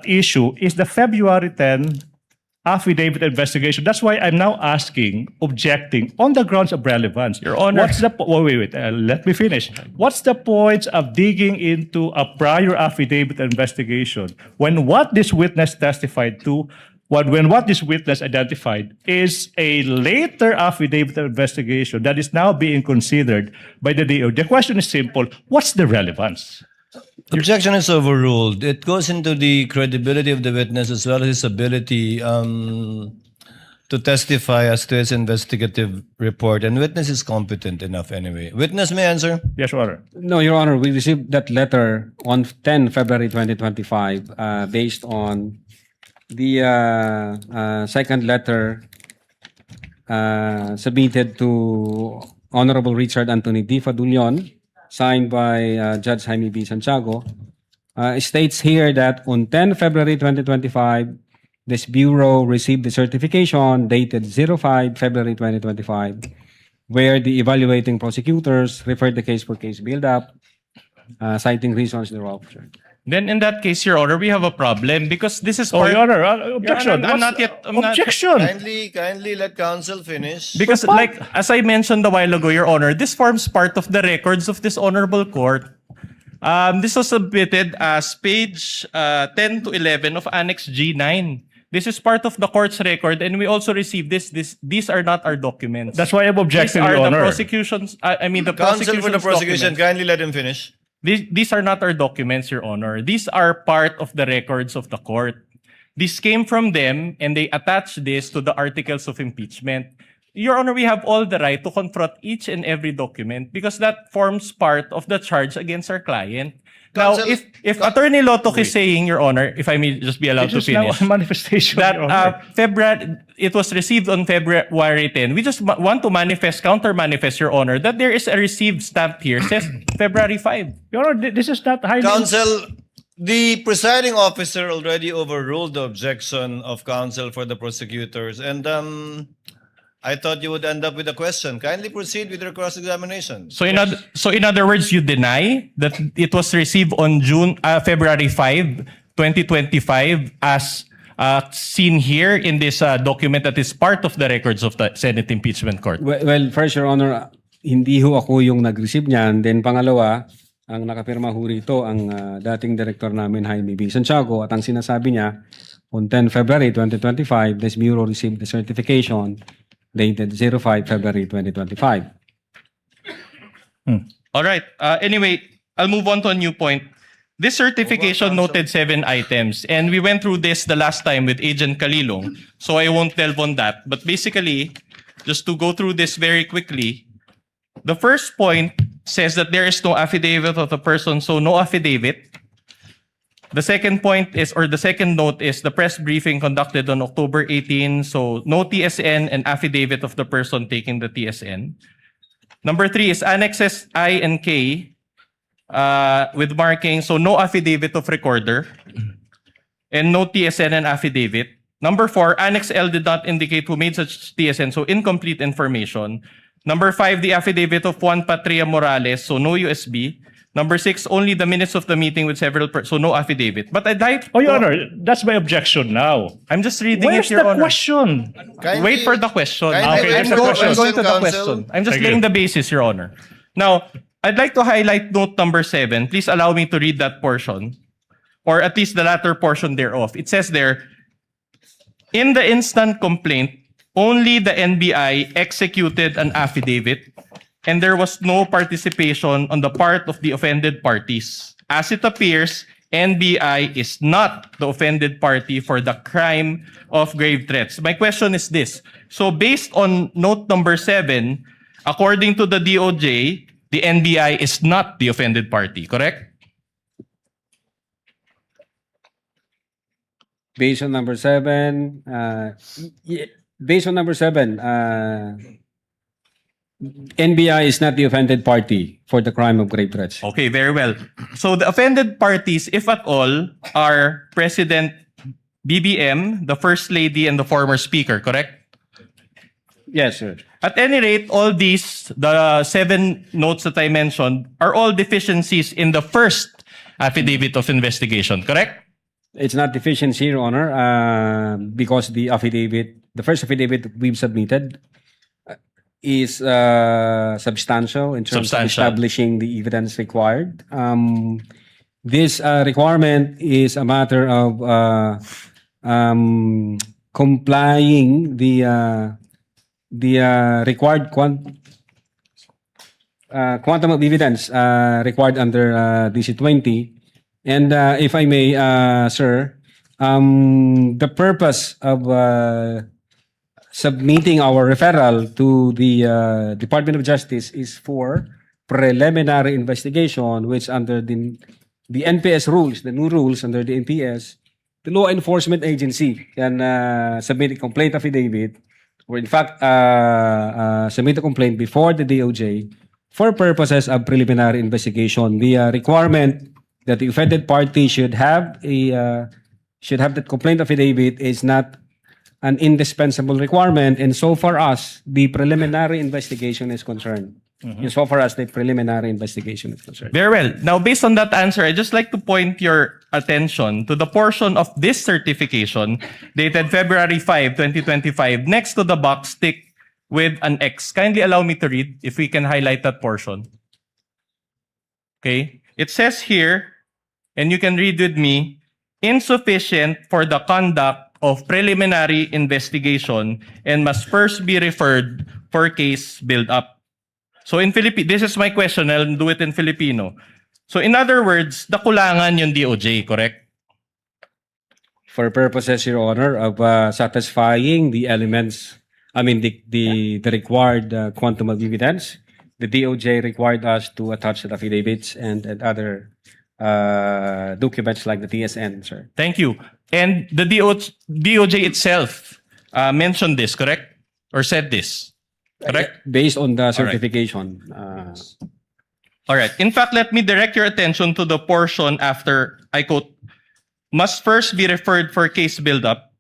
at issue is the February 10 affidavit investigation. That's why I'm now objecting on the grounds of relevance. Your Honor. What's the wait, let me finish. What's the point of digging into a prior affidavit investigation when what this witness testified to, when what this witness identified is a later affidavit investigation that is now being considered by the DO? The question is simple: what's the relevance? Objection is overruled. It goes into the credibility of the witness as well as his ability to testify as to his investigative report. And witness is competent enough anyway. Witness may answer. Yes, Your Honor. No, Your Honor, we received that letter on 10 February 2025 based on the second letter submitted to Honorable Richard Anthony D. Fadulion, signed by Judge Jaime B. Santiago. States here that on 10 February 2025, this Bureau received the certification dated 05 February 2025, where the evaluating prosecutors referred the case for case build-up, citing reasons thereof. Then in that case, Your Honor, we have a problem because this is Oh, part... Your Honor, objection. Your Honor, I'm not yet... Objection. Kindly let counsel finish. Because like, as I mentioned a while ago, Your Honor, this forms part of the records of this honorable court. This was submitted as page 10 to 11 of Annex G9. This is part of the court's record, and we also received this. These are not our documents. That's why I'm objecting, These are Your the Honor. prosecutions. I mean, the Counsel for the prosecution's prosecution, documents. kindly let him finish. These are not our documents, Your Honor. These are part of the records of the court. This came from them, and they attached this to the articles of impeachment. Your Honor, we have all the right to confront each and every document because that forms part of the charge against our client. Counsel, now, if Attorney Lotok is saying, Your Honor, if I may just be allowed to This is now finish, a manifestation, that Your Honor. it was received on February 10. We just want to counter-manifest, Your Honor, that there is a received stamp here, says February 5. Your Honor, this is not highly... Counsel, the presiding officer already overruled the objection of counsel for the prosecutors. And I thought you would end up with a question. Kindly proceed with your cross-examination. So in other words, you deny that it was received on February 5, 2025 as seen here in this document that is part of the records of the Senate Impeachment Court. Well, first, Your Honor, hindi ho ako yung nag-receive niyan. Then pangalawa, ang nakapirma ho rito ang dating director namin, Jaime B. Santiago, at ang sinasabi niya, on 10 February 2025, this Bureau received the certification dated 05 February 2025. All right. Anyway, I'll move on to a new point. This certification noted 7 items, and we went through this the last time with Agent Kalilong, so I won't delve on that. But basically, just to go through this very quickly, the first point says that there is no affidavit of the person, so no affidavit. The second point is, or the second note is, the press briefing conducted on October 18, so no TSN and affidavit of the person taking the TSN. Number 3 is annexes I and K with marking, so no affidavit of recorder and no TSN and affidavit. Number 4, Annex L did not indicate who made such TSN, so incomplete information. Number 5, the affidavit of Juan Patria Morales, so no USB. Number 6, only the minutes of the meeting with several so no affidavit. But I'd like... Oh, Your Honor, that's my objection now. I'm just reading Where's it, Your the Honor. question? Wait for the question. Kindly I'm wait for the going to the question, question. I'm just Thank laying you. the basis, Your Honor. Now, I'd like to highlight note number 7. Please allow me to read that portion, or at least the latter portion thereof. It says there, in the instant complaint, only the NBI executed an affidavit and there was no participation on the part of the offended parties. As it appears, NBI is not the offended party for the crime of grave threats. My question is this. So based on note number 7, according to the DOJ, the NBI is not the offended party, correct? Based on number 7, based on number 7, NBI is not the offended party for the crime of grave threats. Okay, very well. So the offended parties, if at all, are President BBM, the First Lady, and the former Speaker, correct? Yes, sir. At any rate, all these, the 7 notes that I mentioned, are all deficiencies in the first affidavit of investigation, correct? It's not deficiency, Your Honor, because the first affidavit we've submitted is substantial in terms of Substantial. establishing the evidence required. This requirement is a matter of complying the required quantum of evidence required under DC-20. And if I may, sir, the purpose of submitting our referral to the Department of Justice is for preliminary investigation, which under the NPS rules, the new rules under the NPS, the law enforcement agency can submit a complaint affidavit, or in fact, submit a complaint before the DOJ for purposes of preliminary investigation. The requirement that the offended party should have that complaint affidavit is not an indispensable requirement, and so far as the preliminary investigation is concerned. Very well. Now, based on that answer, I'd just like to point your attention to the portion of this certification dated February 5, 2025, next to the box ticked with an X. Kindly allow me to read, if we can highlight that portion. Okay. It says here, and you can read with me, insufficient for the conduct of preliminary investigation and must first be referred for case build-up. So in Filipino, this is my question, I'll do it in Filipino. So in other words, nakulangan yung DOJ, correct? For purposes, Your Honor, of satisfying the elements, the required quantum of evidence, the DOJ required us to attach the affidavits and other documents like the TSN, sir. Thank you. And the DOJ itself mentioned this, correct? Or said this, correct? Based on the certification. All right. In fact, let me direct your attention to the portion after, I quote, must first be referred for case build-up.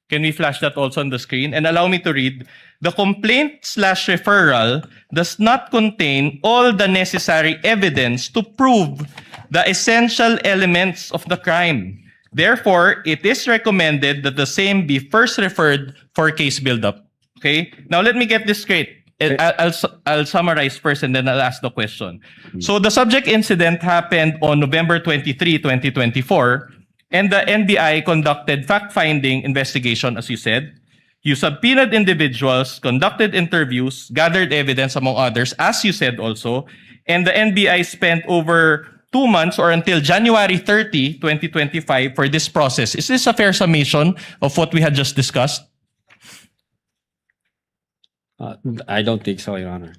Can we flash that also on the screen? And allow me to read. The complaint/referral does not contain all the necessary evidence to prove the essential elements of the crime. Therefore, it is recommended that the same be first referred for case build-up. Okay? Now, let me get this straight. I'll summarize first and then I'll ask the question. So, the subject incident happened on November 23, 2024, and the NBI conducted fact-finding investigation, as you said. You subpoenaed individuals, conducted interviews, gathered evidence, among others, as you said also, and the NBI spent over 2 months or until January 30, 2025 for this process. Is this a fair summation of what we had just discussed? I don't think so, Your Honor.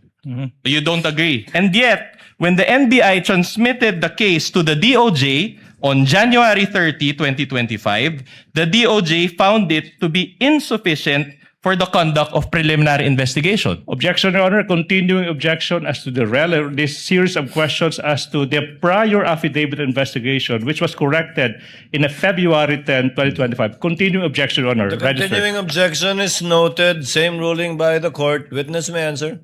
You don't agree. And yet, when the NBI transmitted the case to the DOJ on January 30, 2025, the DOJ found it to be insufficient for the conduct of preliminary investigation. Objection, Your Honor. Continuing objection as to this series of questions as to the prior affidavit investigation, which was corrected in a February 10, 2025. Continuing objection, Your Honor. The continuing objection is noted. Same ruling by the court. Witness may answer.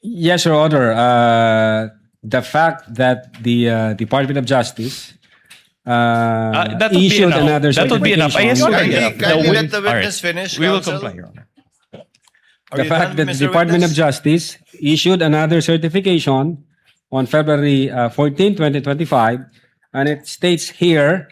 Yes, Your Honor. The fact that the Department of Justice That would be issued enough. another That would be enough. certification. Yes, sir. Kindly let the witness finish. We will counsel. comply, Your Honor. Are The you fact done, that the Mr. Department of Witness? Justice issued another certification on February 14, 2025, and it states here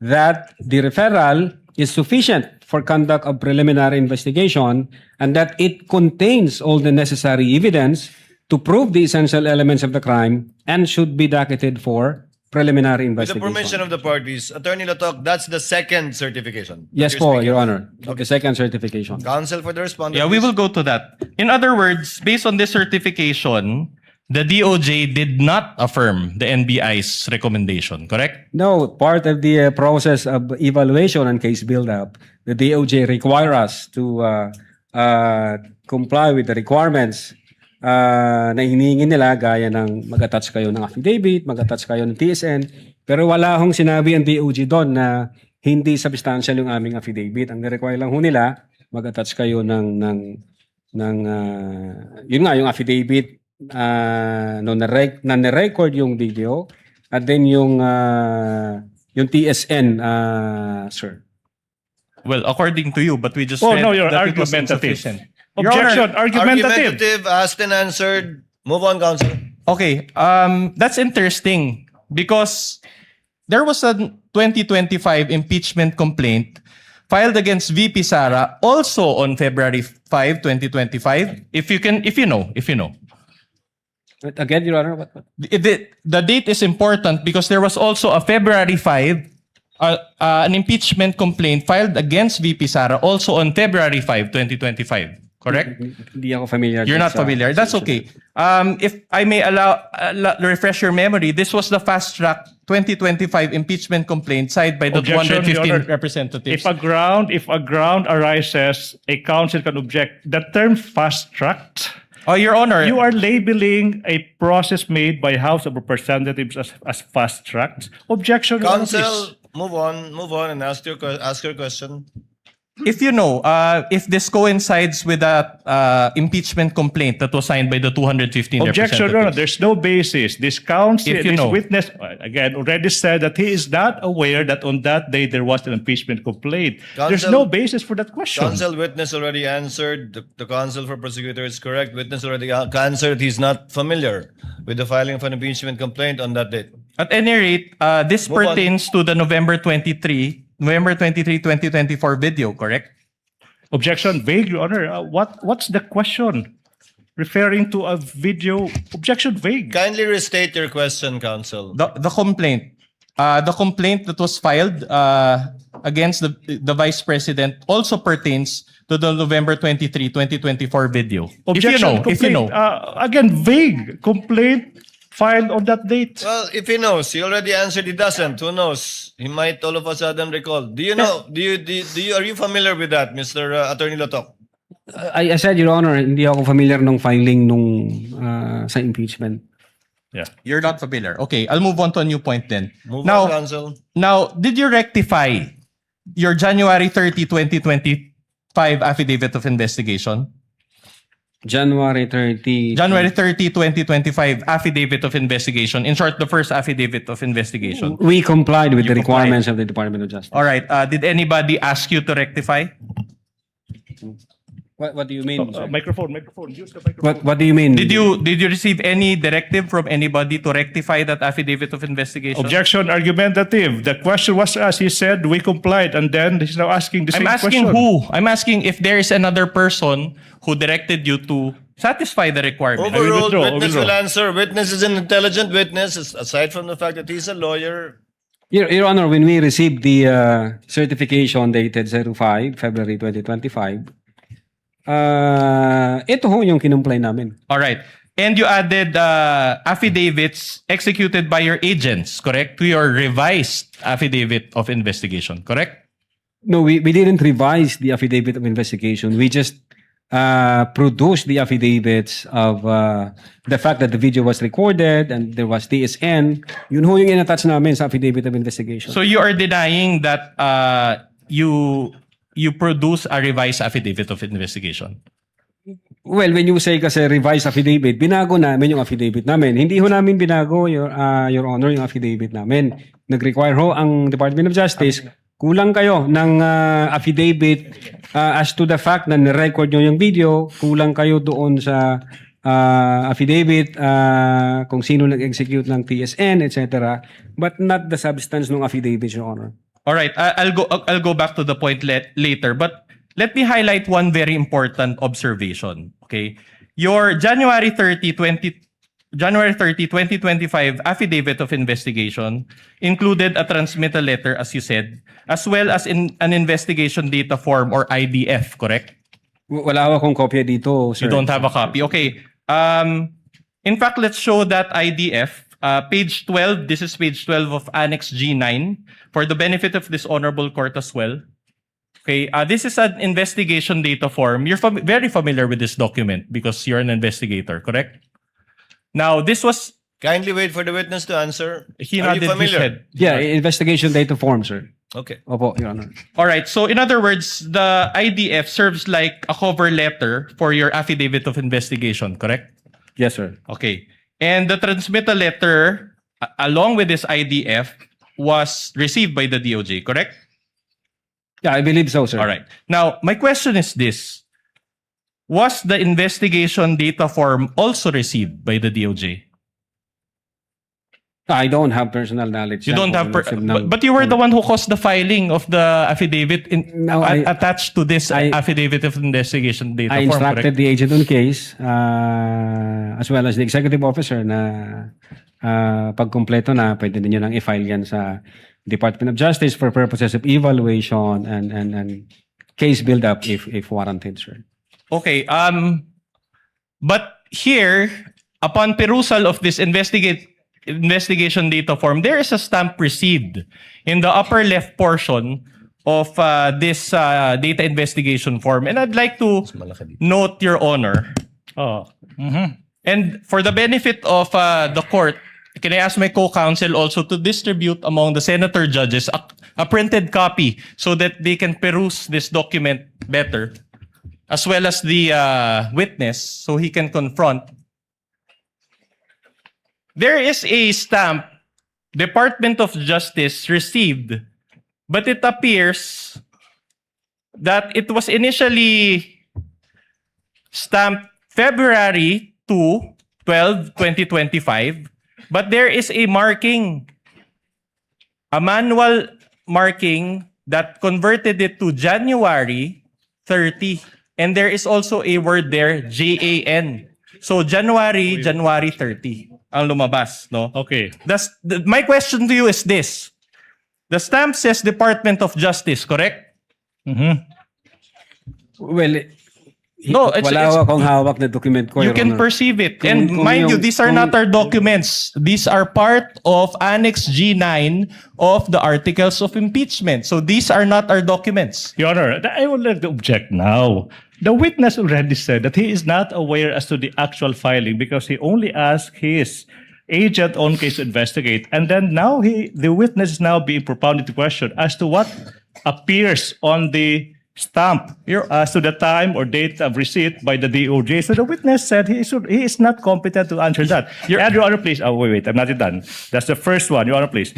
that the referral is sufficient for conduct of preliminary investigation and that it contains all the necessary evidence to prove the essential elements of the crime and should be docketed for preliminary With the investigation. permission of the parties, Attorney Latok, that's the second certification. Yes You're po, speaking Your of. Honor. The second certification. Counsel for the respondent. Yeah, we please. will go to that. In other words, based on this certification, the DOJ did not affirm the NBI's recommendation, correct? No, part of the process of evaluation and case build-up, the DOJ require us to comply with the requirements na hinihingi nila, gaya ng mag-attach kayo ng affidavit, mag-attach kayo ng TSN, pero wala hong sinabi ang DOJ doon na hindi substantial yung aming affidavit. Ang require lang ho nila, mag-attach kayo ng yun nga, yung affidavit na na-record yung video, at then yung yung TSN, sir. Well, according to you, but we just Oh, read no, you're that it was argumentative. insufficient. Your Honor, Objection, argumentative. Argumentative, asked and answered. Move on, counsel. okay, that's interesting because there was a 2025 impeachment complaint filed against VP Sara also on February 5, 2025. If you know. Again, Your Honor, what? The date is important because there was also a February 5, an impeachment complaint filed against VP Sara also on February 5, 2025. Correct? Hindi ako familiar. You're not sa- familiar. That's okay. If I may refresh your memory, this was the fast track 2025 impeachment complaint signed by the Objection, Your 215 Honor. representatives. If a ground arises, a council can object. The term fast-tracked, Oh, Your Honor. you are labeling a process made by House of Representatives as fast-tracked. Objection, Your Honor, please. Counsel, move on and ask your question. If you know, if this coincides with that impeachment complaint that was signed by the 215 Objection, Your Honor. representatives. There's no basis. This counsel, If you this know. witness, again, already said that he is not aware that on that day there was an impeachment complaint. There's Counsel- no basis for that question. Counsel, witness already answered. The counsel for prosecutor is correct. Witness already answered. He's not familiar with the filing of an impeachment complaint on that date. At any rate, this Move on. pertains to the November 23, 2024 video, correct? Objection, vague, Your Honor. What's the question? Referring to a video. Objection, vague. Kindly restate your question, counsel. The complaint. The complaint that was filed against the Vice President also pertains to the November 23, 2024 video. Objection, if you know. Again, vague. Complaint filed on that date. Well, if he knows, he already answered. He doesn't. Who knows? He might all of a sudden recall. Do you know? Are you familiar with that, Mr. Attorney Lotok? I said, Your Honor, hindi ako familiar nung filing nung sa impeachment. Yeah. You're not familiar. Okay, I'll move on to a new point then. Move now, on, counsel. Now, did you rectify your January 30, 2025 affidavit of investigation? January 30. January 30, 2025 affidavit of investigation. In short, the first affidavit of investigation. We complied with You the complied. requirements of the Department of Justice. All right. Did anybody ask you to rectify? What do you mean, sir? Microphone. Use the microphone. What do you mean? Did you receive any directive from anybody to rectify that affidavit of investigation? Objection, argumentative. The question was asked. He said we complied, and then he's now asking the I'm same asking question. who? I'm asking if there is another person who directed you to satisfy the requirement. Overruled. withdraw, Witness withdraw. will answer. Witness is an intelligent witness. Aside from the fact that he's a lawyer, Your Honor, when we received the certification dated 05 February 2025, ito ho yung kinumply namin. All right. And you added affidavits executed by your agents, correct? To your revised affidavit of investigation, correct? No, we didn't revise the affidavit of investigation. We just produced the affidavits of the fact that the video was recorded and there was TSN. Yun ho yung in-attach namin sa affidavit of investigation. So you are denying that you produce a revised affidavit of investigation. Well, when you say kasi revised affidavit, binago namin yung affidavit namin. Hindi ho namin binago, Your Honor, yung affidavit namin. Nag-require ho ang Department of Justice, kulang kayo ng affidavit as to the fact na nirecord nyo yung video, kulang kayo doon sa affidavit kung sino nag-execute ng TSN, etc. But not the substance ng affidavit, Your Honor. All right, I'll go back to the point later, but let me highlight one very important observation. Okay, your January 30, 2025 affidavit of investigation included a transmittal letter, as you said, as well as in an investigation data form or IDF. Correct? Wala akong kopya dito, sir. You don't have a copy. Okay. In fact, let's show that IDF. Page 12, this is page 12 of Annex G9 for the benefit of this honorable court as well. Okay, this is an investigation data form. You're very familiar with this document because you're an investigator, correct? Now, this was... kindly wait for the witness to answer. He Are you nodded his familiar? head. Yeah, investigation data form, sir. Okay. Opo, Your Honor. All right, so in other words, the IDF serves like a cover letter for your affidavit of investigation, correct? Yes, sir. Okay. And the transmittal letter, along with this IDF, was received by the DOJ, correct? Yeah, I believe so, sir. All right. Now, my question is this. Was the investigation data form also received by the DOJ? I don't have personal knowledge. You don't have, No. but you were the one who caused the filing of the affidavit No, I- attached to this affidavit of investigation data I form, instructed correct? the agent on case as well as the executive officer na pagkumpleto na, pwede niyo nang i-file yan sa Department of Justice for purposes of evaluation and case build-up if warranted, sir. Okay. But here, upon perusal of this investigation data form, there is a stamp received in the upper left portion of this data investigation form. And I'd like to note, Your Honor, Oh. and for the benefit of the court, can I ask my co-counsel also to distribute among the senator judges a printed copy so that they can peruse this document better, as well as the witness, so he can confront. There is a stamp Department of Justice received, but it appears that it was initially stamped February 12, 2025, but there is a marking, a manual marking that converted it to January 30. And there is also a word there, JAN. So January 30 ang lumabas, no? Okay. My question to you is this. The stamp says Department of Justice, correct? Well, No, wala akong hawak na document ko, You Your can Honor. perceive it. Kung- And kung mind you, yung- these are kung- not our documents. These are part of Annex G9 of the Articles of Impeachment. So these are not our documents. Your Honor, I would like to object now. The witness already said that he is not aware as to the actual filing because he only asked his agent on case to investigate. And then now the witness is now being propounded to question as to what appears on the stamp as to the time or date of receipt by the DOJ. So the witness said he is not competent to answer that. Your Honor, please. Oh, wait, I'm not done. That's the first one. Your Honor, please.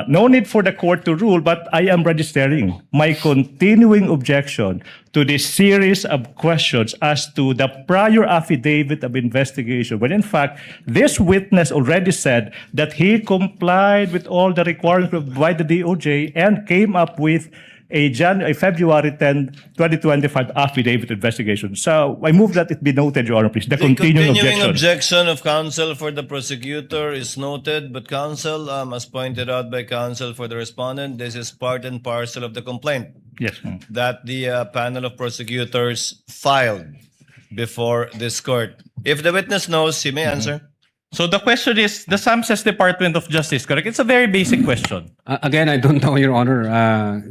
No need for the court to rule, but I am registering my continuing objection to this series of questions as to the prior affidavit of investigation, when in fact, this witness already said that he complied with all the requirements by the DOJ and came up with a February 10, 2025 affidavit investigation. So I move that it be noted, Your Honor, please. The The continuing continuing objection. objection of counsel for the prosecutor is noted, but counsel, as pointed out by counsel for the respondent, this is part and parcel of the complaint Yes. that the panel of prosecutors filed before this court. If the witness knows, he may answer. So the question is, the SAM says Department of Justice, correct? It's a very basic question. Again, I don't know, Your Honor.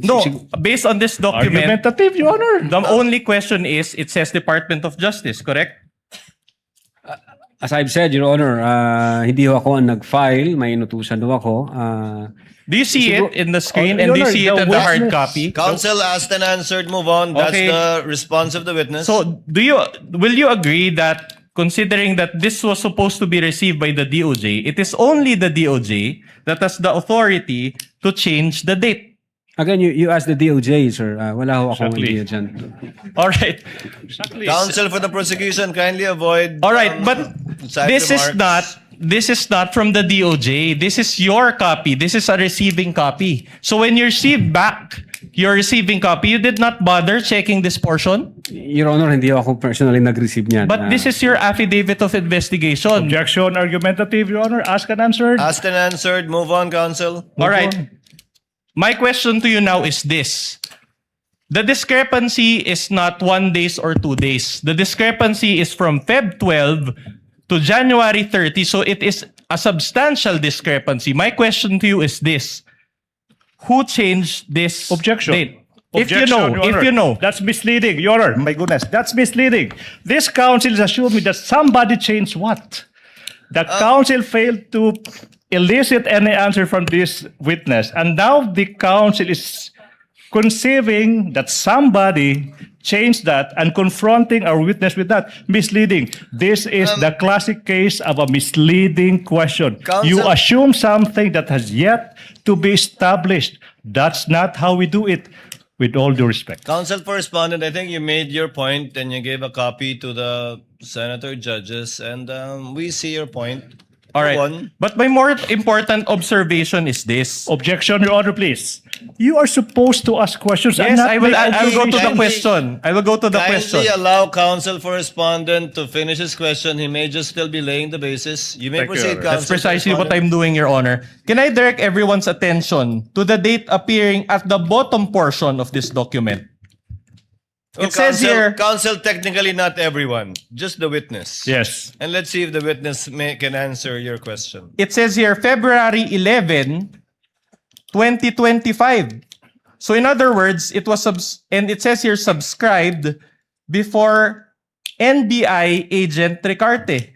No, based on this document, Argumentative, Your Honor. the only question is, it says Department of Justice, correct? As I've said, Your Honor, hindi ho ako ang nag-file. May inutusan ho ako. Do you see it in the screen, Oh, and do you Your see it Honor, in the the hard witness- copy? Counsel asked and answered, move on. That's Okay. the response of the witness. So, will you agree that considering that this was supposed to be received by the DOJ, it is only the DOJ that has the authority to change the date? Again, you asked the DOJ, sir. Wala ho akong Exactly. idea dyan. All right. Counsel for the prosecution, kindly avoid. All right, but side this remarks. is not from the DOJ. This is your copy. This is a receiving copy. So when you receive back your receiving copy, you did not bother checking this portion? Your Honor, hindi ako personally nag-receive niyan. But this is your affidavit of investigation. Objection argumentative, Your Honor. Asked and answered. Asked and answered, move on, counsel. All right. My question to you now is this. The discrepancy is not 1 day or 2 days. The discrepancy is from Feb 12 to January 30. So it is a substantial discrepancy. My question to you is this. Who changed this Objection. date? Objection, Your If Honor. you know. That's misleading, Your Honor. My goodness, that's misleading. This counsel is assuming that somebody changed what? The counsel failed to elicit any answer from this witness. And now the counsel is conceiving that somebody changed that and confronting our witness with that, misleading. This is the classic case of a misleading question. You Counsel- assume something that has yet to be established. That's not how we do it, with all due respect. Counsel for Respondent, I think you made your point and you gave a copy to the senator judges, and we see your point. All right. Go on. But my more important observation is this. Objection, Your Honor, please. You are supposed to ask questions. and Yes, not I will. make I will go to the accusations. question. I will go to the question. Kindly allow counsel for respondent to finish his question. He may just still be laying the basis. You may Thank you, proceed, Your Honor. counsel. That's precisely for what respondent. I'm doing, Your Honor. Can I direct everyone's attention to the date appearing at the bottom portion of this document? It says counsel, here- counsel, technically not everyone, just the witness. Yes. And let's see if the witness can answer your question. It says here February 11, 2025. So in other words, it was and it says here subscribed before NBI agent Ricarte.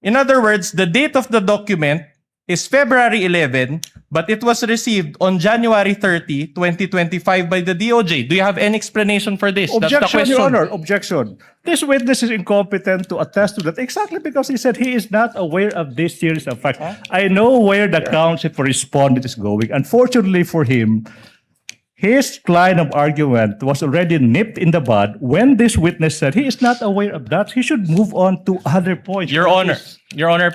In other words, the date of the document is February 11, but it was received on January 30, 2025 by the DOJ. Do you have any explanation for this? That's the Objection, question. Your Honor. Objection. This witness is incompetent to attest to that exactly because he said he is not aware of this series of facts. I know where the counsel for respondent is going. Unfortunately for him, his line of argument was already nipped in the bud when this witness said he is not aware of that. He should move on to other points. Your Honor,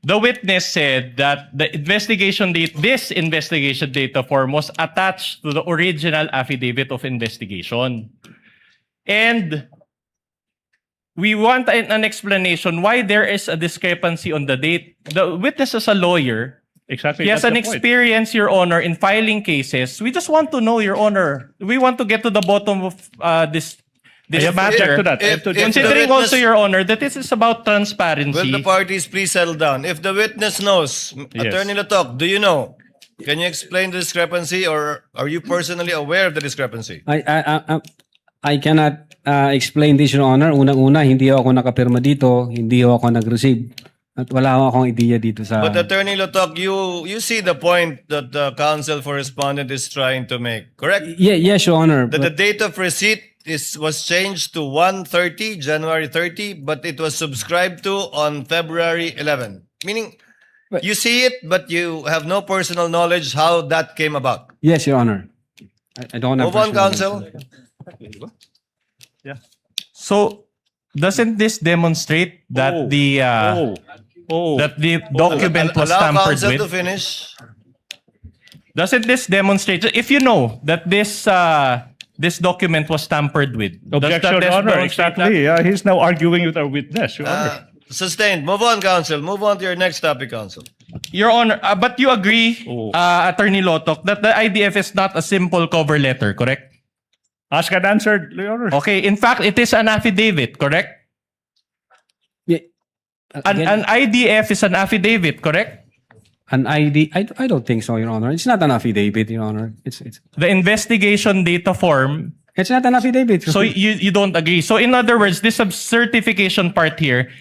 the witness said that the investigation date, this investigation data form was attached to the original affidavit of investigation. And we want an explanation why there is a discrepancy on the date. The witness is a lawyer. Exactly. He has that's an the point. experience, Your Honor, in filing cases. We just want to know, Your Honor. We want to get to the bottom of this I have to matter. object to that. I have If- to if object to the that. Considering witness- also, Your Honor, that this is about transparency. Will the parties please settle down? If the witness knows, Yes. Attorney Latok, do you know? Can you explain the discrepancy, or are you personally aware of the discrepancy? I cannot explain this, Your Honor. Unang-una, hindi ako nakapirma dito, hindi ako nag-receive. At wala akong idea dito sa... But Attorney Latok, you see the point that the counsel for respondent is trying to make, correct? Yes, Your Honor. That the but- date of receipt was changed to 1/30, January 30, but it was subscribed to on February 11. Meaning, But- you see it, but you have no personal knowledge how that came about. Yes, Your Honor. I don't have... Move on, personal- counsel. So, doesn't this demonstrate that Oh. that the document was Allow tampered counsel to with? finish. Doesn't this demonstrate, if you know that this document was tampered with? does that Objection, Your Honor. demonstrate Exactly. He's now arguing with our witness, Your Honor. Sustained. Move on, counsel. Move on to your next topic, counsel. Your Honor, but you agree, Oh. Attorney Lotok, that the IDF is not a simple cover letter, correct? Ask and answered, Your Honor. Okay, in fact, it is an affidavit, correct? Yeah. An IDF is an affidavit, correct? An ID? I don't think so, Your Honor. It's not an affidavit, Your Honor. It's The investigation data form. it's not an affidavit. So you don't agree. So in other words, this certification part here,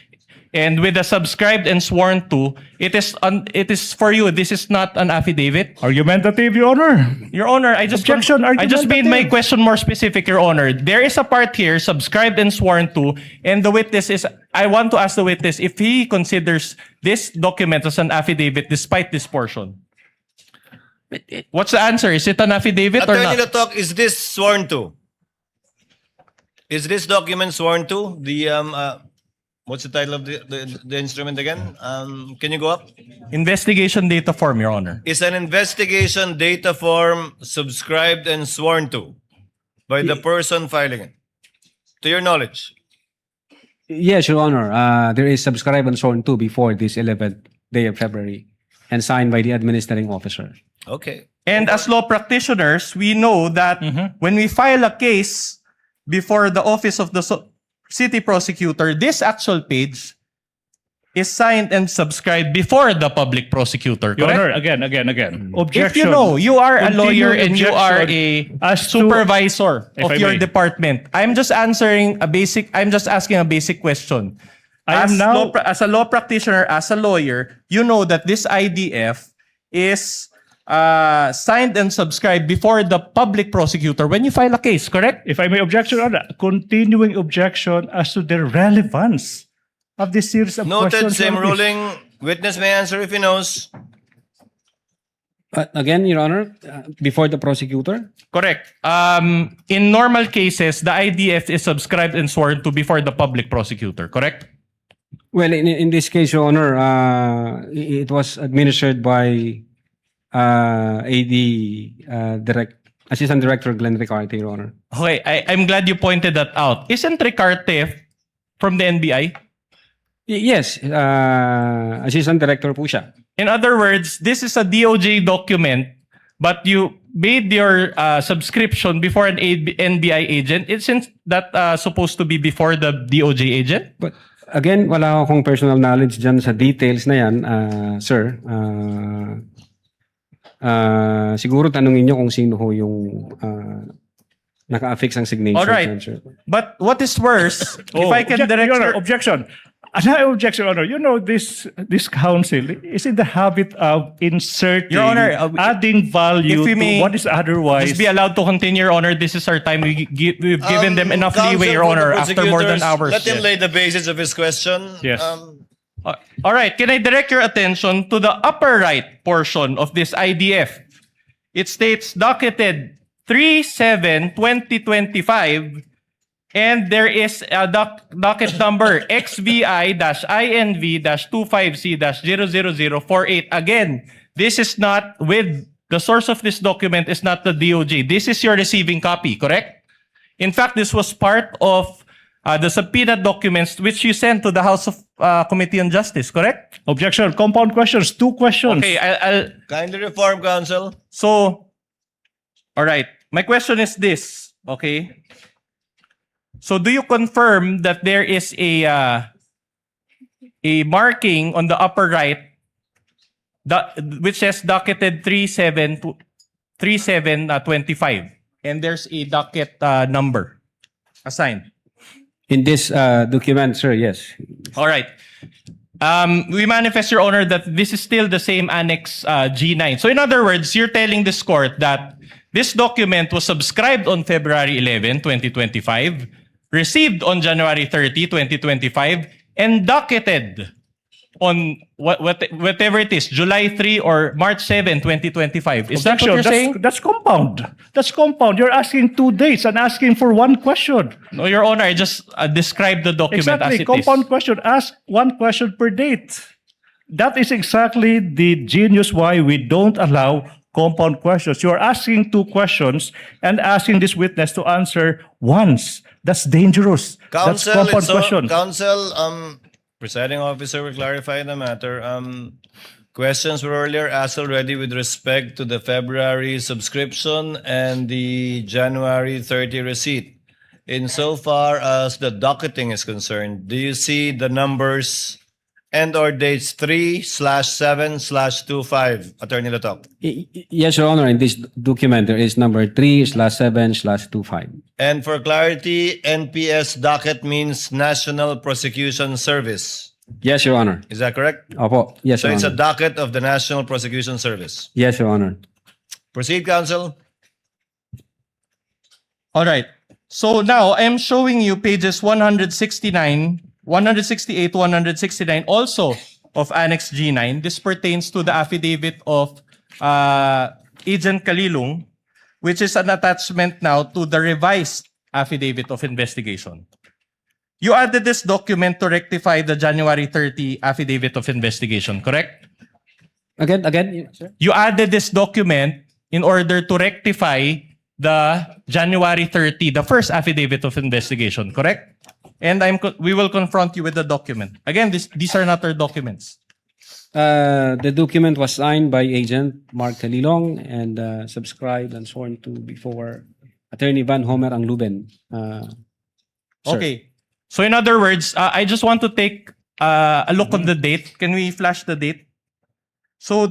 and with the subscribed and sworn to, it is for you. This is not an affidavit. Argumentative, Your Honor. Your Honor, I just Objection, I just made my argumentative. question more specific, Your Honor. There is a part here, subscribed and sworn to, and the witness is. I want to ask the witness if he considers this document as an affidavit despite this portion. What's the answer? Is it an affidavit or Attorney not? Latok, is this sworn to? Is this document sworn to? The what's the title of the instrument again? Can you go up? Investigation data form, Your Honor. Is an investigation data form subscribed and sworn to by the person filing it? To your knowledge. Yes, Your Honor. There is subscribed and sworn to before this 11th day of February and signed by the administrating officer. Okay. And as law practitioners, we know that when we file a case before the office of the city prosecutor, this actual page is signed and subscribed before the public prosecutor, Your correct? Honor, again. Objection. If you know, you are a lawyer Continued and you are objection a as to- supervisor If of I your may. department. I'm just asking a basic question. I am As a law practitioner, as a lawyer, you know that this IDF is signed and subscribed before the public prosecutor when you file a case, correct? If I may object, Your Honor, continuing objection as to the relevance of this series of Noted, questions. same Your Honor, please. ruling. Witness may answer if he knows. But again, Your Honor, before the prosecutor? Correct. In normal cases, the IDF is subscribed and sworn to before the public prosecutor, correct? Well, in this case, Your Honor, it was administered by Assistant Director Glenn Ricarte, Your Honor. Okay, I'm glad you pointed that out. Isn't Ricarte from the NBI? Yes, Assistant Director po siya. In other words, this is a DOJ document, but you made your subscription before an NBI agent. Isn't that supposed to be before the DOJ agent? But again, wala akong personal knowledge dyan sa details na yan, sir. Siguro tanungin nyo kung sino ho yung naka-affix ang signature. All right. dyan, sir. But what is worse, if I can Object- direct Your Honor, your... objection. Another objection, Your Honor. You know, this council is in the habit of inserting, Your Honor, adding value if we to may what is otherwise. Just be allowed to continue, Your Honor. This is our time. We've given them enough Counsel leeway, Your for the Honor, after more than prosecutors, hours. Let him lay the basis of his question. Yes. All right. Can I direct your attention to the upper right portion of this IDF? It states docketed 3/7/2025, and there is a docket number XVI-INV-25C-00048. Again, this is not with the source of this document is not the DOJ. This is your receiving copy, correct? In fact, this was part of the subpoena documents which you sent to the House of Committee on Justice, correct? Objection. Compound questions. 2 questions. Okay, I'll Kindly reform, counsel. so, all right. My question is this, okay? So, do you confirm that there is a marking on the upper right which says docketed 3/7/25, and there's a docket number assigned? In this document, sir, yes. All right. We manifest, Your Honor, that this is still the same Annex G9. So in other words, you're telling this court that this document was subscribed on February 11, 2025, received on January 30, 2025, and docketed on whatever it is, July 3 or March 7, 2025. Is that what you're saying? That's compound. That's compound. You're asking 2 dates and asking for 1 question. No, Your Honor, I just described the document Exactly. as it Compound is. question. Ask 1 question per date. That is exactly the genius why we don't allow compound questions. You're asking 2 questions and asking this witness to answer once. That's dangerous. That's Counsel, compound question. Counsel, presiding officer will clarify the matter. Questions were earlier asked already with respect to the February subscription and the January 30 receipt. Insofar as the docketing is concerned, do you see the numbers and or dates 3/7/25, Attorney Latok? Yes, Your Honor, in this document, there is number 3/7/25. And for clarity, NPS docket means National Prosecution Service. Yes, Your Honor. Is that correct? Opo. Yes, So Your it's a Honor. docket of the National Prosecution Service. Yes, Your Honor. Proceed, counsel. All right. So now I'm showing you pages 169, 168, 169 also of Annex G9. This pertains to the affidavit of Agent Kalilong, which is an attachment now to the revised affidavit of investigation. You added this document to rectify the January 30 affidavit of investigation, correct? Again, sir? You added this document in order to rectify the January 30, the first affidavit of investigation, correct? And we will confront you with the document. Again, these are not our documents. The document was signed by Agent Mark Kalilong and subscribed and sworn to before Attorney Van Homer Angluben. Sir. Okay. So in other words, I just want to take a look on the date. Can we flash the date? So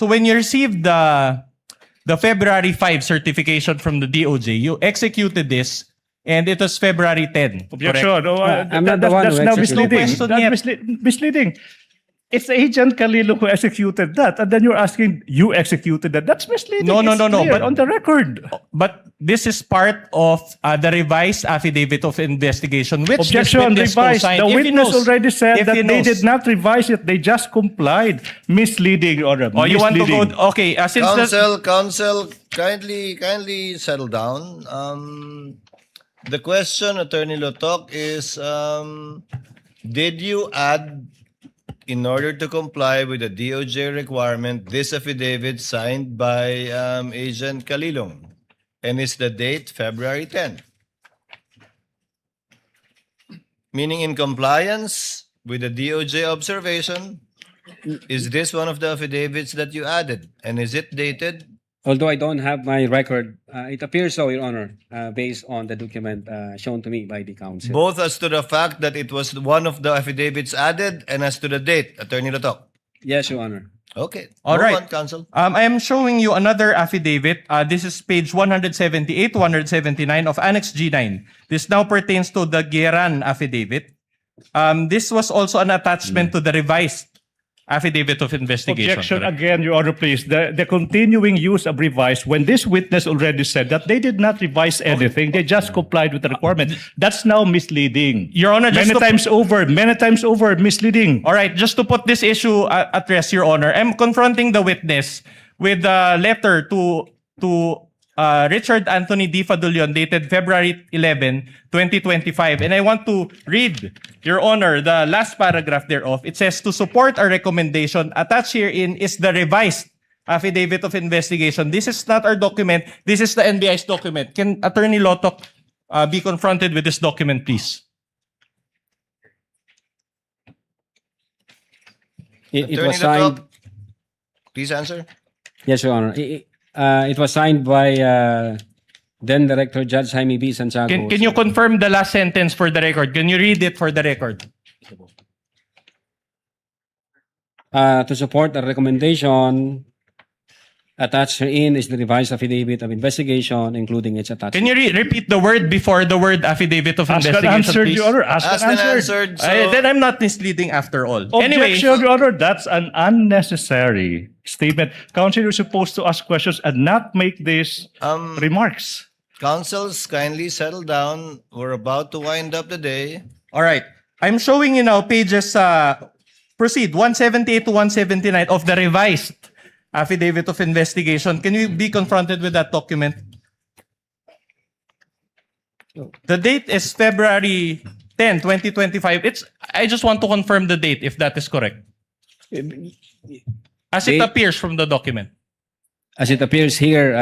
when you received the February 5 certification from the DOJ, you executed this, and it was February 10. Objection. correct? Oh, I'm not the one that's who now executed misleading. it. That's misleading. It's Agent Calilo who executed that, and then you're asking, you executed that. That's misleading. No, no, It's no, no, clear but- on the record. But this is part of the revised affidavit of investigation, which this Objection, witness revised. co-signed. The If he witness knows- already said if that he they knows. did not revise it. They just complied. Misleading, Your Honor. Oh, you want to Misleading. go? Okay, since the, Counsel, kindly settle down. The question, Attorney Lotok, is did you add, in order to comply with the DOJ requirement, this affidavit signed by Agent Calilong? And is the date February 10? Meaning in compliance with the DOJ observation, is this one of the affidavits that you added? And is it dated? Although I don't have my record, it appears so, Your Honor, based on the document shown to me by the counsel. Both as to the fact that it was one of the affidavits added and as to the date, Attorney Lotok. Yes, Your Honor. Okay. All Go right. on, Counsel. I am showing you another affidavit. This is page 178 to 179 of Annex G9. This now pertains to the Geran affidavit. This was also an attachment to the revised affidavit of investigation. Objection correct? again, Your Honor, please. The continuing use of revise, when this witness already said that they did not revise anything, they just complied with the requirement. That's now misleading. Your Honor, just many to- times over, misleading. All right, just to put this issue at rest, Your Honor, I'm confronting the witness with a letter to Richard Anthony D. Fadulion dated February 11, 2025. And I want to read, Your Honor, the last paragraph thereof. It says, to support our recommendation, attached herein is the revised affidavit of investigation. This is not our document. This is the NBI's document. Can Attorney Lotok be confronted with this document, please? It Attorney was signed. Lotok, please answer. Yes, Your Honor. It was signed by then Director Judge Jaime B. Santiago. Can you confirm the last sentence for the record? Can you read it for the record? To support the recommendation, attached herein is the revised affidavit of investigation, including its attachment. Can you repeat the word before the word affidavit of Ask and investigation, answered, please? Your Honor. Ask Asked and and answered. answered. So, Then I'm not misleading after all. Anyway, Objection, Your Honor. That's an unnecessary statement. Counsel, you're supposed to ask questions and not make these remarks. counsels, kindly settle down. We're about to wind up the day. all right. I'm showing you now pages, proceed, 178 to 179 of the revised affidavit of investigation. Can you be confronted with that document? The date is February 10, 2025. I just want to confirm the date if that is correct. As it Date- appears from the document. As it appears here,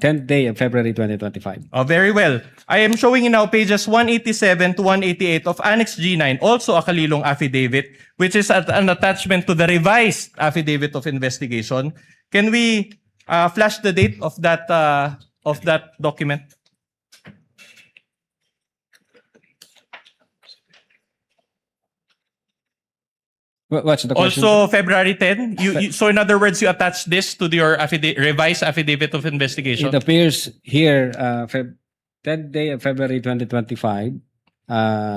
10th day of February 2025. Oh, very well. I am showing you now pages 187 to 188 of Annex G9, also a Kalilong affidavit, which is an attachment to the revised affidavit of investigation. Can we flash the date of that document? What's the question? Also February 10. So in other words, you attach this to your revised affidavit of investigation. It appears here, 10th day of February 2025,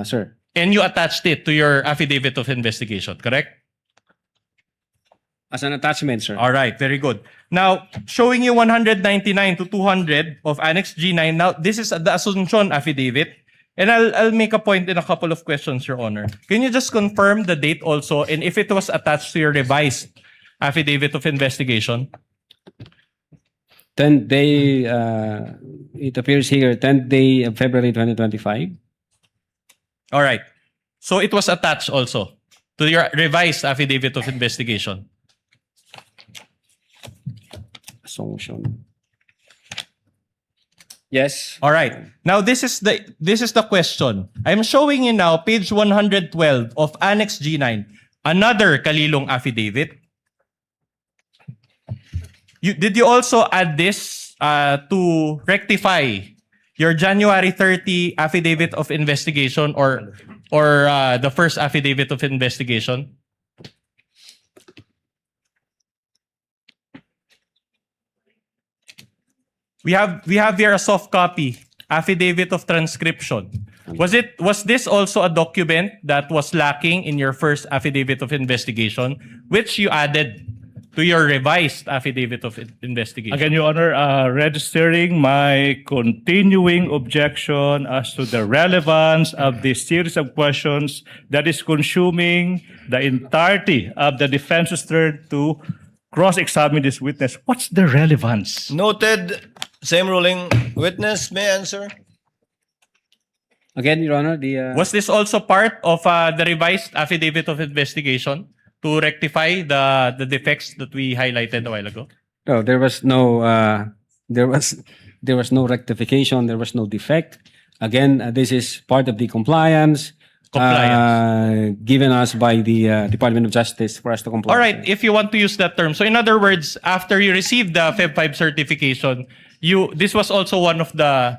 sir. And you attached it to your affidavit of investigation, correct? As an attachment, sir. All right, very good. Now, showing you 199 to 200 of Annex G9. Now, this is the Asuncion affidavit. And I'll make a point in a couple of questions, Your Honor. Can you just confirm the date also and if it was attached to your revised affidavit of investigation? 10th day, it appears here, 10th day of February 2025. All right. So it was attached also to your revised affidavit of investigation. Assumption. Yes. All right. Now this is the question. I'm showing you now page 112 of Annex G9, another Kalilong affidavit. Did you also add this to rectify your January 30 affidavit of investigation or the first affidavit of investigation? We have here a soft copy, affidavit of transcription. Was this also a document that was lacking in your first affidavit of investigation, which you added to your revised affidavit of investigation? Again, Your Honor, registering my continuing objection as to the relevance of this series of questions that is consuming the entirety of the defense's turn to cross-examine this witness. What's the relevance? Noted. Same ruling. Witness may answer. Again, Your Honor, Was this also part of the revised affidavit of investigation to rectify the defects that we highlighted a while ago? no, there was no there was no rectification, there was no defect. Again, this is part of the compliance given us by the Department of Justice for us to comply. All right, if you want to use that term. So in other words, after you received the Feb 5 certification, this was also one of the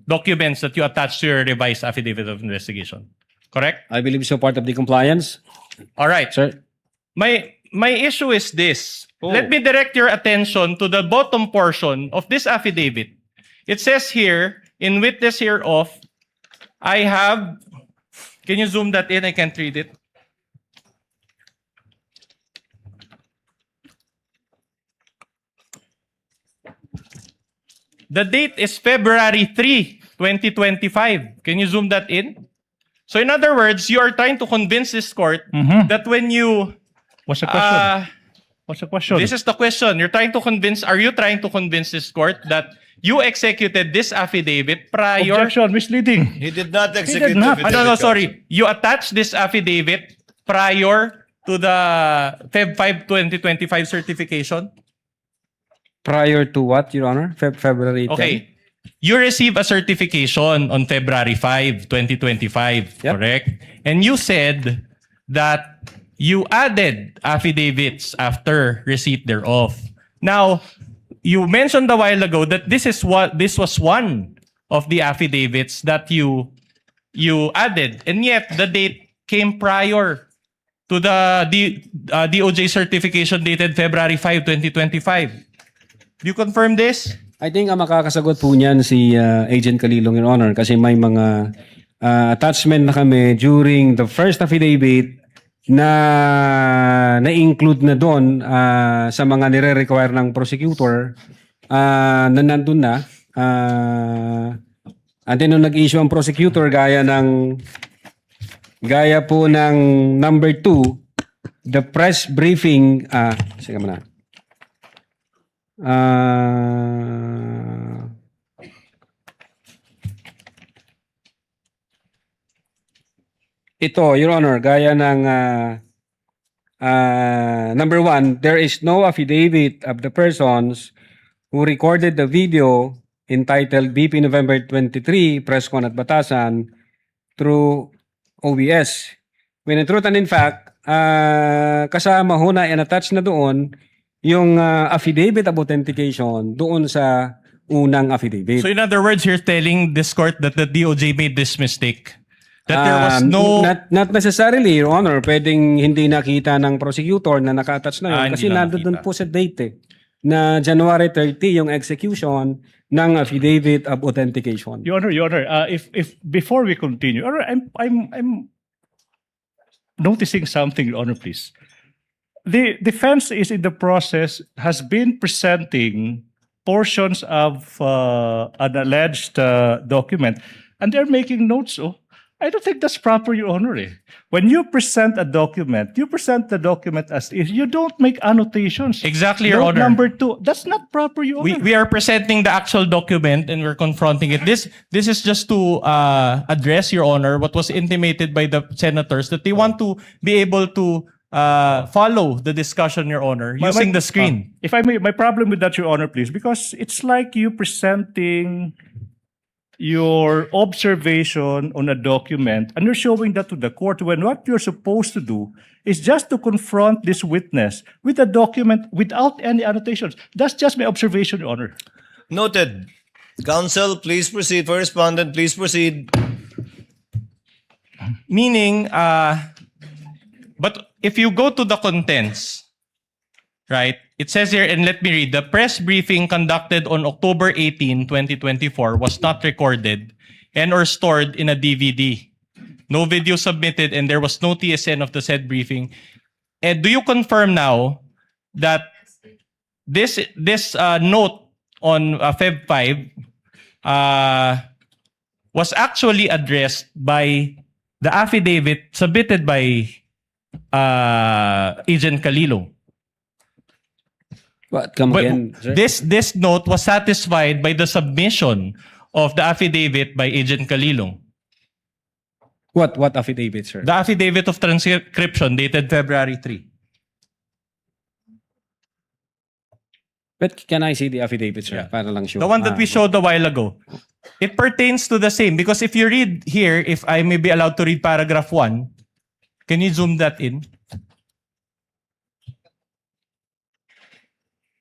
documents that you attached to your revised affidavit of investigation. Correct? I believe so, part of the compliance. All right. Sir, My issue is this. Oh. Let me direct your attention to the bottom portion of this affidavit. It says here, in witness hereof, I have, can you zoom that in? I can't read it. The date is February 3, 2025. Can you zoom that in? So in other words, you are trying to convince this court that when you... What's the question? What's the question? This is the question. Are you trying to convince this court that you executed this affidavit prior... Objection, misleading. He did not execute not. the No, affidavit. sorry. You attached this affidavit prior to the Feb 5, 2025 certification? prior to what, Your Honor? February 10? Okay. You received a certification on February 5, 2025, Yep. correct? And you said that you added affidavits after receipt thereof. Now, you mentioned a while ago that this was one of the affidavits that you added, and yet the date came prior to the DOJ certification dated February 5, 2025. Do you confirm this? I think ang makakasagot po niyan si Agent Calilong, Your Honor, kasi may mga attachment na kami during the first affidavit na na-include na doon sa mga nire-require ng prosecutor na nandun na. And then nung nag-issue ang prosecutor gaya po ng number 2, the press briefing, sige muna. Ito, Your Honor, gaya ng number 1, there is no affidavit of the persons who recorded the video entitled BP November 23, Press Con at Batasan through OBS. When in truth and in fact, kasama ho na in-attach na doon yung affidavit of authentication doon sa unang affidavit. So in other words, you're telling this court that the DOJ made this mistake? That there was no... Not necessarily, Your Honor. Pwedeng hindi nakita ng prosecutor na naka-attach na yun. Kasi hindi lang nandun nakita. po sa date na January 30 yung execution ng affidavit of authentication. Your Honor, if before we continue, Your Honor, I'm noticing something, Your Honor, please. The defense is in the process, has been presenting portions of an alleged document, and they're making notes. Oh, I don't think that's proper, Your Honor. When you present a document, you present the document as is. You don't make annotations. Exactly, Your Note Honor. number 2, that's not proper, Your Honor. We are presenting the actual document and we're confronting it. This is just to address, Your Honor, what was intimated by the senators, that they want to be able to follow the discussion, Your Honor, using the screen. If I may, my problem with that, Your Honor, please, because it's like you presenting your observation on a document and you're showing that to the court when what you're supposed to do is just to confront this witness with a document without any annotations. That's just my observation, Your Honor. Noted. Counsel, please proceed. For respondent, please proceed. Meaning, but if you go to the contents, right? It says here, and let me read, the press briefing conducted on October 18, 2024 was not recorded and or stored in a DVD. No video submitted and there was no TSN of the said briefing. And do you confirm now that this note on Feb 5 was actually addressed by the affidavit submitted by Agent Calilo? What? Come But again, sir? this note was satisfied by the submission of the affidavit by Agent Calilo. What affidavit, sir? The affidavit of transcription dated February 3. But can I see the affidavit, sir? Yeah. Para lang sure. The one that we showed a while ago. It pertains to the same because if you read here, if I may be allowed to read paragraph 1, can you zoom that in?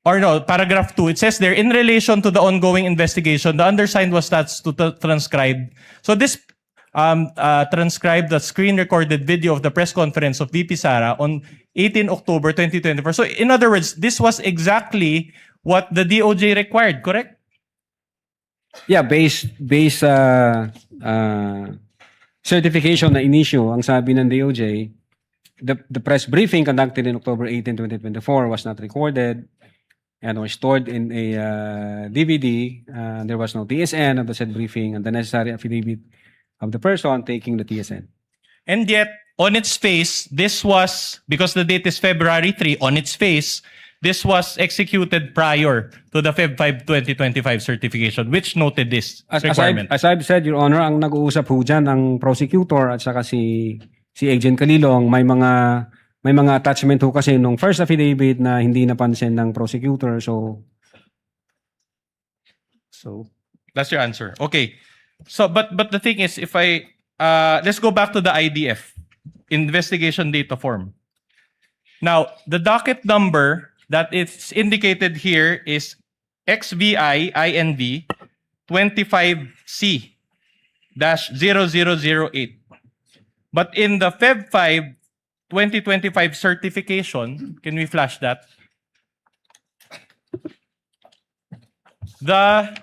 Or no, paragraph 2, it says there, in relation to the ongoing investigation, the undersigned was tasked to transcribe. So this transcribed the screen-recorded video of the press conference of VP Sara on 18 October 2024. So in other words, this was exactly what the DOJ required, correct? Yeah, base certification na in-issue, ang sabi ng DOJ, the press briefing conducted in October 18, 2024 was not recorded and was stored in a DVD. There was no TSN of the said briefing and the necessary affidavit of the person taking the TSN. And yet, on its face, this was, because the date is February 3, on its face, this was executed prior to the Feb 5, 2025 certification, which noted this requirement. As I've said, Your Honor, ang nag-uusap po dyan, ang prosecutor at saka si Agent Calilong, may mga attachment ho kasi nung first affidavit na hindi napansin ng prosecutor. So That's your answer. Okay. So, but the thing is, if I let's go back to the IDF, investigation data form. Now, the docket number that is indicated here is XVI INV 25C-0008. But in the Feb 5 2025 certification, can we flash that? The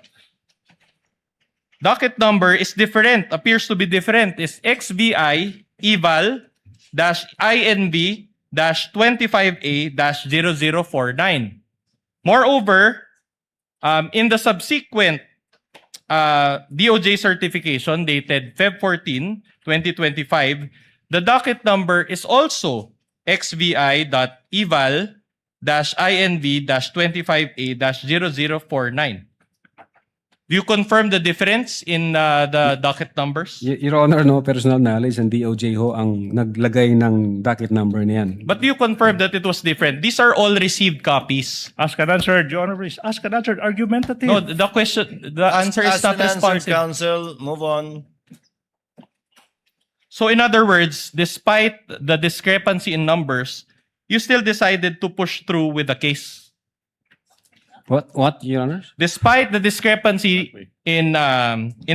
docket number is different, appears to be different. It's XVI eval INV 25A-0049. Moreover, in the subsequent DOJ certification dated Feb 14, 2025, the docket number is also XVI.eval-INV-25A-0049. Do you confirm the difference in the docket numbers? Your Honor, no personal knowledge and DOJ ho ang naglagay ng docket number niyan. But do you confirm that it was different? These are all received copies. Ask and answer, Your Honor, please. Ask and answer, argumentative. No, the answer is not responsive. Counsel, move on. So in other words, despite the discrepancy in numbers, you still decided to push through with the case. What, Your Honor? Despite the discrepancy in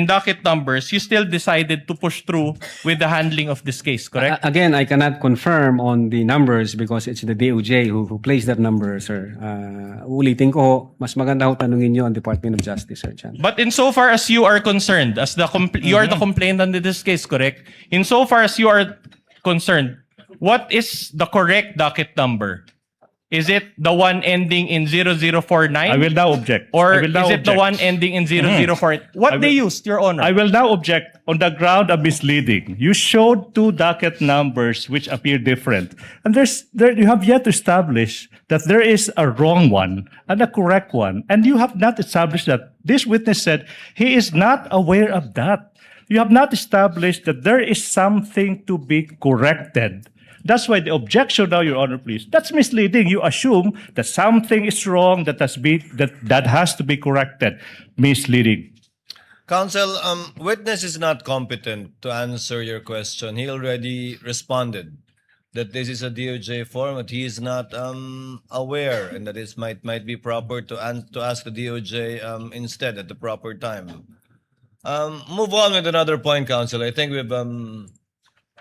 docket numbers, you still decided to push through with the handling of this case, correct? Again, I cannot confirm on the numbers because it's the DOJ who placed that number, sir. Ulitin ko ho, mas maganda ho tanungin nyo ang Department of Justice, sir. Chan. But insofar as you are concerned, as you are the complainant in this case, correct? Insofar as you are concerned, what is the correct docket number? Is it the one ending in 0049? I will now object. Or I will now is it the object. one ending in 004? What they used, Your Honor? I will now object on the ground of misleading. You showed two docket numbers which appear different. And you have yet to establish that there is a wrong one and a correct one. And you have not established that. This witness said he is not aware of that. You have not established that there is something to be corrected. That's why the objection now, Your Honor, please. That's misleading. You assume that something is wrong that has to be corrected. Misleading. Counsel, witness is not competent to answer your question. He already responded that this is a DOJ form, but he is not aware, and that it might be proper to ask the DOJ instead at the proper time. Move on with another point, Counsel. I think we've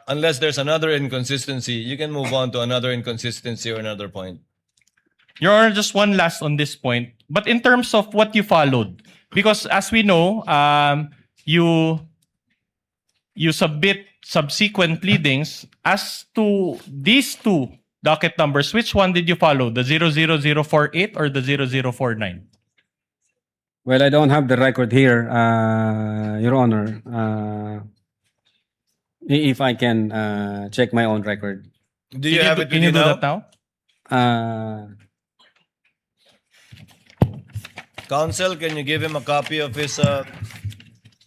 unless there's another inconsistency, you can move on to another inconsistency or another point. Your Honor, just one last on this point. But in terms of what you followed, because as we know, you submit subsequent pleadings as to these two docket numbers. Which one did you follow? The 00048 or the 0049? Well, I don't have the record here, Your Honor. If I can check my own record. Do you have it Can with you you do now? that now? Counsel, can you give him a copy of his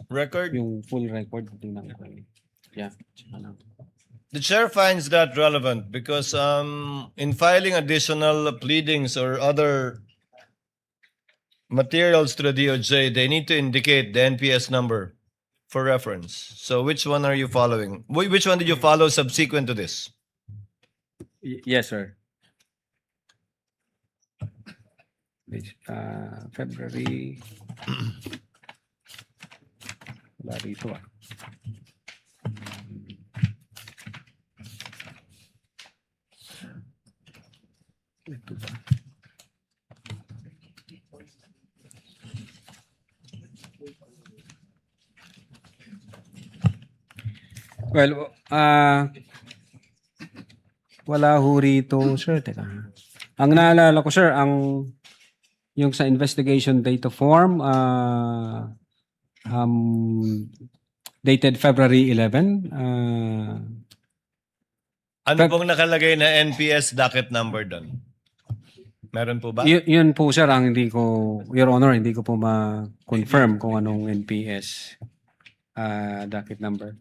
record? Yung full record. Tingnan ko. Yeah. The chair finds that relevant because in filing additional pleadings or other materials to the DOJ, they need to indicate the NPS number for reference. So which one are you following? Which one did you follow subsequent to this? Yes, sir. February. Wala rito ah. Ito ba? Well, wala ho rito, sir. Teka. Ang naalala ko, sir, yung sa investigation data form, dated February 11. Ano pong nakalagay na NPS docket number doon? Meron po ba? Yun po, sir, ang hindi ko, Your Honor, hindi ko po ma-confirm kung anong NPS docket number.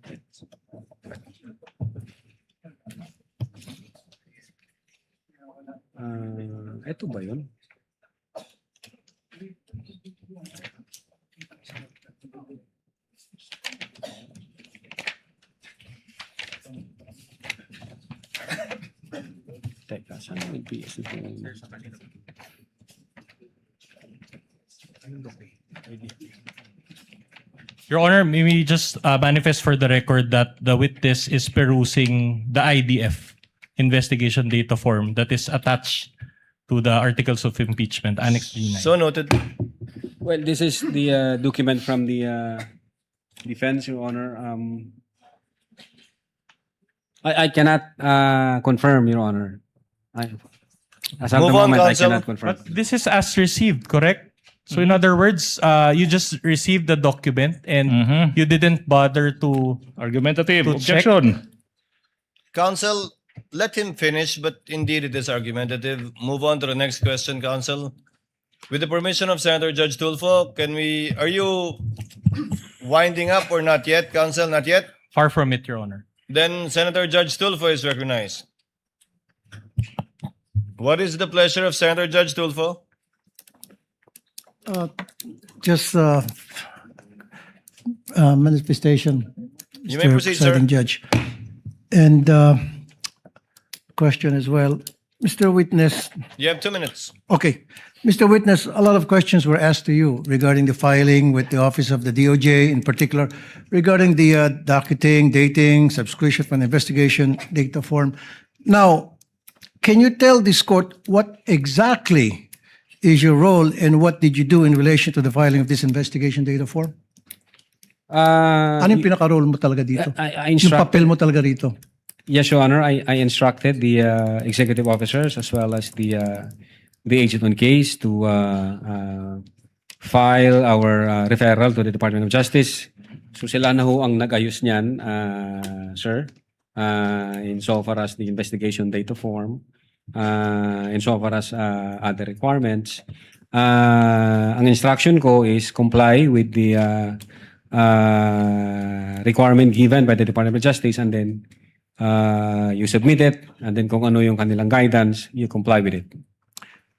Ito ba yun? Teka, saan ang NPS ito? Your Honor, may we just manifest for the record that the witness is perusing the IDF investigation data form that is attached to the articles of impeachment, Annex G9. So noted. Well, this is the document from the defense, Your Honor. I cannot confirm, Your Honor. As of the Move on, moment, I counsel. cannot confirm. But this is as received, correct? So in other words, you just received the document and you didn't bother to Argumentative. To check. Objection. Counsel, let him finish, but indeed it is argumentative. Move on to the next question, Counsel. With the permission of Senator Judge Tulfo, are you winding up or not yet, Counsel? Not yet? far from it, Your Honor. Then Senator Judge Tulfo is recognized. What is the pleasure of Senator Judge Tulfo? Just manifestation, You may Mr. proceed, sir. Presiding Judge. And question as well. Mr. Witness, You have 2 minutes. okay. Mr. Witness, a lot of questions were asked to you regarding the filing with the Office of the DOJ, in particular, regarding the docketing, dating, subscription for an investigation data form. Now, can you tell this court what exactly is your role and what did you do in relation to the filing of this investigation data form? Ano yung pinaka-role mo talaga dito? I Yung papel mo talaga rito? Yes, Your Honor. I instructed the executive officers as well as the agent on case to file our referral to the Department of Justice. So sila na ho ang nag-ayos niyan, sir, insofar as the investigation data form, insofar as other requirements. Ang instruction ko is comply with the requirement given by the Department of Justice, and then you submit it, and then kung ano yung kanilang guidance, you comply with it.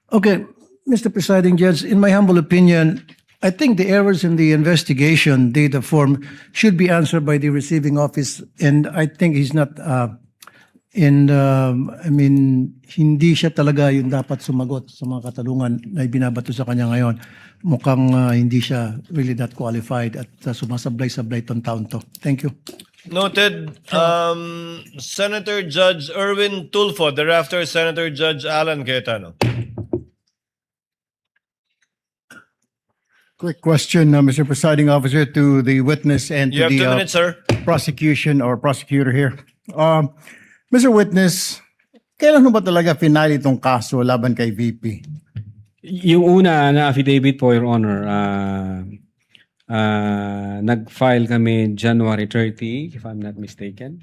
Okay, Mr. Presiding Judge, in my humble opinion, I think the errors in the investigation data form should be answered by the receiving office, and I think he's not, hindi siya talaga yung dapat sumagot sa mga katanungan na ibinabato sa kanya ngayon. Mukhang hindi siya really that qualified at sumasablay-sablay itong taon to. Thank you. Noted. Senator Judge Erwin Tulfo, thereafter Senator Judge Alan Cayetano. Quick question, Mr. Presiding Officer, to the witness and You to have 2 the minutes, sir. prosecution or prosecutor here. Mr. Witness, kailan mo ba talaga final itong kaso laban kay VP? Yung una na affidavit po, Your Honor, nag-file kami January 30, if I'm not mistaken.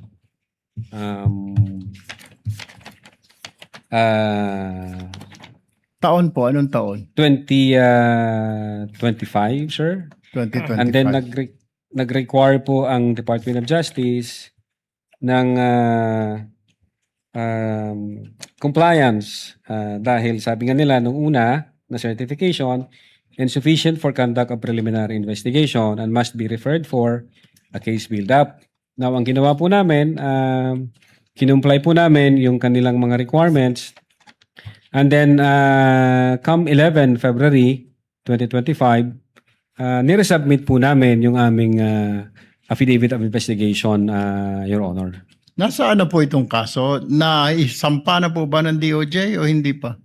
Taon po, anong taon? 2025, sir. 2025. And then nag-require po ang Department of Justice ng compliance dahil sabi nga nila nung una na certification insufficient for conduct of preliminary investigation and must be referred for a case build-up. Now, ang ginawa po namin, kinumply po namin yung kanilang mga requirements. And then, come 11 February 2025, niresubmit po namin yung aming affidavit of investigation, Your Honor. Nasaan na po itong kaso? Naisampa na po ba ng DOJ o hindi pa?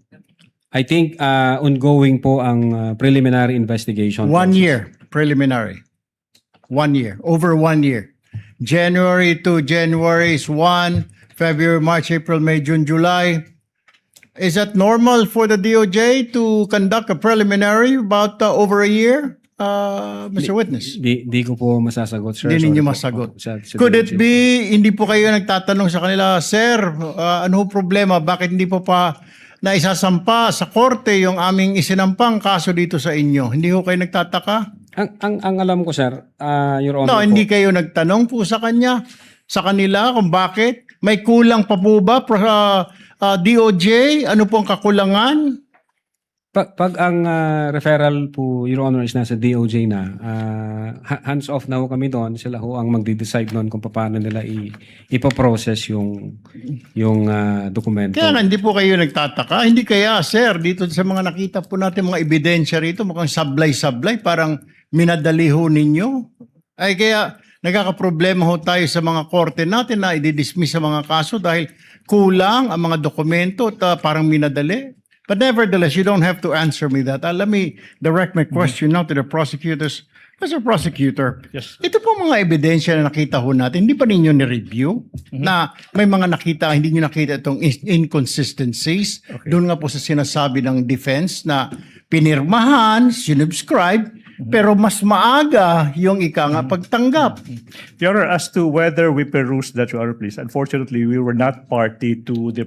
I think ongoing po ang preliminary investigation. 1 year, preliminary. 1 year, over 1 year. January to January is 1, February, March, April, May, June, July. Is that normal for the DOJ to conduct a preliminary about over a year, Mr. Witness? Di ko po masasagot, sir. Hindi ninyo Sorry po. masagot. Sa Could it DOJ. be, hindi po kayo nagtatanong sa kanila, Sir, ano problema? Bakit hindi po pa naisasampa sa korte yung aming isinampang kaso dito sa inyo? Hindi ko kayo nagtataka? Ang alam ko, sir, Your Honor No, po, hindi kayo nagtanong po sa kanila kung bakit? May kulang pa po ba DOJ? Ano po ang kakulangan? Pag ang referral po, Your Honor, is nasa DOJ na, hands off na ho kami doon. Sila ho ang magde-decide noon kung paano nila ipoprocess yung dokumento. Kaya nga, hindi po kayo nagtataka. Hindi kaya, sir, dito sa mga nakita po natin mga ebidensya rito, mukhang sablay-sablay, parang minadali ho ninyo. Ay kaya, nagkakaproblema ho tayo sa mga korte natin na i-dismiss sa mga kaso dahil kulang ang mga dokumento at parang minadali. But nevertheless, you don't have to answer me that. Let me direct my question now to the prosecutors. Mr. Prosecutor, Yes. ito po mga ebidensya na nakita ho natin, hindi pa ninyo ni-review na may mga nakita, hindi nyo nakita itong inconsistencies. Doon nga po sa sinasabi ng defense na pinirmahan, sinubscribe, pero mas maaga yung pagtanggap. Your Honor, as to whether we perused that, Your Honor, please. Unfortunately, we were not party to the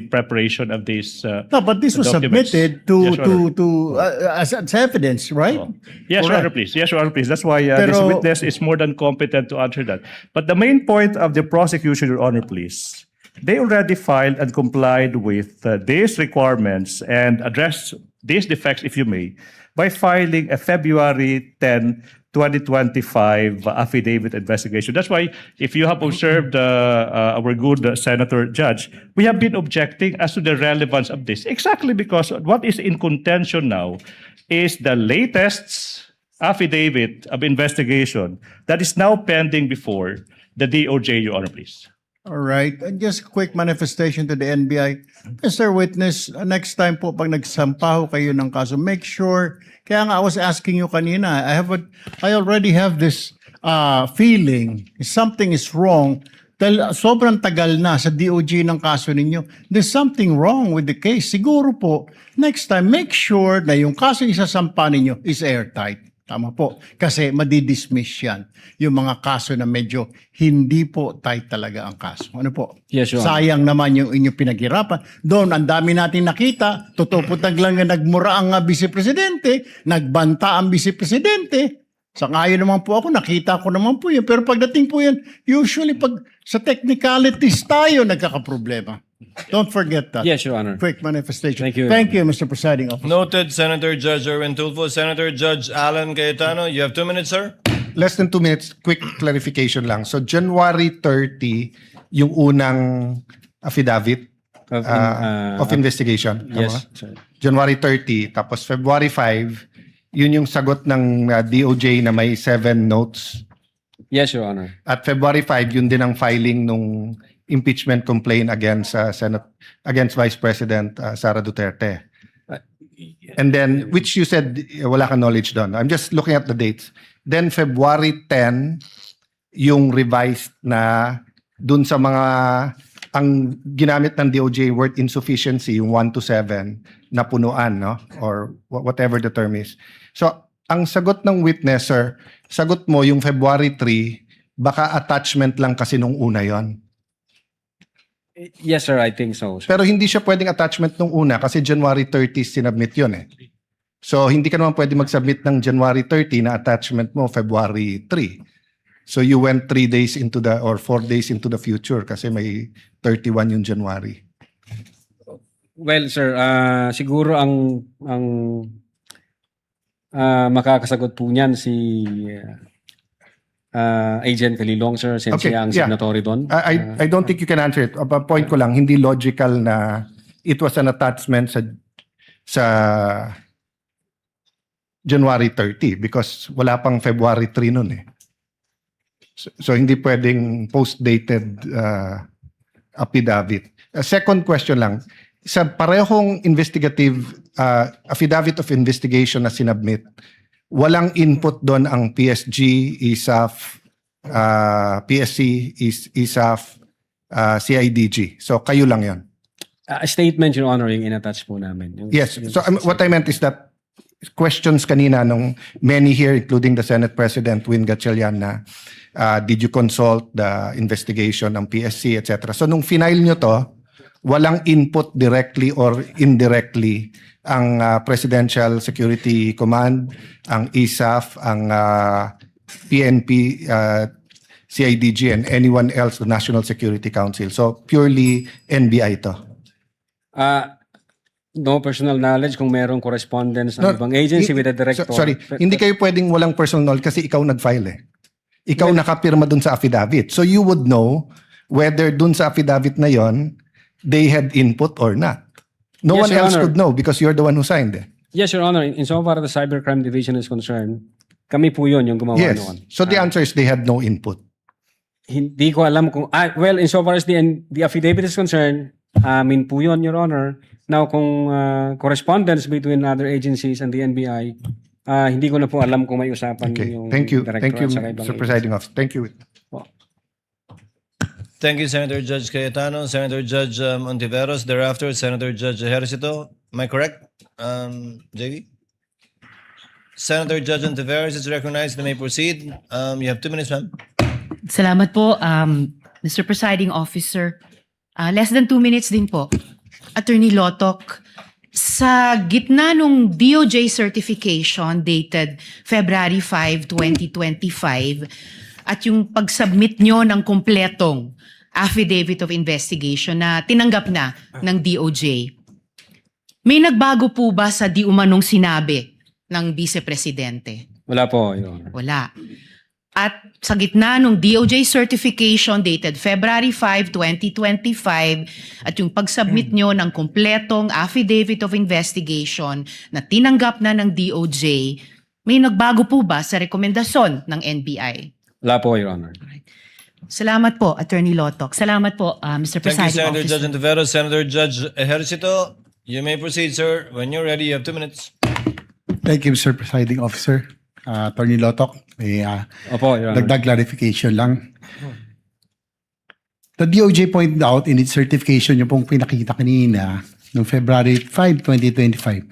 preparation of this. No, but this was documents. submitted Yes, Your Honor. as evidence, right? Yes, Your Honor, Correct. please. Yes, Your Honor, please. That's why this Pero- witness is more than competent to answer that. But the main point of the prosecution, Your Honor, please, they already filed and complied with these requirements and addressed these defects, if you may, by filing a February 10, 2025 affidavit investigation. That's why, if you have observed our good Senator Judge, we have been objecting as to the relevance of this. Exactly because what is in contention now is the latest affidavit of investigation that is now pending before the DOJ, Your Honor, please. All right. And just a quick manifestation to the NBI. Mr. Witness, next time po pag nagsampa ho kayo ng kaso, make sure, kaya nga I was asking you kanina, I already have this feeling something is wrong dahil sobrang tagal na sa DOJ ng kaso ninyo. There's something wrong with the case. Siguro po, next time, make sure na yung kaso isasampa ninyo is airtight. Tama po. Kasi madidismiss yan. Yung mga kaso na medyo hindi po tight talaga ang kaso. Ano po? Yes, Your Honor. Sayang naman yung inyong pinaghirapan. Doon, ang dami natin nakita. Totoo po lang na nagmura ang Vice Presidente, nagbanta ang Vice Presidente. Sa ngayon naman po ako, nakita ko naman po yun. Pero pagdating po yan, usually pag sa technicalities tayo nagkakaproblema. Don't forget that. Yes, Your Honor. Quick manifestation. Thank you. Thank you, Mr. Presiding Officer. Noted, Senator Judge Erwin Tulfo. Senator Judge Alan Cayetano, you have 2 minutes, sir. Less than 2 minutes, quick clarification lang. So January 30, yung unang affidavit of investigation. Tama Yes, ba? sir. January 30, tapos February 5, yun yung sagot ng DOJ na may 7 notes. Yes, Your Honor. At February 5, yun din ang filing nung impeachment complaint against Vice President Sara Duterte. And then, which you said wala kang knowledge doon. I'm just looking at the dates. Then February 10, yung revised na dun sa mga, ang ginamit ng DOJ word insufficiency, yung 1 to 7, na punuan, no? Or whatever the term is. So, ang sagot ng witness, sir, sagot mo yung February 3, baka attachment lang kasi nung una yon. Yes, sir, I think so. Pero hindi siya pwedeng attachment nung una kasi January 30 sinubmit yun eh. So hindi ka naman pwede mag-submit ng January 30 na attachment mo February 3. So you went 3 days into the or 4 days into the future kasi may 31 yung January. Well, sir, siguro ang makakasagot po niyan si Agent Calilong, sir, since Okay, siya ang yeah. signatory doon. I don't think you can answer it. Point ko lang, hindi logical na it was an attachment sa January 30 because wala pang February 3 nun eh. So hindi pwedeng post-dated affidavit. Second question lang, sa parehong investigative affidavit of investigation na sinubmit, walang input doon ang PSG, ISAF, PSC, ISAF, CIDG. So kayo lang yon. A statement, Your Honor, yung in-attach po namin. Yes. So what I meant is that questions kanina nung many here, including the Senate President Win Gatchalian, na did you consult the investigation ng PSC, etc. So nung final nyo to, walang input directly or indirectly ang Presidential Security Command, ang ISAF, ang PNP, CIDG, and anyone else, the National Security Council. So purely NBI to. No personal knowledge kung merong correspondence ng ibang agency with the director. Sorry, hindi kayo pwedeng walang personal knowledge kasi ikaw nag-file eh. Ikaw nakapirma dun sa affidavit. So you would know whether dun sa affidavit na yon they had input or not. No Yes, one Your else Honor. could know because you're the one who signed it. Yes, Your Honor. Insofar the Cybercrime Division is concerned, kami po yun yung gumawa Yes. noon. So the answer is they had no input. Hindi ko alam kung... well, insofar as the affidavit is concerned, amin po yun, Your Honor. Now, kung correspondence between other agencies and the NBI, hindi ko na po alam kung may usapan Okay. yung Thank you. director Thank you, at saka ibang Mr. agency. Presiding Officer. Thank you. Thank you, Senator Judge Cayetano, Senator Judge Ontiveros. Thereafter, Senator Judge Ejercito. Am I correct, JV? Senator Judge Ontiveros is recognized. You may proceed. You have 2 minutes, ma'am. Salamat po, Mr. Presiding Officer. Less than 2 minutes din po. Attorney Lotok, sa gitna nung DOJ certification dated February 5, 2025 at yung pag-submit nyo ng kumpletong affidavit of investigation na tinanggap na ng DOJ, may nagbago po ba sa di umanong sinabi ng Vice Presidente? Wala po, Your Honor. Wala. At sa gitna ng DOJ certification dated February 5, 2025 at yung pag-submit nyo ng kumpletong affidavit of investigation na tinanggap na ng DOJ, may nagbago po ba sa rekomendasyon ng NBI? Wala po, Your Honor. Salamat po, Attorney Lotok. Salamat po, Mr. Thank you, Presiding Senator Officer. Judge Ontiveros. Senator Judge Ejercito, you may proceed, sir. When you're ready, you have 2 minutes. Thank you, Mr. Presiding Officer. Attorney Lotok, may Opo, Your Honor. dagdag clarification lang. The DOJ pointed out in its certification, yung pong pinakita kanina, noong February 5, 2025,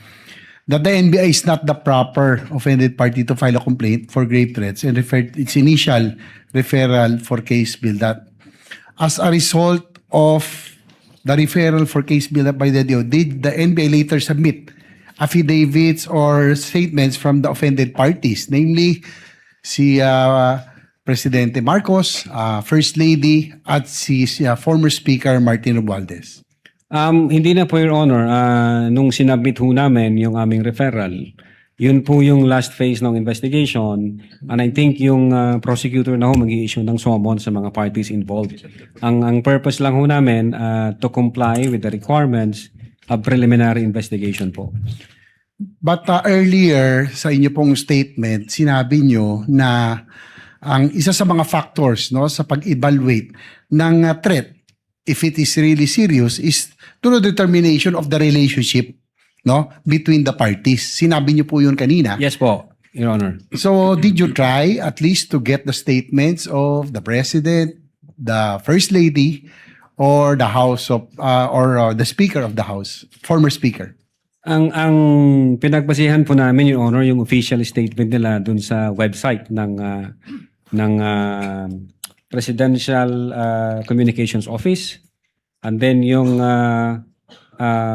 that the NBI is not the proper offended party to file a complaint for grave threats and referred its initial referral for case build-up. As a result of the referral for case build-up by the DOJ, did the NBI later submit affidavits or statements from the offended parties, namely si Presidente Marcos, First Lady, at si former Speaker Martin Romualdez? Hindi na po, Your Honor. Nung sinabit ho namin yung aming referral, yun po yung last phase ng investigation. And I think yung prosecutor na ho mag-i-issue ng summon sa mga parties involved. Ang purpose lang ho namin to comply with the requirements of preliminary investigation po. But earlier sa inyo pong statement, sinabi nyo na ang isa sa mga factors no sa pag-evaluate ng threat, if it is really serious, is through determination of the relationship no, between the parties. Sinabi niyo po yun kanina. Yes po, Your Honor. So, did you try at least to get the statements of the President, the First Lady, or the House of, the Speaker of the House, former Speaker? Ang pinagbasihan po namin, Your Honor, yung official statement nila dun sa website ng Presidential Communications Office, and then yung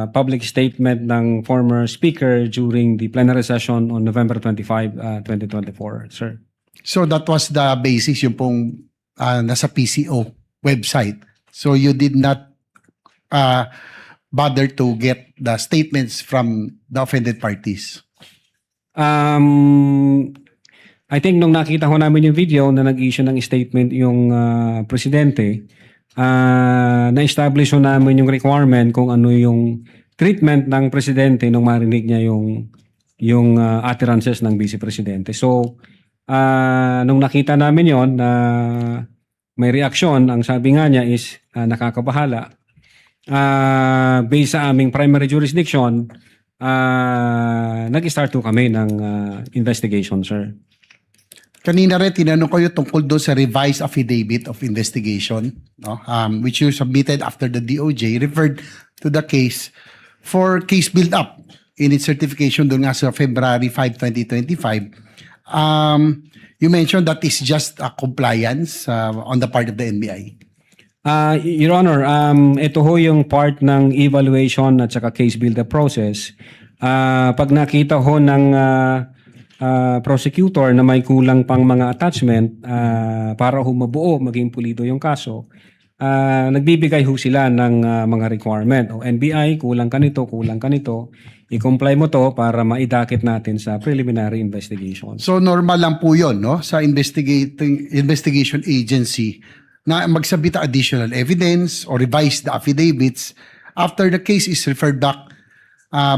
public statement ng former speaker during the plenary session on November 25, 2024, sir. So, that was the basis yung pong nasa PCO website. So, you did not bother to get the statements from the offended parties? I think nung nakita ko namin yung video na nag-issue ng statement yung presidente, na-establish namin yung requirement kung ano yung treatment ng presidente nung marinig niya yung utterances ng vice presidente. So, nung nakita namin yon na may reaksyon, ang sabi nga niya is nakakabahala. Based sa aming primary jurisdiction, nag-start to kami ng investigation, sir. Kanina rin, tinanong ko yung tungkol doon sa revised affidavit of investigation, no? Which you submitted after the DOJ referred to the case for case build-up in its certification doon nga sa February 5, 2025. You mentioned that is just a compliance on the part of the NBI. Your Honor, ito ho yung part ng evaluation at saka case build-up process. Pag nakita ho ng prosecutor na may kulang pang mga attachment para ho mabuo, maging pulido yung kaso, nagbibigay ho sila ng mga requirement. O NBI, kulang ka nito, i-comply mo to para maidakit natin sa preliminary investigation. So normal lang po yun, no? Sa investigation agency na magsabit ng additional evidence or revise the affidavits after the case is referred back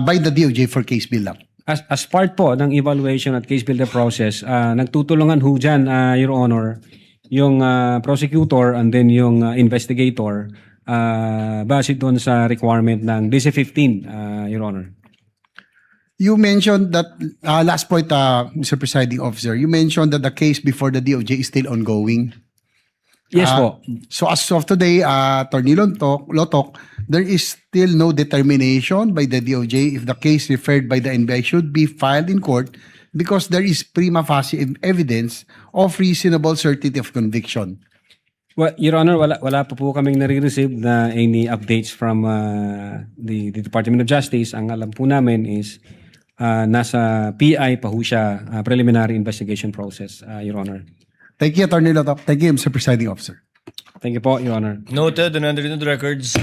by the DOJ for case build-up. As part po ng evaluation at case build-up process, nagtutulungan ho dyan, Your Honor, yung prosecutor and then yung investigator base doon sa requirement ng DC-15, Your Honor. You mentioned that, last point, Mr. Presiding Officer, you mentioned that the case before the DOJ is still ongoing. Yes po. So as of today, Attorney Lotok, there is still no determination by the DOJ if the case referred by the NBI should be filed in court because there is prima facie evidence of reasonable certainty of conviction. Well, Your Honor, wala pa po kaming nare-receive na any updates from the Department of Justice. Ang alam po namin is nasa PI pa ho siya, preliminary investigation process, Your Honor. Thank you, Attorney Lotok. Thank you, Mr. Presiding Officer. Thank you po, Your Honor. Noted and entered into the records.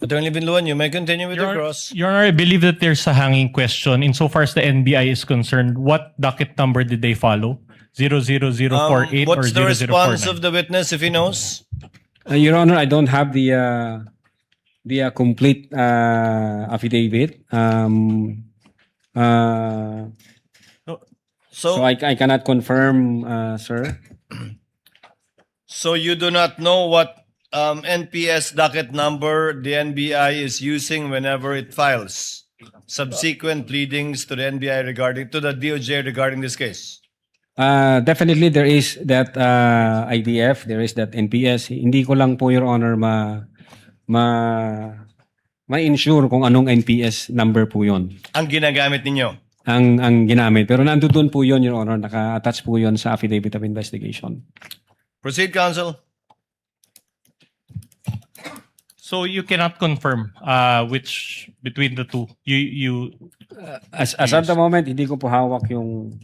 Attorney Binluan, you may continue with your cross. Your Honor, I believe that there's a hanging question. Insofar as the NBI is concerned, what docket number did they follow? 00048 or 0049? What's the response of the witness if he knows? Your Honor, I don't have the complete affidavit. So I cannot confirm, sir. So you do not know what NPS docket number the NBI is using whenever it files subsequent pleadings to the NBI to the DOJ regarding this case? Definitely there is that IDF, there is that NPS. Hindi ko lang po, Your Honor, ma-ensure kung anong NPS number po yon. Ang ginagamit ninyo? Ang ginamit. Pero nandoon po yon, Your Honor. Naka-attach po yon sa affidavit of investigation. Proceed, counsel. So you cannot confirm which between the two. As at the moment, hindi ko po hawak yung...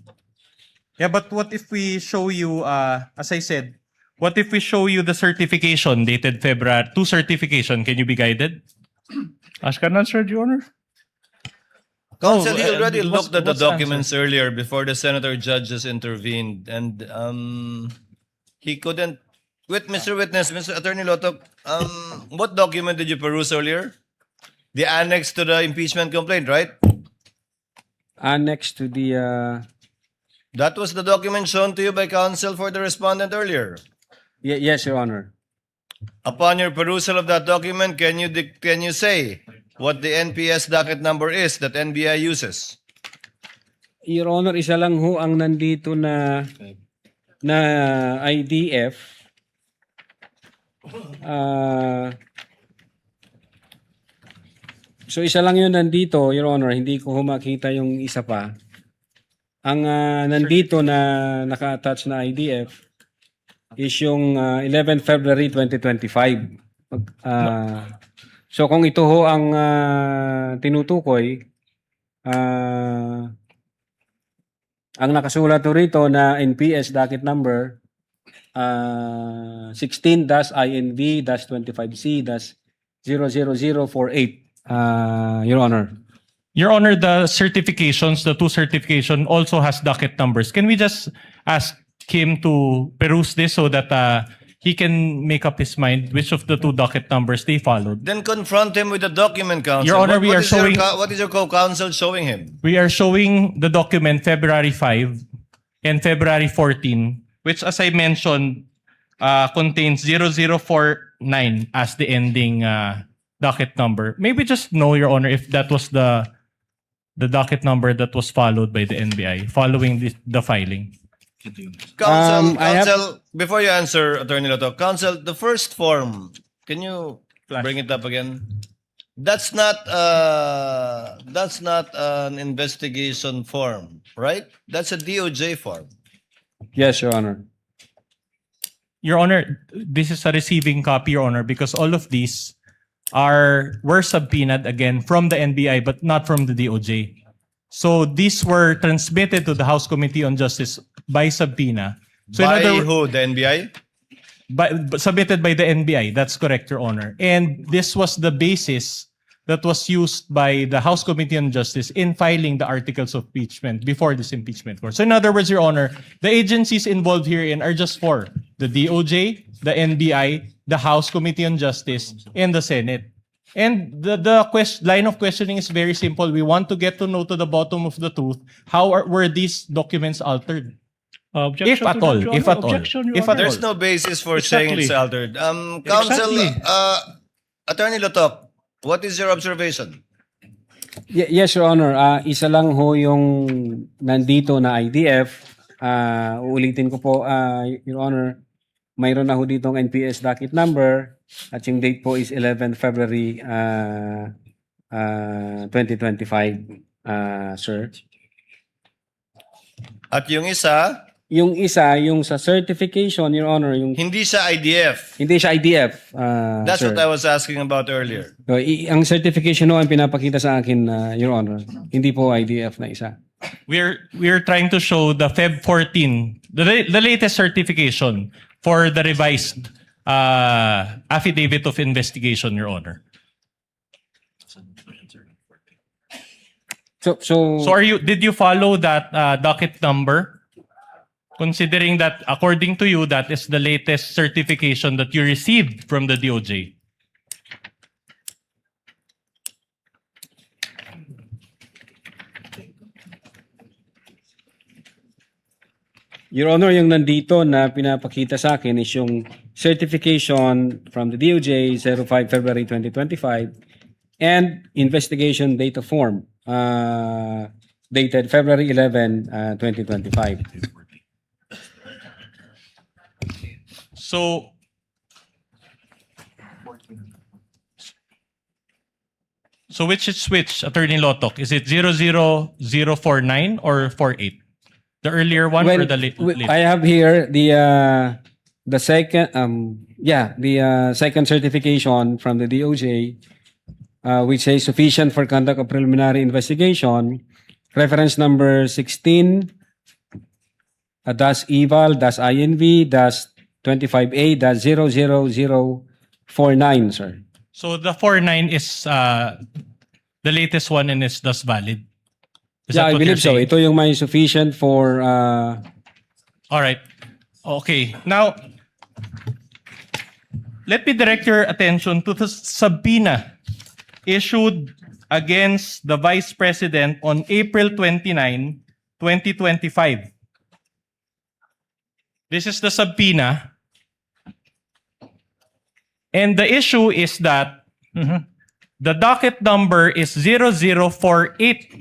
Yeah, but what if we show you, as I said, what if we show you the certification dated February, two certification, can you be guided? Ask an answer, Your Honor. Counsel, he already what's- looked at the what's the documents earlier before the senator judges intervened, and he couldn't. Mr. Witness, Mr. Attorney Lotok, what document did you peruse earlier? The annex to the impeachment complaint, right? Annex to the... That was the document shown to you by counsel for the respondent earlier. yes, Your Honor. Upon your perusal of that document, can you say what the NPS docket number is that NBI uses? Your Honor, isa lang ho ang nandito na IDF. So isa lang yun nandito, Your Honor, hindi ko ho makita yung isa pa. Ang nandito na naka-attach na IDF is yung 11 February 2025. So kung ito ho ang tinutukoy, ang nakasulat ho rito na NPS docket number 16-INV-25C-00048, Your Honor. Your Honor, the certifications, the two certification also has docket numbers. Can we just ask him to peruse this so that he can make up his mind which of the two docket numbers they followed? Then confront him with the document, counsel. Your Honor, we are is your showing- what is your co-counsel showing him? We are showing the document February 5 and February 14, which as I mentioned, contains 0049 as the ending docket number. Maybe just know, Your Honor, if that was the docket number that was followed by the NBI following the filing. Counsel, I have- counsel, before you answer, Attorney Loto, counsel, the first form, can you bring it up again? That's not an investigation form, right? That's a DOJ form. Yes, Your Honor. Your Honor, this is a receiving copy, Your Honor, because all of these were subpoenaed again from the NBI but not from the DOJ. So these were transmitted to the House Committee on Justice by subpoena. So By in other who? The NBI? submitted by the NBI. That's correct, Your Honor. And this was the basis that was used by the House Committee on Justice in filing the articles of impeachment before this impeachment court. So in other words, Your Honor, the agencies involved herein are just four: the DOJ, the NBI, the House Committee on Justice, and the Senate. And the line of questioning is very simple. We want to get to know to the bottom of the truth. Were these documents altered? Objection If at to that, all, Your if Honor. at all. Objection, Your If at Honor. There's no basis for saying it's Exactly. altered. Counsel, Exactly. Attorney Lotok, what is your observation? Yes, Your Honor. Isa lang ho yung nandito na IDF. Uulitin ko po, Your Honor, mayroon na ho ditong NPS docket number at yung date po is 11 February 2025, sir. At yung isa, Yung isa, yung sa certification, Your Honor, yung hindi siya IDF. hindi siya IDF, That's sir. what I was asking about earlier. So, ang certification ho ang pinapakita sa akin, Your Honor. Hindi po IDF na isa. We're trying to show the Feb 14, the latest certification for the revised affidavit of investigation, Your Honor. So So did you follow that docket number? Considering that according to you, that is the latest certification that you received from the DOJ. Your Honor, yung nandito na pinapakita sa akin is yung certification from the DOJ 05 February 2025 and investigation data form dated February 11, 2025. So which is which, Attorney Lotok? Is it 00049 or 48? The earlier one or the later? I have here the second the second certification from the DOJ which says sufficient for conduct of preliminary investigation, reference number 16 -eval-inv -25A-00049, sir. So the 49 is the latest one and is thus valid. Is Yeah, that I what believe you're so. saying? Ito yung may sufficient for All right. Okay. Now, let me direct your attention to the subpoena issued against the Vice President on April 29, 2025. This is the subpoena. And the issue is that The docket number is 0048.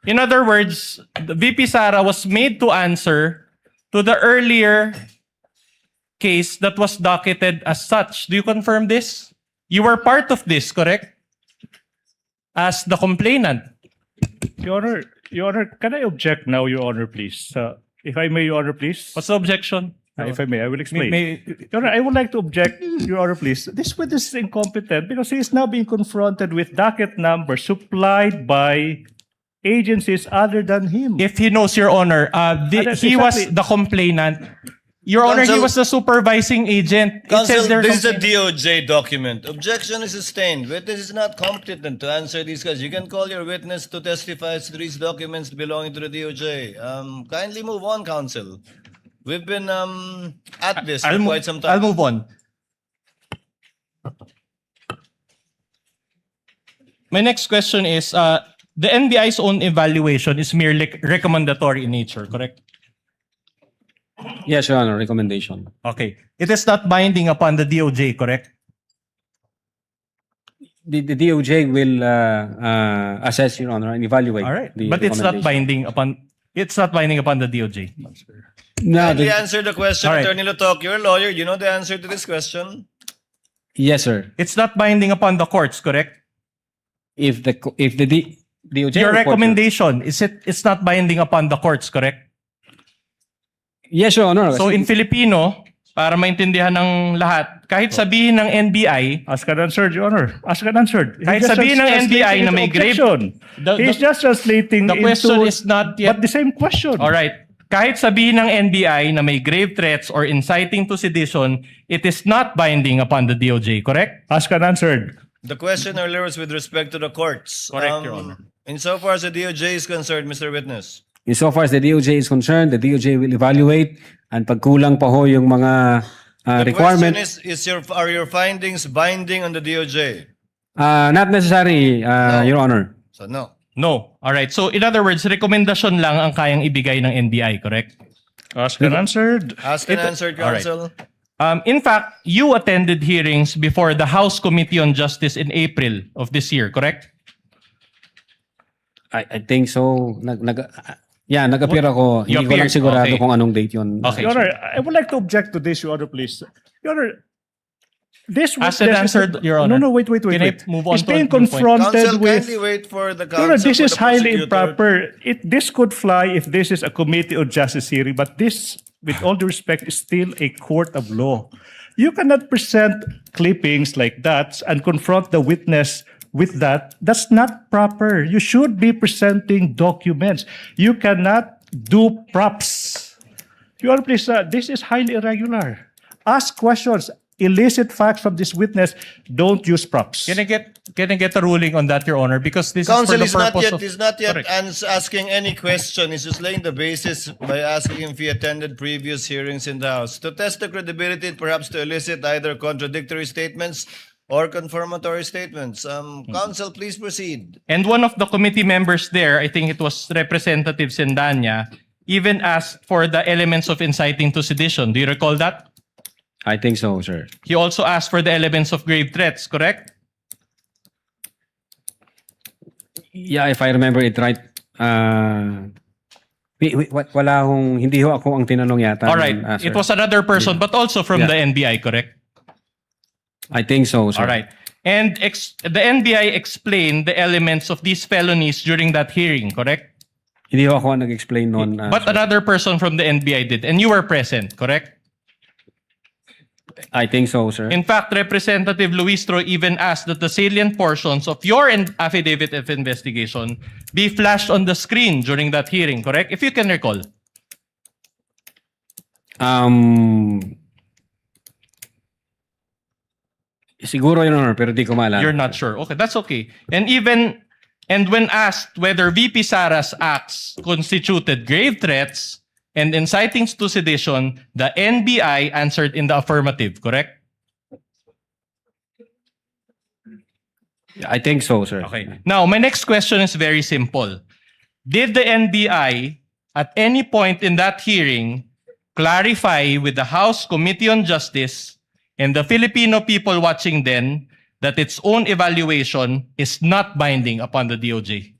In other words, the VP Sara was made to answer to the earlier case that was docketed as such. Do you confirm this? You were part of this, correct? As the complainant. Your Honor, can I object now, Your Honor, please? If I may, Your Honor, please. What's the objection? If I may, I will explain. May- Your Honor, I would like to object, Your Honor, please. This witness is incompetent because he is now being confronted with docket numbers supplied by agencies other than him. If he knows, Your Honor, That's he was exactly- the complainant. Your Honor, he Counsel- was the supervising agent. It Counsel, says there this is a complaint- DOJ document. Objection is sustained. Witness is not competent to answer these questions. You can call your witness to testify as to these documents belonging to the DOJ. Kindly move on, counsel. We've been at this for quite some time. I'll move on. My next question is, the NBI's own evaluation is merely recommendatory in nature, correct? Yes, Your Honor, recommendation. Okay. It is not binding upon the DOJ, correct? The DOJ will assess, Your Honor, and evaluate. All right. the But it's not recommendation. binding upon the DOJ. No, Kindly answer the question, All right. Attorney Lotok. You're a lawyer. You know the answer to this question. yes, sir. It's not binding upon the courts, correct? If the DOJ Your report- recommendation, it's not binding upon the courts, correct? Yes, Your Honor. So in Filipino, para maintindihan ng lahat, kahit sabihin ng NBI, Ask and answered, Your Honor. Ask and answered. Kahit He's just sabihin ng translating NBI na into may grave- objection. He's just translating the question into, is not yet- but the same question. all right, kahit sabihin ng NBI na may grave threats or inciting to sedition, it is not binding upon the DOJ, correct? Ask and answered. The question earlier was with respect to the courts. Correct, Your Honor. Insofar as the DOJ is concerned, Mr. Witness. Insofar as the DOJ is concerned, the DOJ will evaluate and pag kulang pa ho yung mga The requirement, question is are your findings binding on the DOJ? not necessary, Your Honor. So no. No. All right. So in other words, rekomendasyon lang ang kayang ibigay ng NBI, correct? Ask and answered. Asked and answered, all right. counsel. In fact, you attended hearings before the House Committee on Justice in April of this year, correct? I think so. Nag-appear ako. You Hindi ko lang appeared, sigurado okay. kung anong date yun. Okay. Your Honor, I would like to object to this, Your Honor, please. Your Honor, this Asked and witness is- answered, Your Honor. No, wait. Can I move on He's to being a new point? confronted Counsel, with... kindly wait for the counsel. Your Honor, this for is the highly prosecutor. improper. This could fly if this is a committee of justice hearing, but this, with all due respect, is still a court of law. You cannot present clippings like that and confront the witness with that. That's not proper. You should be presenting documents. You cannot do props. Your Honor, please, this is highly irregular. Ask questions. Elicit facts from this witness. Don't use props. Can I get a ruling on that, Your Honor? Because this Counsel is is for the not purpose yet, of... is not yet Correct. asking any question. He's just laying the basis by asking if he attended previous hearings in the House to test the credibility and perhaps to elicit either contradictory statements or confirmatory statements. Counsel, please proceed. And one of the committee members there, I think it was Representative Sendanya, even asked for the elements of inciting to sedition. Do you recall that? I think so, sir. He also asked for the elements of grave threats, correct? Yeah, if I remember it right, wala akong, hindi ho ako ang tinanong yata. All right. sir. It was another person, but also from Yeah. the NBI, correct? I think so, sir. All right. And the NBI explained the elements of these felonies during that hearing, correct? Hindi ho ako ang nag-explain noon. But sir. another person from the NBI did, and you were present, correct? I think so, sir. In fact, Representative Luistro even asked that the salient portions of your affidavit of investigation be flashed on the screen during that hearing, correct? If you can recall. Siguro yun, Honor, pero di ko maalala. You're not sure. Okay, that's okay. And when asked whether VP Sara's acts constituted grave threats and inciting to sedition, the NBI answered in the affirmative, correct? I think so, sir. Okay. Now, my next question is very simple. Did the NBI at any point in that hearing clarify with the House Committee on Justice and the Filipino people watching then that its own evaluation is not binding upon the DOJ?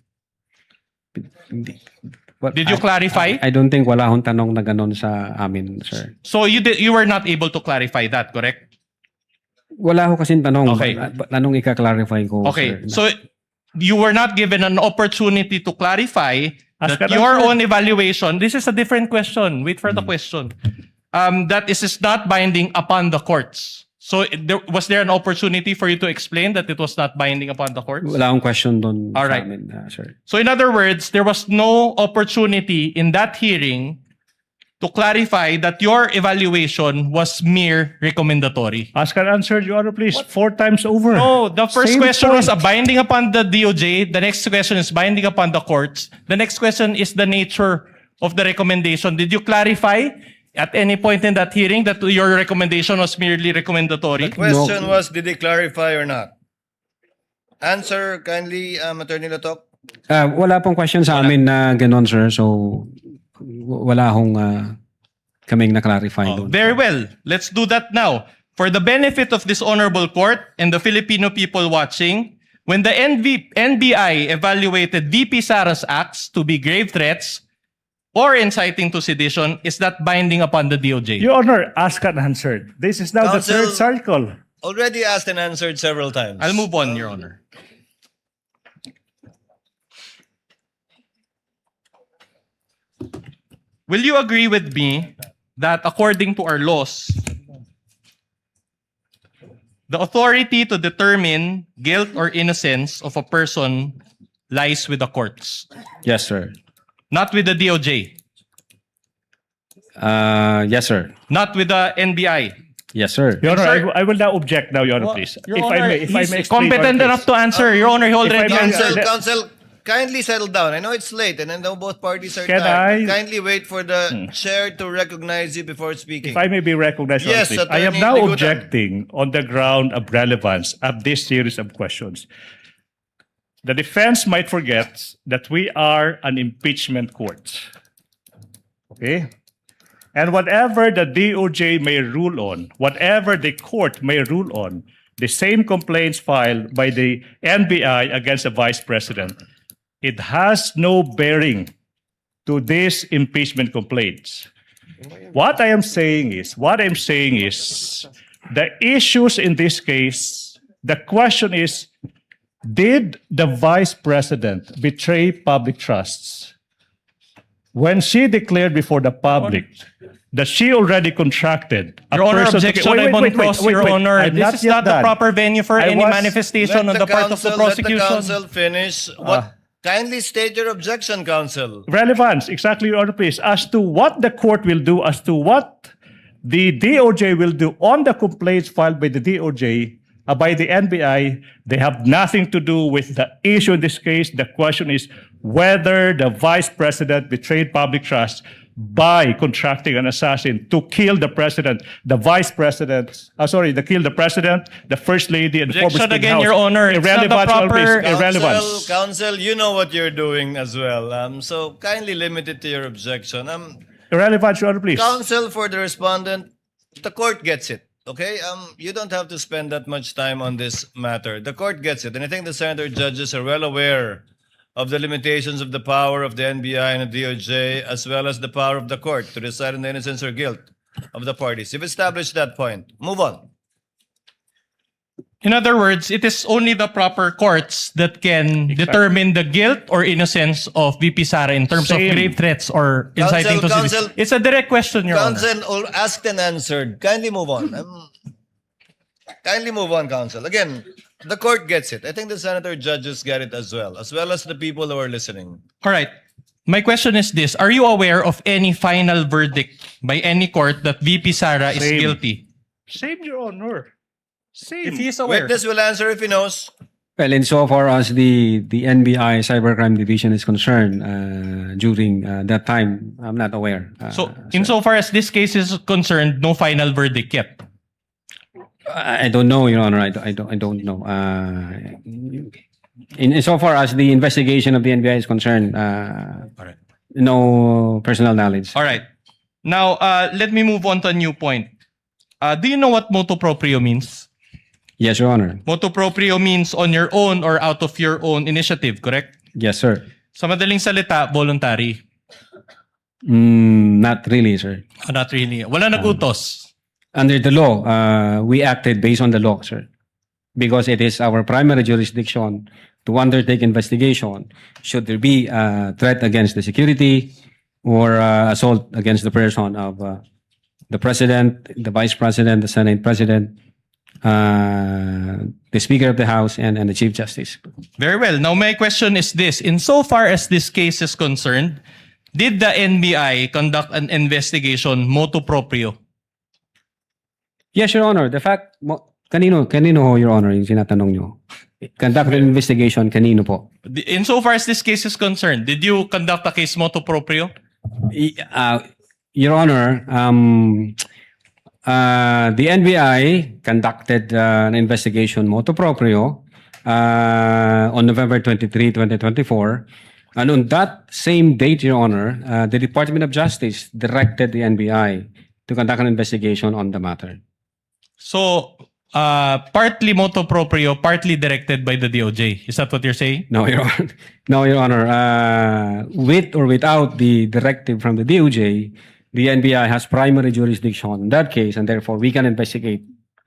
But Did you clarify? I don't think wala akong tanong na ganon sa amin, sir. So you were not able to clarify that, correct? Wala ako kasing tanong. Okay. Anong ika-clarify ko, Okay. sir? So you were not given an opportunity to clarify Ask that an your answer. own evaluation, this is a different question. Wait for the question. That is not binding upon the courts. So was there an opportunity for you to explain that it was not binding upon the courts? Wala akong question doon All sa right. amin, sir. So in other words, there was no opportunity in that hearing to clarify that your evaluation was mere recommendatory. Ask and answer, Your Honor, please. 4 times over. No, the first Same question was point. binding upon the DOJ. The next question is binding upon the courts. The next question is the nature of the recommendation. Did you clarify at any point in that hearing that your recommendation was merely recommendatory? Question was, did they clarify or not? Answer kindly, Attorney Lotok. Wala pong question sa amin na ganon, sir. So, wala akong kaming na-clarify doon. Very well. Let's do that now. For the benefit of this honorable court and the Filipino people watching, when the NBI evaluated VP Sara's acts to be grave threats or inciting to sedition, is that binding upon the DOJ? Your Honor, ask and answered. This is now the Counsel- third cycle. Already asked and answered several times. I'll move on, Your Honor. Will you agree with me that according to our laws, the authority to determine guilt or innocence of a person lies with the courts, Yes, sir. not with the DOJ, Yes, sir. not with the NBI? Yes, sir. Your Honor, Sir- I will now object now, Your Honor, please. Your If Honor, I may he's explain, competent Your Honor, enough to answer. Your Honor, he already I may- answered. Counsel, kindly settle down. I know it's late and I know both parties are Can tired. I- Kindly wait for the chair to recognize you before speaking. If I may be recognized, Your Honor, Yes, please. I am Attorney now Ligutan. objecting on the ground of relevance of this series of questions. The defense might forget that we are an impeachment court. Okay? And whatever the DOJ may rule on, whatever the court may rule on, the same complaints filed by the NBI against the Vice President, it has no bearing to these impeachment complaints. What I'm saying is, the issues in this case, the question is, did the Vice President betray public trusts when she declared before the public that she already contracted a Your Honor, person to- objection, Wait, Ibon wait, Cross, wait, Your wait. Honor. I'm This is yet not the done. proper venue for I any was- manifestation on the part of the Let the prosecution. counsel finish. Kindly state your objection, counsel. Relevance, exactly, Your Honor, please, as to what the court will do, as to what the DOJ will do on the complaints filed by the DOJ, by the NBI, they have nothing to do with the issue in this case. The question is whether the Vice President betrayed public trust by contracting an assassin to kill the President, the Vice President, to kill the President, the First Lady, and the former Objection Speaker of the again, House. Your Honor. It's not the Irrelevance, Your Honor, please. proper- Irrelevance. Counsel, you know what you're doing as well. So kindly limit it to your objection. Irrelevance, Your Honor, please. Counsel for the respondent, the court gets it. Okay, you don't have to spend that much time on this matter. The court gets it, and I think the senator judges are well aware of the limitations of the power of the NBI and the DOJ, as well as the power of the court to decide on the innocence or guilt of the parties. You've established that point. Move on. In other words, it is only the proper courts that can determine the guilt or innocence of VP Sara in terms Same. of grave threats or inciting to Counsel. sedition. It's a direct question, Your Honor. Counsel, all asked and answered. Kindly move on. Kindly move on, counsel. Again, the court gets it. I think the senator judges get it as well as the people who are listening. All right. My question is this. Are you aware of any final verdict by any court that VP Sara is Same. guilty? Same, Your Honor. Same. If he is aware. Witness will answer if he knows. Well, insofar as the NBI Cybercrime Division is concerned, during that time, I'm not aware. So, insofar as this case is concerned, no final verdict yet. I don't know, Your Honor. I don't know. Insofar as the investigation of the NBI is concerned, no personal knowledge. All right. Now, let me move on to a new point. Do you know what motu proprio means? Yes, Your Honor. Motu proprio means on your own or out of your own initiative, correct? Yes, sir. Sa madaling salita, voluntary. Not really, sir. Oh, not really. Wala nagutos. Under the law, we acted based on the law, sir. Because it is our primary jurisdiction to undertake investigation should there be a threat against the security or assault against the person of the President, the Vice President, the Senate President, the Speaker of the House, and the Chief Justice. Very well. Now, my question is this. Insofar as this case is concerned, did the NBI conduct an investigation motu proprio? Yes, Your Honor. The fact, kanino ho, Your Honor, yung sinatanong nyo? Conduct an investigation, kanino po? Insofar as this case is concerned, did you conduct a case motu proprio? Your Honor, the NBI conducted an investigation motu proprio on November 23, 2024. And on that same date, Your Honor, the Department of Justice directed the NBI to conduct an investigation on the matter. So, partly motu proprio, partly directed by the DOJ. Is that what you're saying? No, Your Honor. No, Your Honor. With or without the directive from the DOJ, the NBI has primary jurisdiction on that case, and therefore we can investigate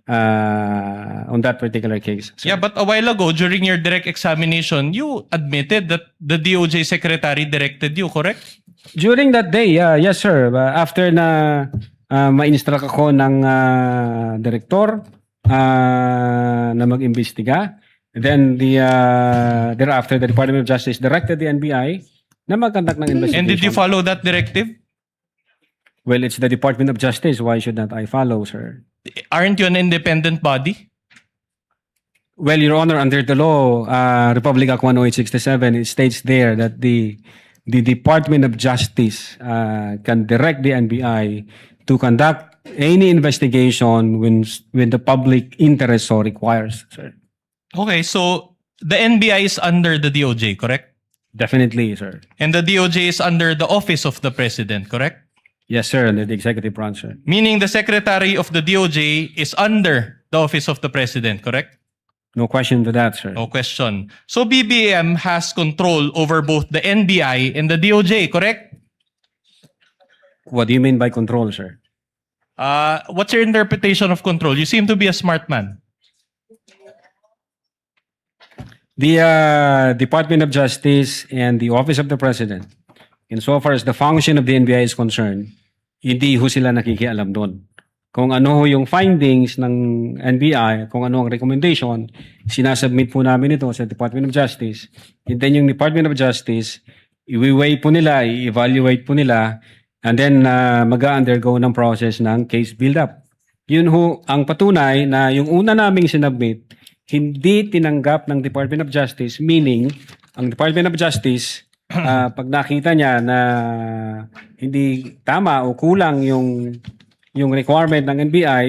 on that particular case. Yeah, but a while ago, during your direct examination, you admitted that the DOJ secretary directed you, correct? During that day, yes, sir. After na ma-instruct ako ng direktor na mag-imbestiga, then thereafter, the Department of Justice directed the NBI na mag-conduct ng investigation. And did you follow that directive? Well, it's the Department of Justice. Why should not I follow, sir? Aren't you an independent body? Well, Your Honor, under the law, Republic Act 10867, it states there that the Department of Justice can direct the NBI to conduct any investigation when the public interest so requires, sir. Okay, so the NBI is under the DOJ, correct? Definitely, sir. And the DOJ is under the Office of the President, correct? Yes, sir, under the executive branch, sir. Meaning the Secretary of the DOJ is under the Office of the President, correct? No question to that, sir. No question. So BBM has control over both the NBI and the DOJ, correct? What do you mean by control, sir? What's your interpretation of control? You seem to be a smart man. The Department of Justice and the Office of the President, insofar as the function of the NBI is concerned, hindi ho sila nakikialam doon. Kung ano ho yung findings ng NBI, kung ano ang recommendation, sinasubmit po namin ito sa Department of Justice. And then yung Department of Justice, i-weigh po nila, i-evaluate po nila, and then mag-undergo ng process ng case build-up. Yun ho ang patunay na yung una naming sinubmit, hindi tinanggap ng Department of Justice, meaning ang Department of Justice, pag nakita niya na hindi tama o kulang yung requirement ng NBI,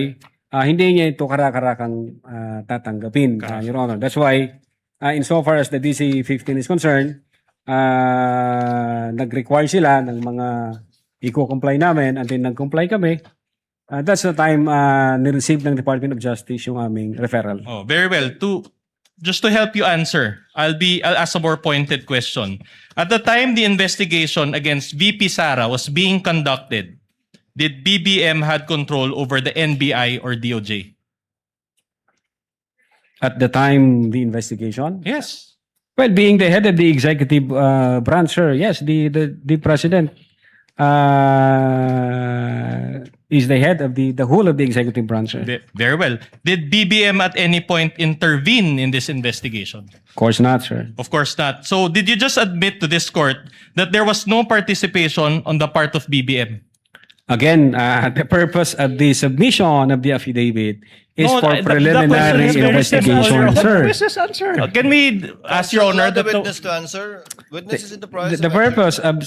hindi niya ito kararakang tatanggapin, Your Honor. That's why, insofar as the DC-15 is concerned, nag-require sila ng mga i-comply namin, and then nag-comply kami. That's the time ni-receive ng Department of Justice yung aming referral. Oh, very well. Just to help you answer, I'll ask a more pointed question. At the time the investigation against VP Sara was being conducted, did BBM had control over the NBI or DOJ? At the time the investigation? Yes. Well, being the head of the executive branch, sir, yes, the president is the head of the whole of the executive branch, sir. Very well. Did BBM at any point intervene in this investigation? Of course not, sir. Of course not. So did you just admit to this court that there was no participation on the part of BBM? Again, the purpose of the submission of the affidavit is No, for the preliminary question is very simple, investigation, sir. Witness answer. Can we ask your honor the that witness to answer. Witness is in the process. The purpose of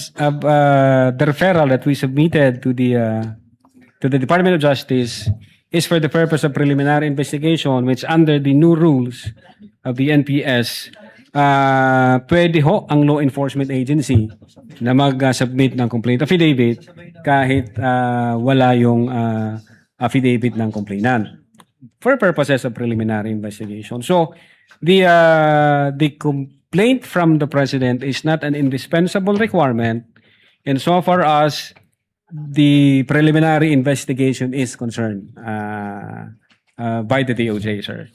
the referral that we submitted to the Department of Justice is for the purpose of preliminary investigation, which under the new rules of the NPS, pwede ho ang law enforcement agency na mag-submit ng complaint affidavit kahit wala yung affidavit ng complainant. for purposes of preliminary investigation. So the complaint from the president is not an indispensable requirement insofar as the preliminary investigation is concerned by the DOJ, sir.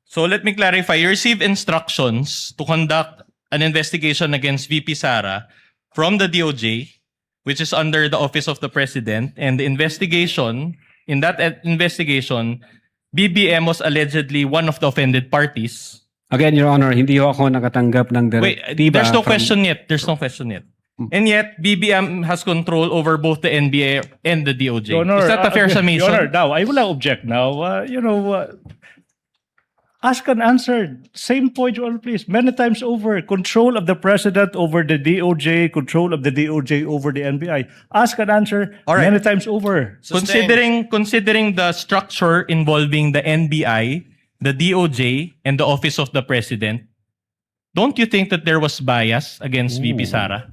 So let me clarify. You received instructions to conduct an investigation against VP Sara from the DOJ, which is under the Office of the President. And the investigation, in that investigation, BBM was allegedly one of the offended parties. Again, Your Honor, hindi ho ako nakatanggap ng Wait, direktiba. there's no from- question yet. There's no question yet. And yet, BBM has control over both the NBA and the DOJ. Your Honor, Is that a fair summation? Your Honor, now, I will not object now. Ask and answer. Same point, Your Honor, please. Many times over. Control of the President over the DOJ, control of the DOJ over the NBI. Ask and answer All right. many times over. Considering the structure involving the NBI, the DOJ, and the Office of the President, don't you think that there was bias against VP Sara?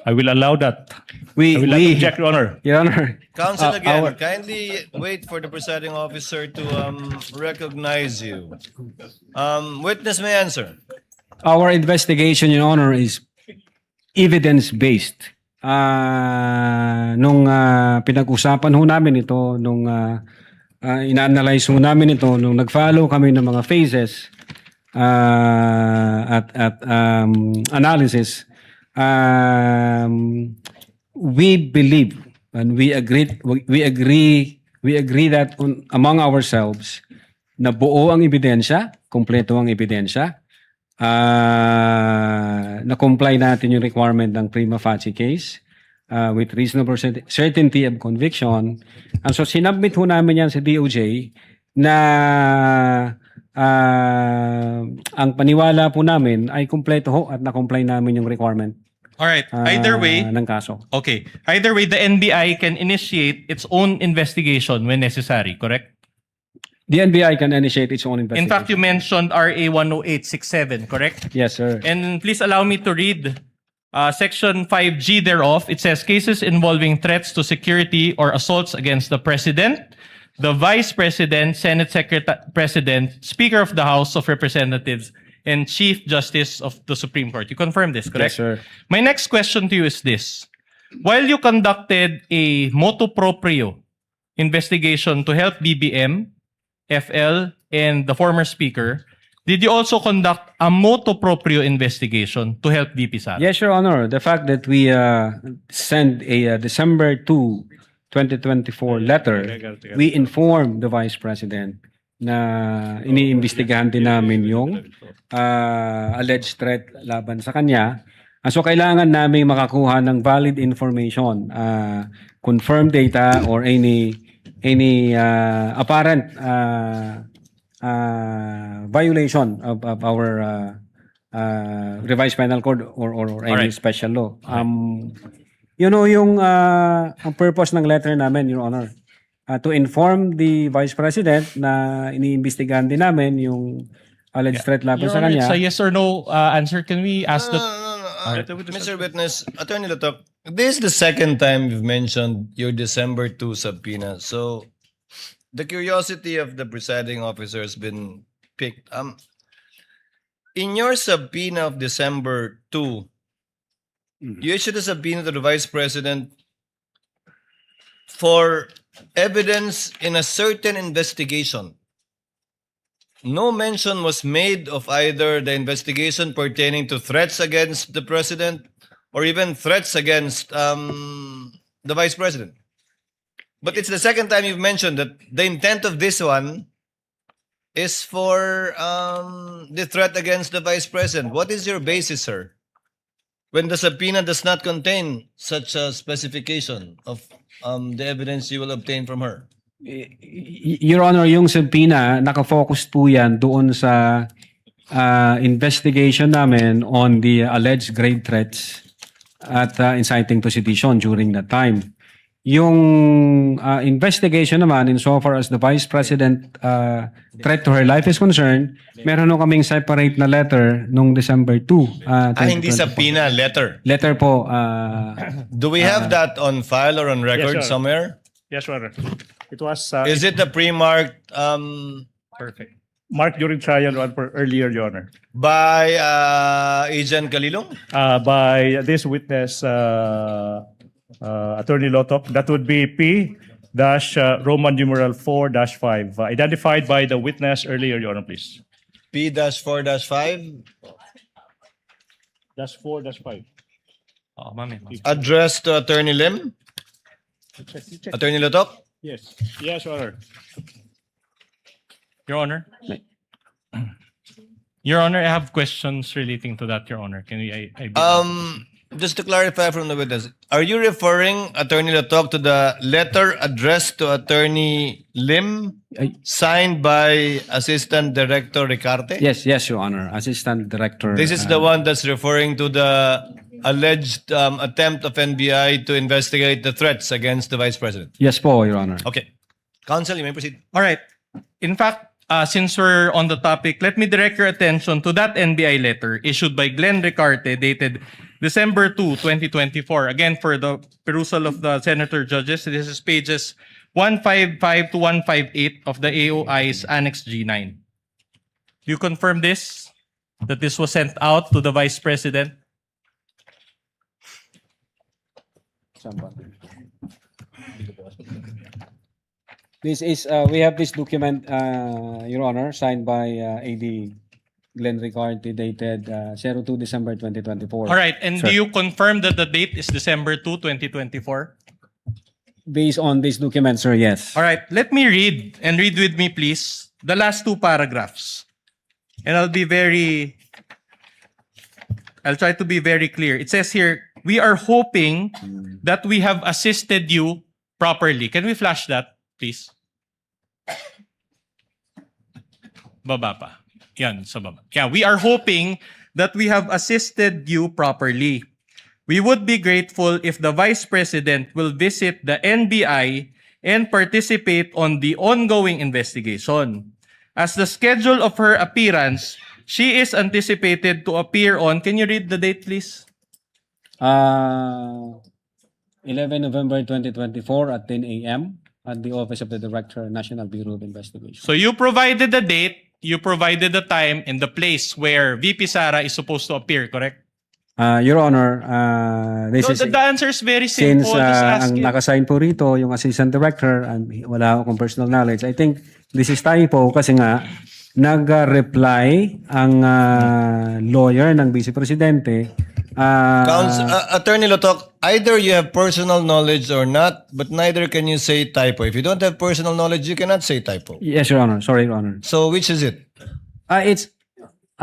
I will allow that. We I will not object, Your Honor. Your Honor, Counsel again, our- kindly wait for the presiding officer to recognize you. Witness may answer. our investigation, Your Honor, is evidence-based. Nung pinag-usapan ho namin ito, nung ina-analyze ho namin ito, nung nag-follow kami ng mga phases at analysis, we believe and we agree that among ourselves na buo ang ebidensya, kumpleto ang ebidensya, na comply natin yung requirement ng prima facie case with reasonable certainty of conviction. And so sinubmit ho namin yan sa DOJ na ang paniwala po namin ay kumpleto ho at na-comply namin yung requirement All right. Either way, ng kaso. okay. Either way, the NBI can initiate its own investigation when necessary, correct? The NBI can initiate its own investigation. In fact, you mentioned RA 10867, correct? Yes, sir. And please allow me to read Section 5G thereof. It says, cases involving threats to security or assaults against the President, the Vice President, Senate President, Speaker of the House of Representatives, and Chief Justice of the Supreme Court. You confirm this, correct? Yes, sir. My next question to you is this. While you conducted a motu proprio investigation to help BBM, FL, and the former speaker, did you also conduct a motu proprio investigation to help VP Sara? Yes, Your Honor. The fact that we sent a December 2, 2024 letter, we informed the Vice President na iniimbestigahan din namin yung alleged threat laban sa kanya. So kailangan namin makakuha ng valid information, confirmed data or any apparent violation of our revised penal code or any Alright. special law. You know yung ang purpose ng letter namin, Your Honor, to inform the Vice President na iniimbestigahan din namin yung alleged threat laban Your sa Honor, kanya. it's a yes or no answer. Can we ask the... Mr. Witness, Attorney Latok, this is the second time you've mentioned your December 2 subpoena. So, the curiosity of the presiding officer has been picked. In your subpoena of December 2, you issued a subpoena to the Vice President for evidence in a certain investigation. No mention was made of either the investigation pertaining to threats against the President or even threats against the Vice President. But it's the second time you've mentioned that the intent of this one is for the threat against the Vice President. What is your basis, sir? When the subpoena does not contain such a specification of the evidence you will obtain from her. Your Honor, yung subpoena, nakafocus po yan doon sa investigation namin on the alleged grave threats at inciting to sedition during that time. Yung investigation naman, insofar as the Vice President threat to her life is concerned, meron nung kaming separate na letter nung December 2. Hindi 2024. subpoena, letter. Letter po. Do we have that on file or on record Yes, sir. somewhere? Yes, Your Honor. It was Is it the pre-marked Perfect. marked during trial, Your Honor, earlier, Your Honor, by Agent Kalilong? by this witness, Attorney Lotok. That would be P dash Roman numeral 4-5, identified by the witness earlier, Your Honor, please. P-4-5, Dash 4-5. Oh, mami. addressed to Attorney Lim? Attorney Lotok? Yes. Yes, Your Honor. Your Honor. Your Honor, I have questions relating to that, Your Honor. Can we? Just to clarify from the witness, are you referring, Attorney Lotok, to the letter addressed to Attorney Lim, signed by Assistant Director Ricarte? Yes, Your Honor. Assistant Director. This is the one that's referring to the alleged attempt of NBI to investigate the threats against the Vice President. Yes po, Your Honor. Okay. Counsel, you may proceed. All right. In fact, since we're on the topic, let me direct your attention to that NBI letter issued by Glenn Ricarte dated December 2, 2024. Again, for the perusal of the senator judges, this is pages 155 to 158 of the AOI's Annex G9. Do you confirm this? That this was sent out to the Vice President? This is, we have this document, Your Honor, signed by AD Glenn Ricarte, dated 02 December 2024. All right. And Sir. do you confirm that the date is December 2, 2024? Based on this document, sir, yes. All right. Let me read, and read with me, please, the last two paragraphs. And I'll try to be very clear. It says here, we are hoping that we have assisted you properly. Can we flash that, please? Baba pa. Yan, sa baba. Yeah, we are hoping that we have assisted you properly. We would be grateful if the Vice President will visit the NBI and participate on the ongoing investigation. As the schedule of her appearance, she is anticipated to appear on, can you read the date, please? 11 November 2024 at 10 a.m. at the Office of the Director, National Bureau of Investigation. So you provided the date, you provided the time and the place where VP Sara is supposed to appear, correct? Your Honor, this So is... the answer is very Since simple. Just ask ang it. nakasign po rito, yung Assistant Director, and wala akong personal knowledge, I think this is typo kasi nga, nag-reply ang lawyer ng Vice Presidente. Attorney Lotok, either you have personal knowledge or not, but neither can you say typo. If you don't have personal knowledge, you cannot say typo. Yes, Your Honor. Sorry, Your Honor. So which is it? I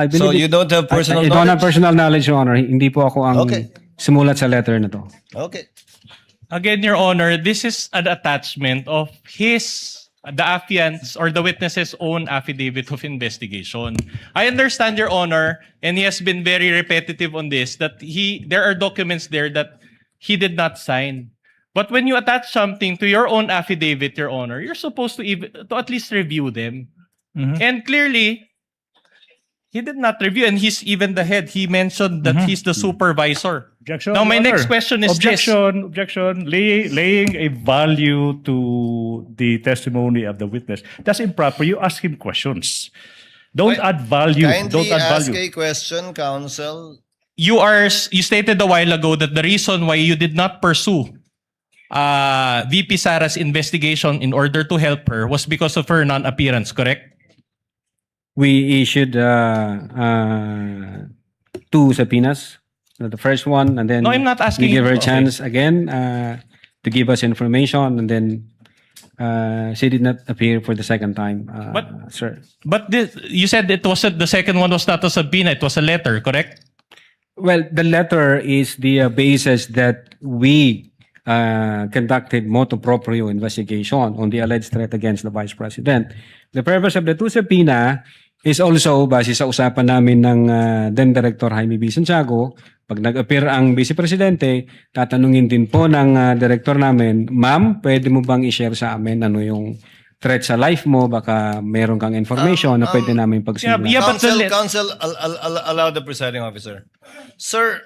believe So you don't have personal I don't have knowledge? personal knowledge, Your Honor. Hindi po ako ang Okay. sumulat sa letter na to. Okay. Again, Your Honor, this is an attachment of the affiant's or the witness's own affidavit of investigation. I understand, Your Honor, and he has been very repetitive on this, that there are documents there that he did not sign. But when you attach something to your own affidavit, Your Honor, you're supposed to at least review them. And clearly, he did not review, and he's even the head. He mentioned that he's the supervisor. Objection, Now, my Your next Honor. question is Objection. Laying a value to the testimony of the witness. That's improper. You ask him questions. Don't add value. Don't Kindly add ask value. a question, counsel. You stated a while ago that the reason why you did not pursue VP Sara's investigation in order to help her was because of her non-appearance, correct? We issued 2 subpoenas. The first one, and then No, I'm not asking we give her a you. chance again to give us information, and then she did not appear for the second time, sir. But you said it wasn't, the second one was not a subpoena, it was a letter, correct? Well, the letter is the basis that we conducted motu proprio investigation on the alleged threat against the Vice President. The purpose of the 2 subpoena is also base sa usapan namin ng then Director Jaime B. Santiago. Pag nag-appear ang Vice Presidente, tatanungin din po ng Director namin, Ma'am, pwede mo bang i-share sa amin ano yung threat sa life mo? Baka meron kang information na pwede namin pagsimulan. Yeah, but Counsel, allow the presiding officer. Sir,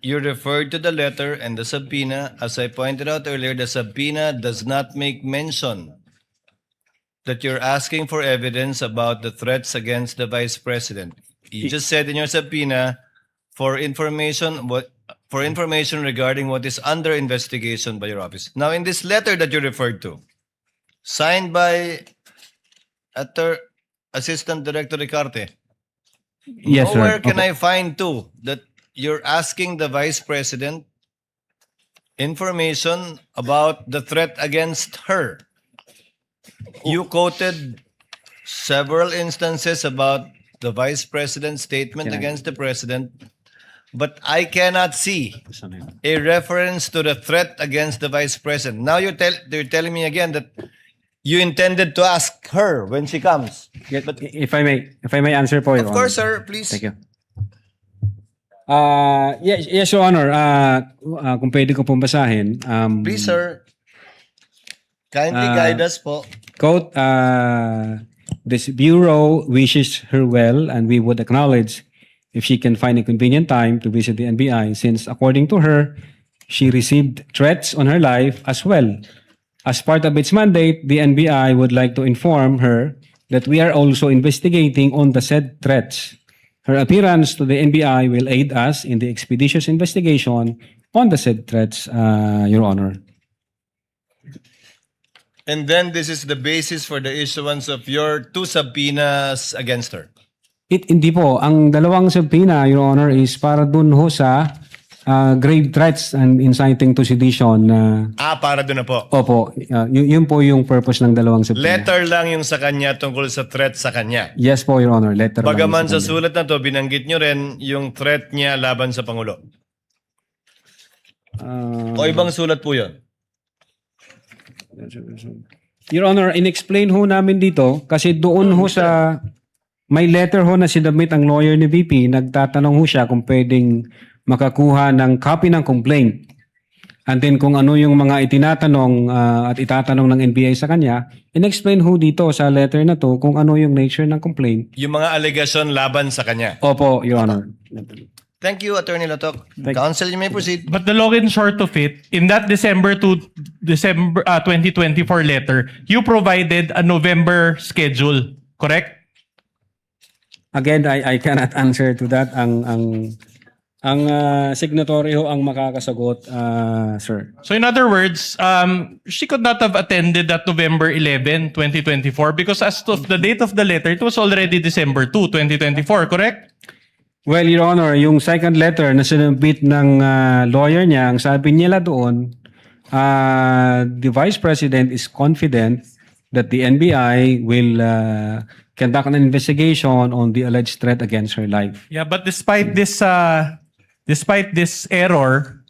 you referred to the letter and the subpoena. As I pointed out earlier, the subpoena does not make mention that you're asking for evidence about the threats against the Vice President. You just said in your subpoena for information regarding what is under investigation by your office. Now, in this letter that you referred to, signed by Assistant Director Ricarte, Yes, sir. nowhere can Opo. I find too that you're asking the Vice President information about the threat against her. You quoted several instances about the Vice President's statement Can I- against the President, but I cannot see a reference to the threat against the Vice President. Now you're telling me again that you intended to ask her when she comes. Yes, if I may answer po, Your Of course, Honor. sir, please. Thank you. Yes, Your Honor. Kung pwede ko pong basahin. Please, sir. Kindly guide us po. Quote, this Bureau wishes her well and we would acknowledge if she can find a convenient time to visit the NBI since according to her, she received threats on her life as well. As part of its mandate, the NBI would like to inform her that we are also investigating on the said threats. Her appearance to the NBI will aid us in the expeditious investigation on the said threats, Your Honor. And then this is the basis for the issuance of your 2 subpoenas against her. Hindi po. Ang dalawang subpoena, Your Honor, is para dun ho sa grave threats and inciting to sedition. Para doon na po. Opo, yun po yung purpose ng dalawang subpoena. Letter lang yung sa kanya tungkol sa threat sa kanya. Yes po, Your Honor. Letter lang Bagaman sa kanya. sulat na to, binanggit nyo rin yung threat niya laban sa Pangulo. O ibang sulat po yun? Your Honor, in-explain ho namin dito kasi doon ho sa may letter ho na sinubmit ang lawyer ni VP, nagtatanong ho siya kung pwedeng makakuha ng copy ng complaint. And then kung ano yung mga itinatanong at itatanong ng NBI sa kanya, in-explain ho dito sa letter na to kung ano yung nature ng complaint. Yung mga allegation laban sa kanya. Opo, Your Honor. Thank you, Attorney Latok. Counsel, you may proceed. But the long and short of it, in that December 2024 letter, you provided a November schedule, correct? Again, I cannot answer to that. Ang signatory ho ang makakasagot, sir. So in other words, she could not have attended that November 11, 2024 because as of the date of the letter, it was already December 2, 2024, correct? Well, Your Honor, yung second letter na sinubmit ng lawyer niya, ang sabi nila doon, the Vice President is confident that the NBI will conduct an investigation on the alleged threat against her life. Yeah, but despite this error,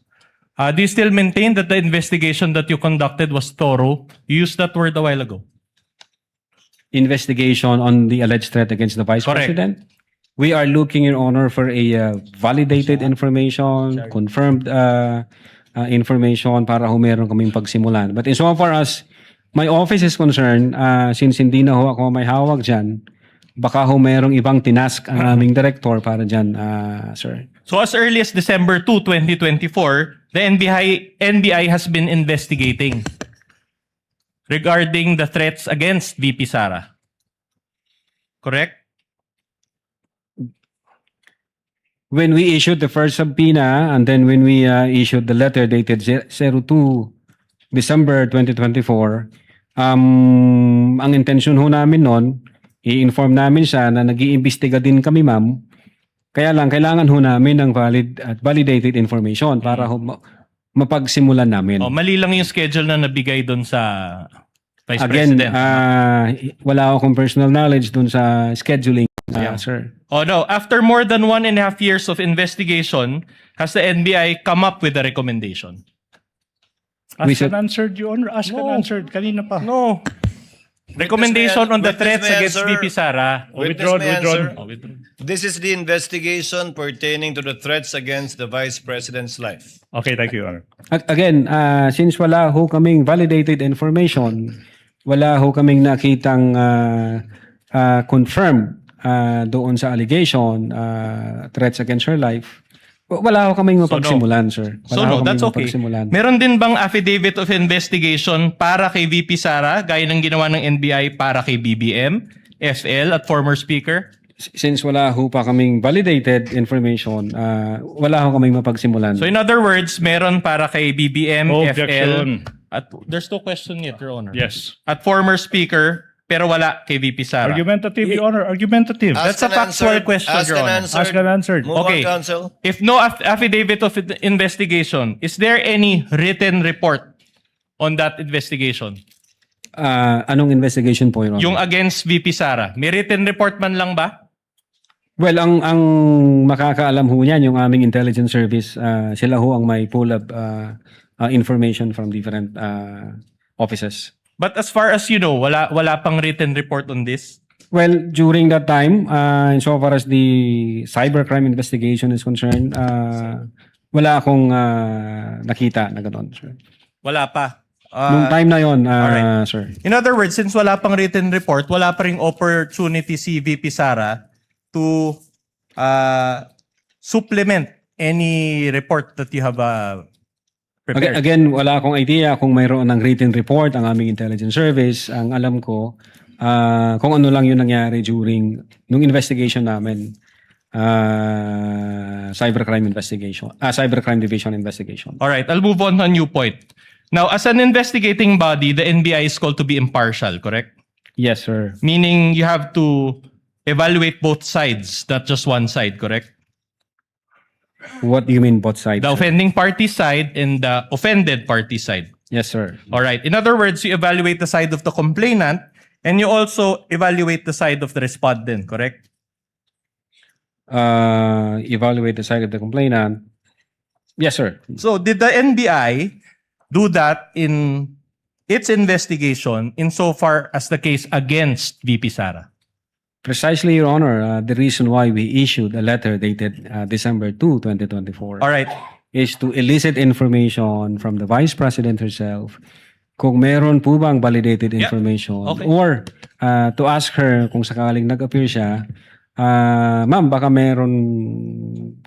do you still maintain that the investigation that you conducted was thorough? You used that word a while ago. Investigation on the alleged threat against the Vice Correct. President? We are looking, Your Honor, for a validated information, confirmed information para ho meron kaming pagsimulan. But in so far as my office is concerned, since hindi na ho ako may hawak dyan, baka ho merong ibang tinask ang aming director para dyan, sir. So as early as December 2, 2024, the NBI has been investigating regarding the threats against VP Sara. Correct? When we issued the first subpoena and then when we issued the letter dated 02 December 2024, ang intention ho namin noon, i-inform namin siya na nag-iimbestiga din kami, ma'am. Kaya lang, kailangan ho namin ng valid at validated information para ho mapagsimulan namin. Oh, mali lang yung schedule na nabigay doon sa Vice Again, President. wala akong personal knowledge dun sa scheduling, sir. Oh no, after more than 1.5 years of investigation, has the NBI come up with a recommendation? Ask and answered, Your Honor. Ask and answered. Kanina pa. No. Recommendation on the Witness threats may against answer. VP Sara. Witness may answer. Oh, withdrawn. This is the investigation pertaining to the threats against the Vice President's life. Okay, thank you, Your Honor. Again, since wala ho kaming validated information, wala ho kaming nakitang confirmed doon sa allegation, threats against her life, Wala ako kaming mapagsimulan, sir. Wala So ho no, kaming that's okay. mapagsimulan. Meron din bang affidavit of investigation para kay VP Sara, gaya ng ginawa ng NBI para kay BBM, FL at former speaker? Since wala ho pa kaming validated information, wala ho kaming mapagsimulan. So in other words, meron para kay BBM, Objection. FL, at there's no question yet, Your Honor. Yes. At former speaker, pero wala kay VP Sara. Argumentative, Your Honor. Argumentative. That's a factual question, Your Honor. Ask and answered. Move Okay. on, counsel. If no affidavit of investigation, is there any written report on that investigation? Anong investigation po, Your Honor? Yung against VP Sara, may written report man lang ba? Well, ang makakaalam ho niyan, yung aming intelligence service, sila ho ang may pull up information from different offices. But as far as you know, wala pang written report on this? Well, during that time, insofar as the cybercrime investigation is concerned, wala akong nakita na gano'n, sir. Wala pa. Nung time na yon, alright. sir. In other words, since wala pang written report, wala pa ring opportunity si VP Sara to supplement any report that you have prepared. Again, wala akong idea kung mayroon ng written report ang aming intelligence service. Ang alam ko, kung ano lang yung nangyari during nung investigation namin, cybercrime division investigation. All right, I'll move on to a new point. Now, as an investigating body, the NBI is called to be impartial, correct? Yes, sir. Meaning you have to evaluate both sides, not just one side, correct? What do you mean both sides? The sir? offending party side and the offended party side. Yes, sir. All right. In other words, you evaluate the side of the complainant and you also evaluate the side of the respondent, correct? Evaluate the side of the complainant. Yes, sir. So did the NBI do that in its investigation insofar as the case against VP Sara? Precisely, Your Honor, the reason why we issued a letter dated December 2, 2024 All right. is to elicit information from the Vice President herself kung meron po bang validated Yeah. information Okay. or to ask her kung sakaling nag-appear siya, ma'am, baka meron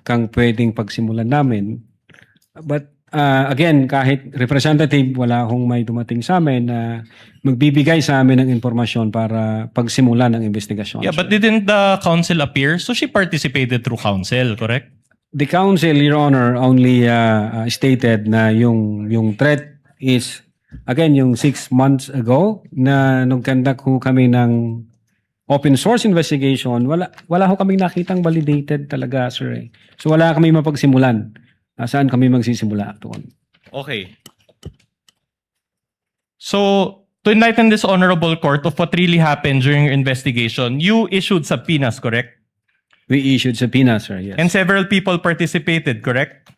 kang pwedeng pagsimulan namin. But again, kahit representative, wala akong may dumating sa amin na magbibigay sa amin ng informasyon para pagsimulan ng investigasyon. Yeah, but didn't the counsel appear? So she participated through counsel, correct? The counsel, Your Honor, only stated na yung threat is, again, yung 6 months ago na nung conduct ho kami ng open source investigation, wala ho kaming nakitang validated talaga, sir. So wala kami mapagsimulan. Saan kami magsisimula doon? Okay. So, to enlighten this honorable court of what really happened during your investigation, you issued subpoenas, correct? We issued subpoenas, sir, yes. And several people participated, correct?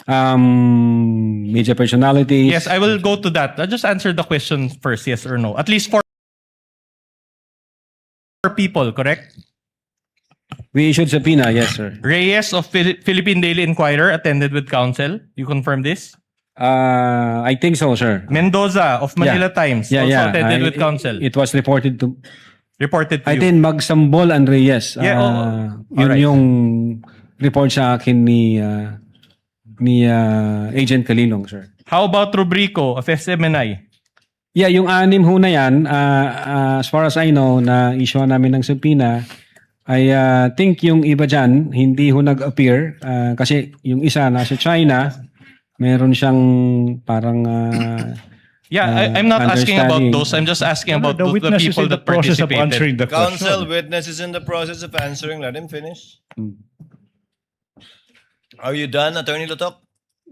Media personalities. Yes, I will go to that. I'll just answer the question first, yes or no. At least 4 people, correct? We issued subpoena, yes, sir. Reyes of Philippine Daily Inquirer attended with counsel. You confirm this? I think so, sir. Mendoza of Manila Times also attended with counsel. It was reported to Reported to I you. think Magsambol and Reyes. Yeah, Yun alright. yung report sa akin ni Agent Kalilong, sir. How about Rubrico of SMNI? Yeah, yung 6 ho na yan, as far as I know, na issue namin ng subpoena, I think yung iba dyan, hindi ho nag-appear kasi yung isa nasa China, meron siyang parang I'm not asking about understanding. those. I'm just asking about The the witness is people in the that process of answering participated. the question. Counsel, witness is in the process of answering. Let him finish. Are you done, Attorney Lotok?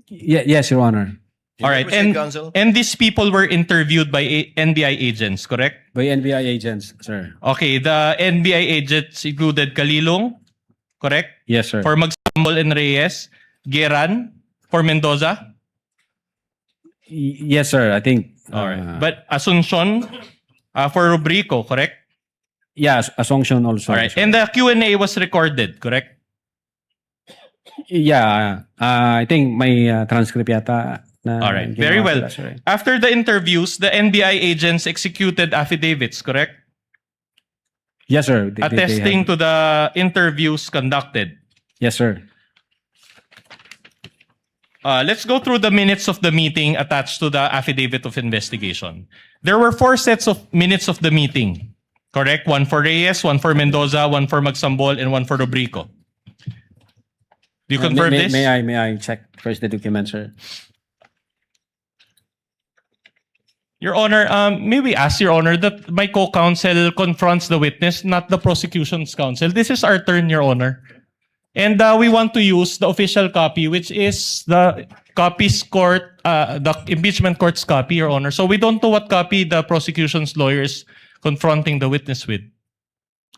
Yes, Your Honor. All right, Proceed, counsel. and these people were interviewed by NBI agents, correct? By NBI agents, sir. Okay, the NBI agents included Kalilong, correct? Yes, sir. For Magsambol and Reyes, Geran, for Mendoza. Yes, sir. I think. All right, but Asuncion for Rubrico, correct? Yes, Assumption also. All right, sir. and the Q&A was recorded, correct? Yeah, I think may transcript yata. All right, very well. After the interviews, the NBI agents executed affidavits, correct? Yes, sir. They Attesting have. to the interviews conducted. Yes, sir. let's go through the minutes of the meeting attached to the affidavit of investigation. There were 4 sets of minutes of the meeting. Correct? 1 for Reyes, 1 for Mendoza, 1 for Magsambol, and 1 for Rubrico. Do you confirm this? May I check first the document, sir? Your Honor, may we ask, Your Honor, that my co-counsel confronts the witness, not the prosecution's counsel. This is our turn, Your Honor. And we want to use the official copy, which is the the impeachment court's copy, Your Honor. So we don't know what copy the prosecution's lawyer is confronting the witness with.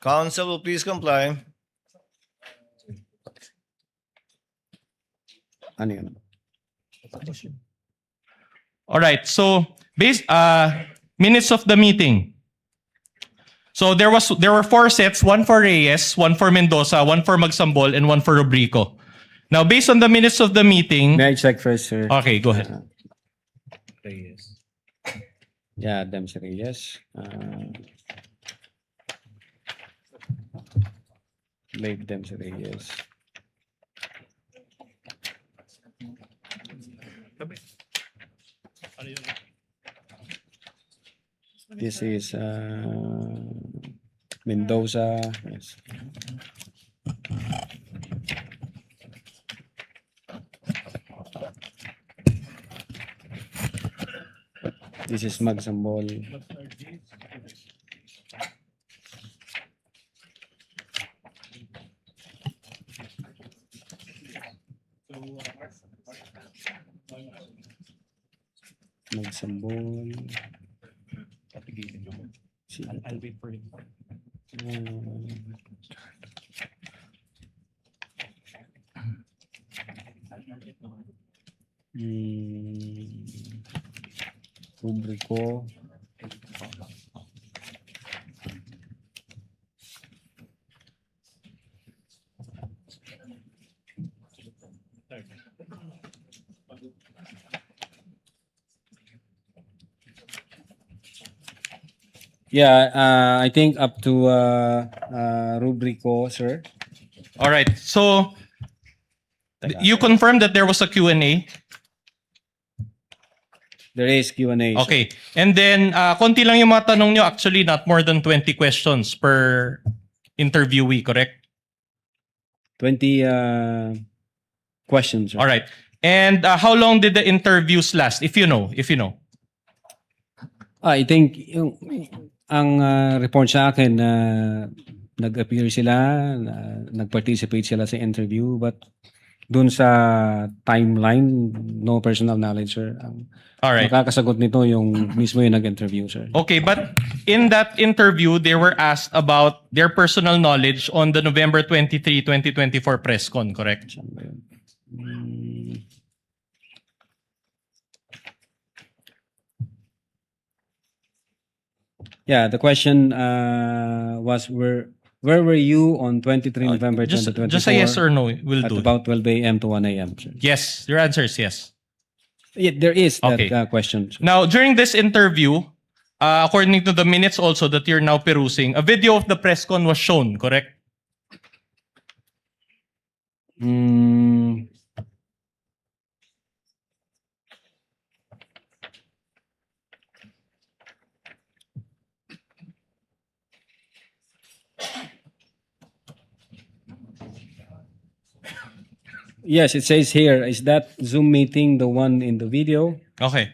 Counsel will please comply. Ano yun? All right. So minutes of the meeting. So there were 4 sets, 1 for Reyes, 1 for Mendoza, 1 for Magsambol, and 1 for Rubrico. Now, based on the minutes of the meeting. May I check first, sir? Okay, go ahead. Yeah, them sir, yes. Leave them sir, yes. This is Mendoza. Yes. This is Magsambol. Magsambol. I'll wait for him. Rubrico. Yeah, I think up to Rubrico, sir. All right. So you confirmed that there was a Q&A? There is Q&A. sir. Okay. And then, konti lang yung mga tanong nyo. Actually, not more than 20 questions per interviewee, correct? 20 questions. Sir. All right. And how long did the interviews last, if you know? I think ang report sa akin na nag-appear sila, nag-participate sila sa interview, but dun sa timeline, no personal knowledge, sir. All right. Makakasagot nito yung mismo yung nag-interview, sir. Okay, but in that interview, they were asked about their personal knowledge on the November 23, 2024 press con, correct? Saan ba yun? Yeah, the question was where were you on 23 November 2024? Just a yes or no will at do. about 12 a.m. to 1 a.m. Sir. Yes, your answer is yes. Yeah, there is that Okay. question. Sir. Now, during this interview, according to the minutes also that you're now perusing, a video of the press con was shown, correct? Mm, yes, it says here, is that Zoom meeting the one in the video? Okay.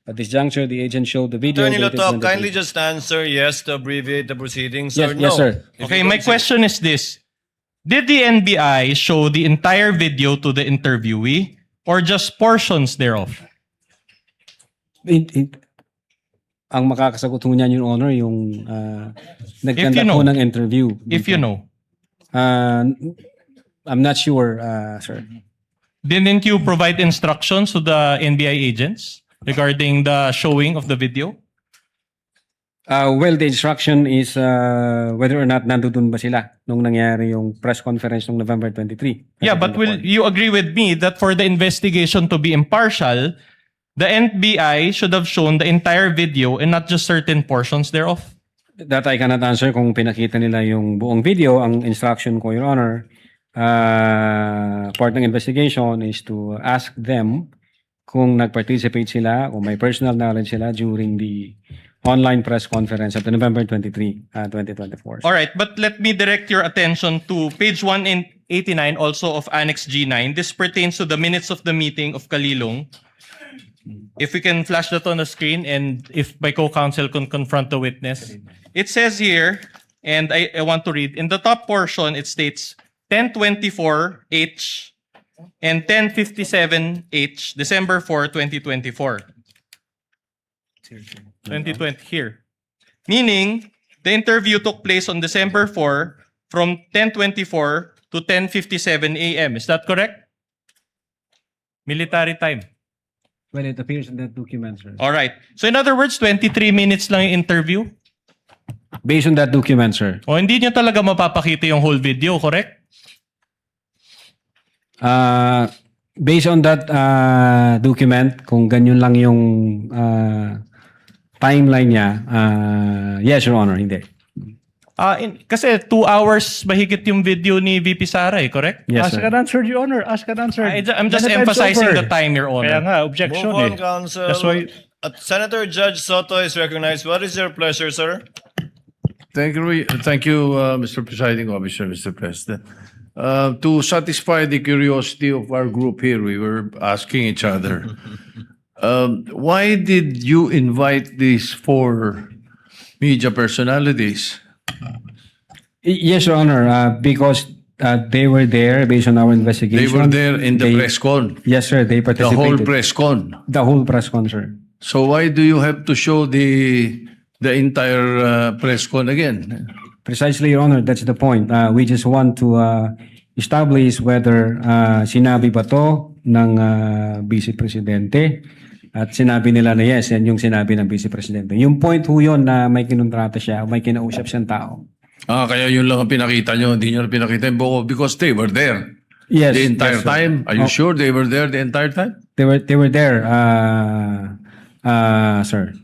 At this juncture, the agent showed the video. Attorney dated Lotok, 23. kindly just answer yes to abbreviate the proceedings or Yes, no. yes, sir. If Okay, you my consider- question is this. Did the NBI show the entire video to the interviewee or just portions thereof? Ang makakasagot ho niyan, Your Honor, yung nagkanda know. po ng interview. If you know. I'm not sure, sir. Didn't you provide instructions to the NBI agents regarding the showing of the video? Well, the instruction is whether or not nandun ba sila nung nangyari yung press conference nung November 23. Yeah, but will you agree with me that for the investigation to be impartial, the NBI should have shown the entire video and not just certain portions thereof? That I cannot answer kung pinakita nila yung buong video. Ang instruction ko, Your Honor, part ng investigation is to ask them kung nag-participate sila, kung may personal knowledge sila during the online press conference at November 23, 2024. All right, but let me direct your attention to page 189 also of Annex G9. This pertains to the minutes of the meeting of Kalilong. If we can flash that on the screen and if my co-counsel can confront the witness. It says here, and I want to read, in the top portion it states 1024H and 1057H, December 4, 2024. 2020 here. Meaning, the interview took place on December 4 from 10:24 to 10:57 a.m. Is that correct? Military time. Well, it appears in that document, sir. All right. So in other words, 23 minutes lang yung interview. Based on that document, sir. O hindi nyo talaga mapapakita yung whole video, correct? Based on that document, kung ganyan lang yung timeline niya, yes, Your Honor, hindi. Kasi 2 hours mahigit yung video ni VP Sara, correct? Yes, Ask sir. and answer, Your Honor. Ask and answer. I'm just Then the time's emphasizing over. the time, Your Kaya Honor. nga, objection Move on, eh. Counsel. That's why... Senator Judge Soto is recognized. What is your pleasure, sir? Thank you, Mr. Presiding Officer, Mr. President. To satisfy the curiosity of our group here, we were asking each other, why did you invite these 4 media personalities? Yes, Your Honor, because they were there based on our investigation. They were there in the press con, Yes, sir, they the participated. whole press con. The whole press con, sir. So why do you have to show the entire press con again? Precisely, Your Honor, that's the point. We just want to establish whether sinabi ba to ng Vice Presidente at sinabi nila na yes, yan yung sinabi ng Vice Presidente. Yung point ho yun na may kinontrata siya, may kinausap siyang tao. Kaya yun lang ang pinakita nyo, hindi nyo na pinakita yung buko because they were there Yes. the entire yes, sir. time. Are you sure they were there the entire time? They were there, sir.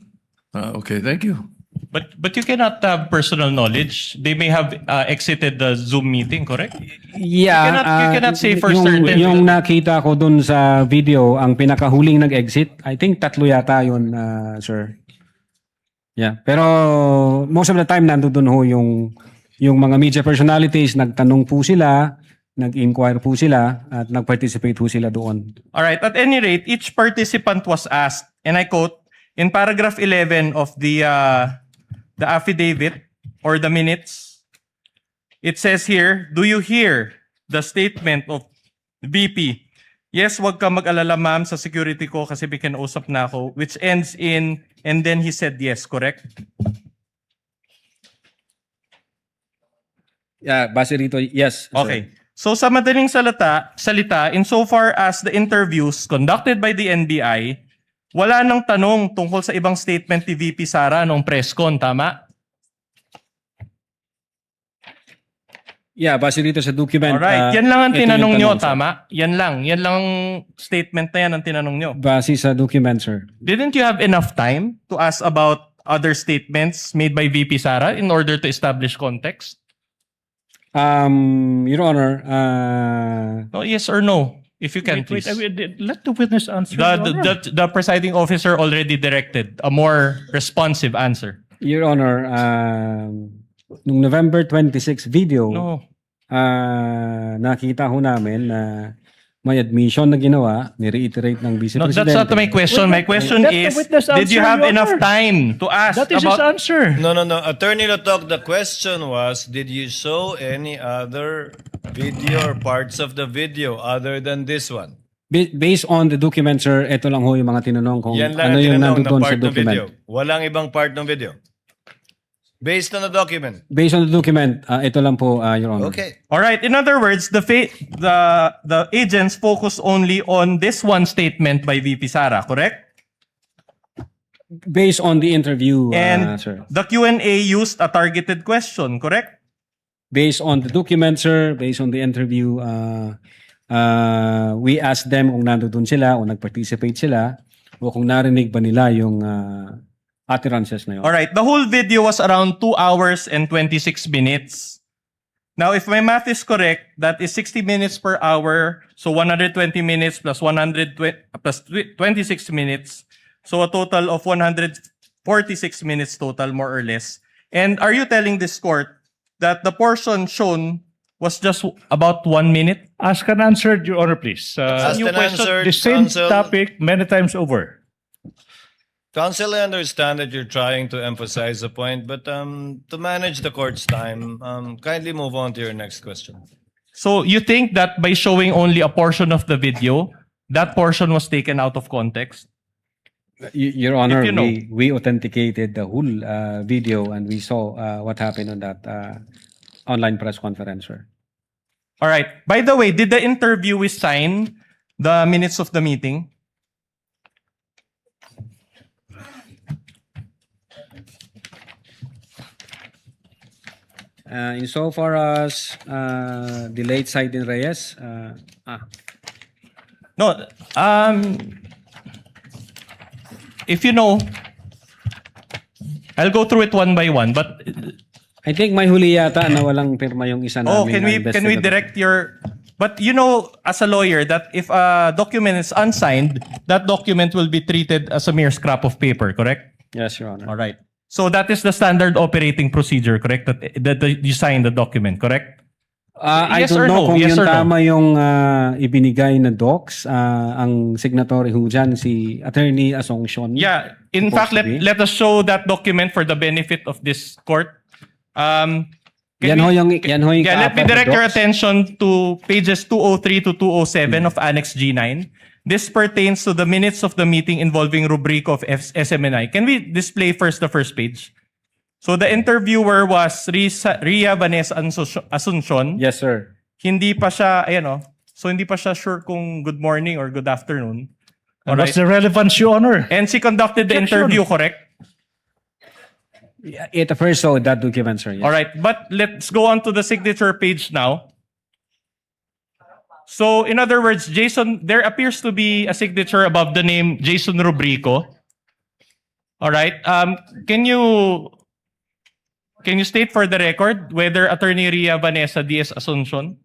Okay, thank you. But you cannot have personal knowledge. They may have exited the Zoom meeting, correct? Yeah. You cannot say for yung, certain. Yung nakita ko dun sa video, ang pinakahuling nag-exit, I think 3 yata yun, sir. Yeah. Pero most of the time, nandun ho yung mga media personalities, nagtanong po sila, nag-inquire po sila, at nag-participate po sila doon. All right. At any rate, each participant was asked, and I quote, in paragraph 11 of the affidavit or the minutes, it says here, do you hear the statement of VP? Yes, wag ka mag-alala ma'am sa security ko kasi kinausap na ako, which ends in, and then he said yes, correct? Yeah, base rito, yes. Sir. Okay. So sa madaling salita, insofar as the interviews conducted by the NBI, wala nang tanong tungkol sa ibang statement ni VP Sara nung press con, tama? Yeah, base rito sa document. Alright, yan lang ang ito yung tinanong nyo, tanong, sir. tama? Yan lang ang statement na yan ang tinanong nyo. Base sa document, sir. Didn't you have enough time to ask about other statements made by VP Sara in order to establish context? Your Honor, No, yes or no? If you can, Wait, please. let the witness answer, Your Honor. The presiding officer already directed a more responsive answer. Your Honor, nung November 26 video, No. nakita ho namin na may admission na ginawa, ni-reiterate ng Vice No, Presidente. that's not my question. My question Let the is, witness did you answer, have Your enough Honor. time to ask That is his about... answer. No. Attorney Lotok, the question was, did you show any other video or parts of the video other than this one? Based on the document, sir, ito lang ho yung mga tinanong kung Yan lang ano ang yung tinanong nandoon na sa part ng document. video. Walang ibang part ng video. Based on the document. Based on the document, ito lang po, Your Honor. Okay. All right. In other words, the agents focus only on this one statement by VP Sara, correct? Based on the interview, And sir. the Q&A used a targeted question, correct? Based on the document, sir, based on the interview, we asked them kung nandoon sila o nag-participate sila o kung narinig ba nila yung utterances na yun. All right. The whole video was around 2 hours and 26 minutes. Now, if my math is correct, that is 60 minutes per hour. So 120 minutes plus 26 minutes. So a total of 146 minutes total, more or less. And are you telling this court that the portion shown was just about 1 minute? Ask and answered, Your Honor, please. Asked New and question, answered, the same counsel. topic many times over. Counsel, I understand that you're trying to emphasize the point, but to manage the court's time, kindly move on to your next question. So you think that by showing only a portion of the video, that portion was taken out of context? Your Honor, you know. we authenticated the whole video and we saw what happened on that online press conference, sir. All right. By the way, did the interviewee sign the minutes of the meeting? Insofar as the late side in Reyes, No. If you know, I'll go through it one by one. But I think may huli yata na walang pirma yung isa namin. can we investigator. direct your? But you know, as a lawyer, that if a document is unsigned, that document will be treated as a mere scrap of paper. Correct? Yes, Your Honor. All right. So that is the standard operating procedure, correct? That you sign the document, correct? I Yes don't or know no? kung Yes yung or no? tama yung ibinigay na docs. Ang signatory ho dyan, si Attorney Asuncion. Yeah. In Supposed fact, to be. let us show that document for the benefit of this court. Can Yan ho yung Yeah, let me kaapat na direct your docs. attention to pages 203 to 207 of Annex G9. This pertains to the minutes of the meeting involving rubrico of SMNI. Can we display first the first page? So the interviewer was Ria Vanessa Asuncion. Yes, sir. Hindi pa siya, ayan o. So hindi pa siya sure kung good morning or good afternoon. And what's Alright. the relevance, Your Honor? And she conducted the Objection. interview, correct? It first saw that document, sir. Yes. All right, but let's go on to the signature page now. So, in other words, Jason, there appears to be a signature above the name Jason Rubrico. All right. Can you state for the record whether Attorney Ria Vanessa D.S. Asuncion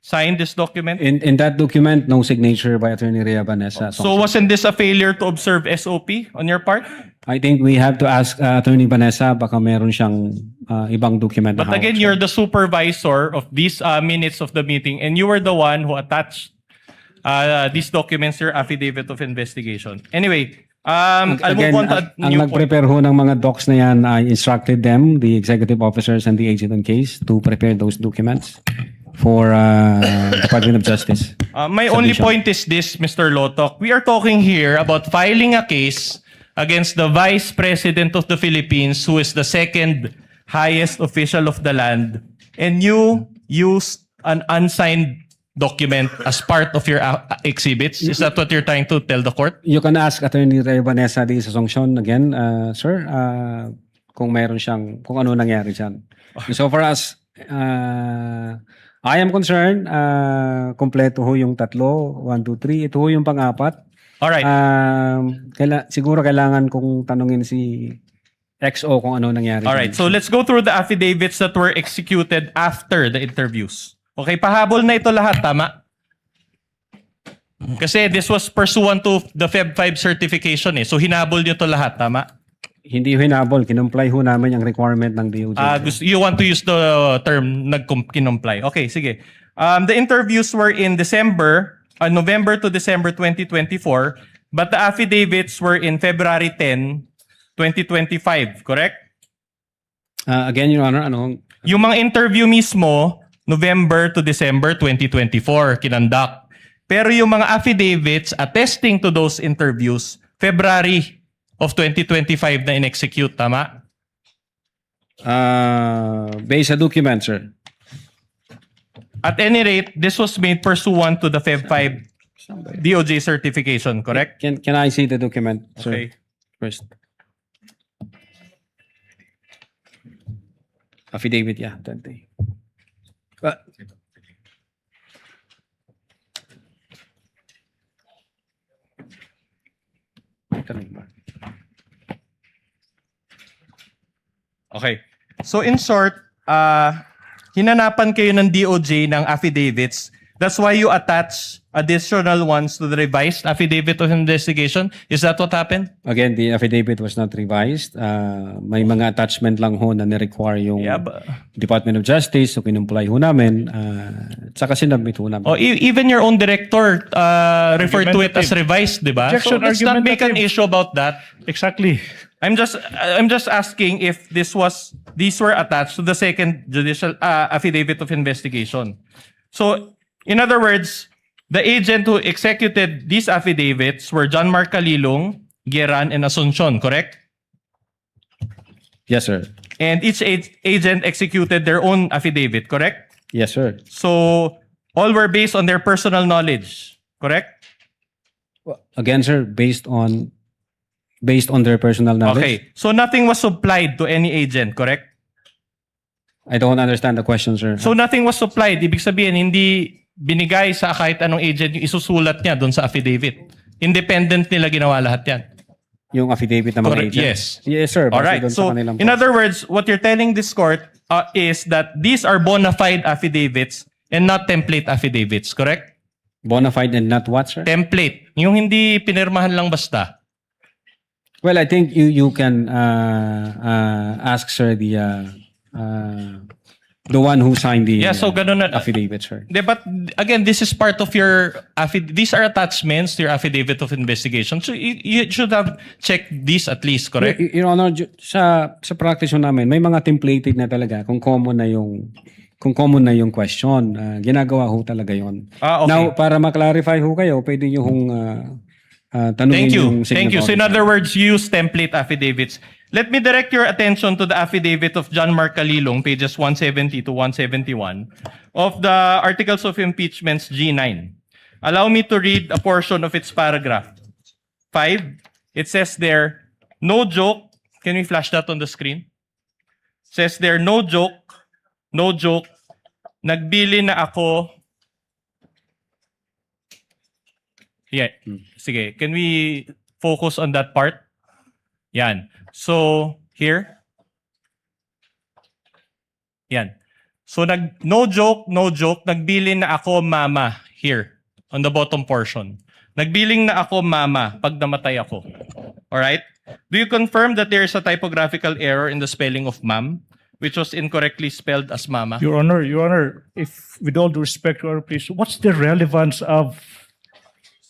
signed this document? In that document, no signature by Attorney Ria Vanessa. So, wasn't this a failure to observe SOP on your part? I think we have to ask Attorney Vanessa baka meron siyang ibang document. na But hawak, again, sir. you're the supervisor of these minutes of the meeting, and you were the one who attached these documents to your affidavit of investigation. Anyway, I'll Again, move on to a ang new point. nag-prepare ho ng mga docs na yan, I instructed them, the executive officers and the agent on case, to prepare those documents for Department of Justice. My only Submission. point is this, Mr. Lotok. We are talking here about filing a case against the Vice President of the Philippines, who is the second highest official of the land, and you used an unsigned document as part of your exhibits. Is that what you're trying to tell the court? You can ask Attorney Ray Vanessa D. Asuncion again, sir, kung meron siyang, kung ano nangyari dyan. So far as I am concerned, kompleto ho yung tatlo, 1, 2, 3. Ito ho yung pang-apat. All right. Siguro kailangan kong tanungin si XO kung ano nangyari. All right, dyan. so let's go through the affidavits that were executed after the interviews. Okay, pahabol na ito lahat, tama? Kasi this was pursuant to the Feb 5 certification eh. So hinabol nyo to lahat, tama? Hindi ho hinabol, kinumply ho namin yung requirement ng DOJ. You want to use the term kinumply. Okay, sige. The interviews were in November to December 2024, but the affidavits were in February 10, 2025, correct? Again, Your Honor, ano? Yung mga interview mismo, November to December 2024, kinandak. Pero yung mga affidavits attesting to those interviews, February of 2025 na in-execute, tama? Based sa document, sir. At any rate, this was made pursuant to the Feb 5 DOJ certification, correct? Can I see the document, sir? Okay. First. Affidavit, yeah. 20. Okay. So in short, hinanapan kayo ng DOJ ng affidavits. That's why you attach additional ones to the revised affidavit of investigation. Is that what happened? Again, the affidavit was not revised. May mga attachment lang ho na ni-require yung Yeah, but- Department of Justice, so kinumply ho namin, tsaka sinabit ho namin. Oh, even your own director referred to it as Argumentative. revised, di ba? So Objection, let's not make an argumentative. issue about that. Exactly. I'm just asking if these were attached to the second judicial affidavit of investigation. So, in other words, the agent who executed these affidavits were John Mark Calilong, Geran, and Asuncion, correct? Yes, sir. And each agent executed their own affidavit, correct? Yes, sir. So, all were based on their personal knowledge, correct? Again, sir, based on their personal knowledge. Okay. So, nothing was supplied to any agent, correct? I don't understand the question, sir. So, nothing was supplied. Ibig sabihin, hindi binigay sa kahit anong agent yung isusulat niya doon sa affidavit. Independent nila ginawa lahat yan. Yung affidavit ng mga Correct. agent. Yes. Yes, sir. Base Alright. doon sa So, kanilang in other words, what you're telling this court is that these are bona fide affidavits and not template affidavits, correct? bona fide and not what, sir? Template. Yung hindi pinirmahan lang basta. Well, I think you can ask, sir, the one who signed the Yeah, so ganun na. affidavit, sir. But again, this is part of your these are attachments to your affidavit of investigation. So you should have checked these at least, correct? Your Honor, sa practice ho namin, may mga templated na talaga kung common na yung question. Ginagawa ho talaga yon. Okay. Now, para ma-clarify ho kayo, pwede nyo hong tanungin Thank you. yung Thank you. So in signatory. other words, use template affidavits. Let me direct your attention to the affidavit of John Mark Calilong, pages 170 to 171, of the Articles of Impeachments G9. Allow me to read a portion of its paragraph. 5, it says there, no joke. Can we flash that on the screen? It says there, no joke, nagbili na ako. Yeah, sige. Can we focus on that part? Yan. So, here. Yan. So, no joke, nagbili na ako mama here on the bottom portion. Nagbiling na ako mama pag namatay ako. Alright? Do you confirm that there is a typographical error in the spelling of ma'am, which was incorrectly spelled as mama? Your Honor, if with all due respect, Your Honor, please, what's the relevance of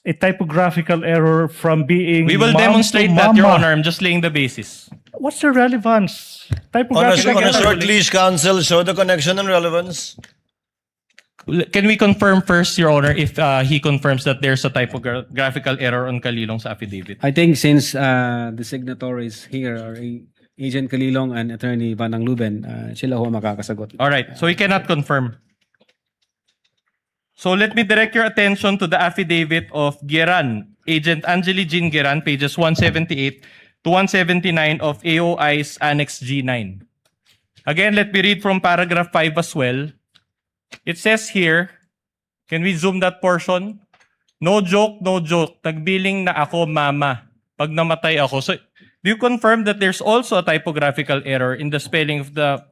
a typographical error from being We will mom demonstrate to that, Your mama? Honor. I'm just laying the basis. What's the relevance? On a Typographical short error. leash, counsel, show the connection and relevance. Can we confirm first, Your Honor, if he confirms that there's a typographical error on Calilong's affidavit? I think since the signatories here are Agent Calilong and Attorney Vanang Luben, sila ho makakasagot. All right. So he cannot confirm. So let me direct your attention to the affidavit of Geran, Agent Angeli Jean Geran, pages 178 to 179 of AOI's Annex G9. Again, let me read from paragraph 5 as well. It says here, can we zoom that portion? No joke, nagbiling na ako mama pag namatay ako. So, do you confirm that there's also a typographical error in the spelling of the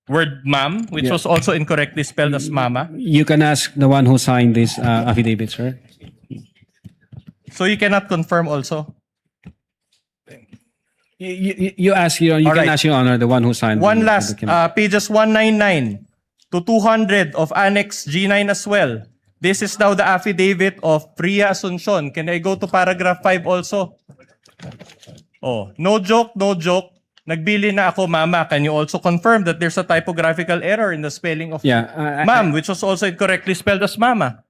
word ma'am, which was also incorrectly spelled as mama? You can ask the one who signed this affidavit, sir. So you cannot confirm also? You ask, you All can right. ask, Your Honor, the one who signed One the last, document. pages 199 to 200 of Annex G9 as well. This is now the affidavit of Priya Asuncion. Can I go to paragraph 5 also? Oh, no joke, nagbili na ako mama. Can you also confirm that there's a typographical error in the spelling of ma'am, which was also incorrectly spelled as mama?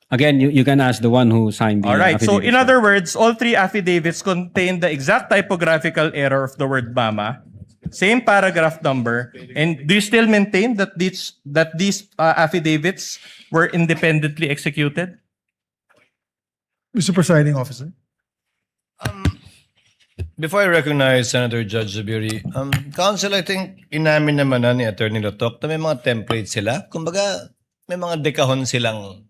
Again, you can ask the one who signed the All right. So affidavit, in sir. other words, all three affidavits contain the exact typographical error of the word mama, same paragraph number, and do you still maintain that these affidavits were independently executed? Mr. Presiding Officer. Before I recognize Senator Judge Zubiri, counsel, I think inamin naman na ni Attorney Lotok na may mga templates sila. Kumbaga, may mga dekahon silang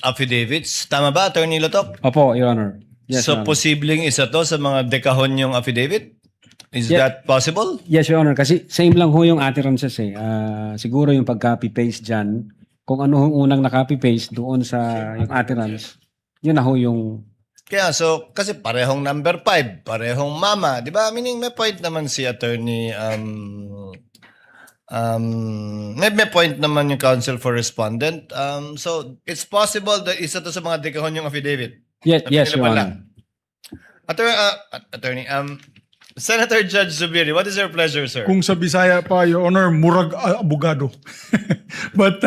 affidavits. Tama ba, Attorney Lotok? Opo, Your Honor. Yes, So, Your Honor. posibleng isa to sa mga dekahon yung affidavit? Is Yeah. that possible? Yes, Your Honor. Kasi same lang ho yung utterances eh. Siguro yung pag-copy-paste dyan, kung ano yung unang na-copy-paste doon sa yung utterance, yun na ho yung... Kaya kasi parehong number 5, parehong mama, di ba? Meaning may point naman si attorney, may point naman yung counsel for respondent. So it's possible that isa to sa mga dekahon yung affidavit. Yes, Na yes, Your pinilabala. Honor. Attorney, Senator Judge Zubiri, what is your pleasure, sir? Kung sa Bisaya pa, Your Honor, murag abogado. But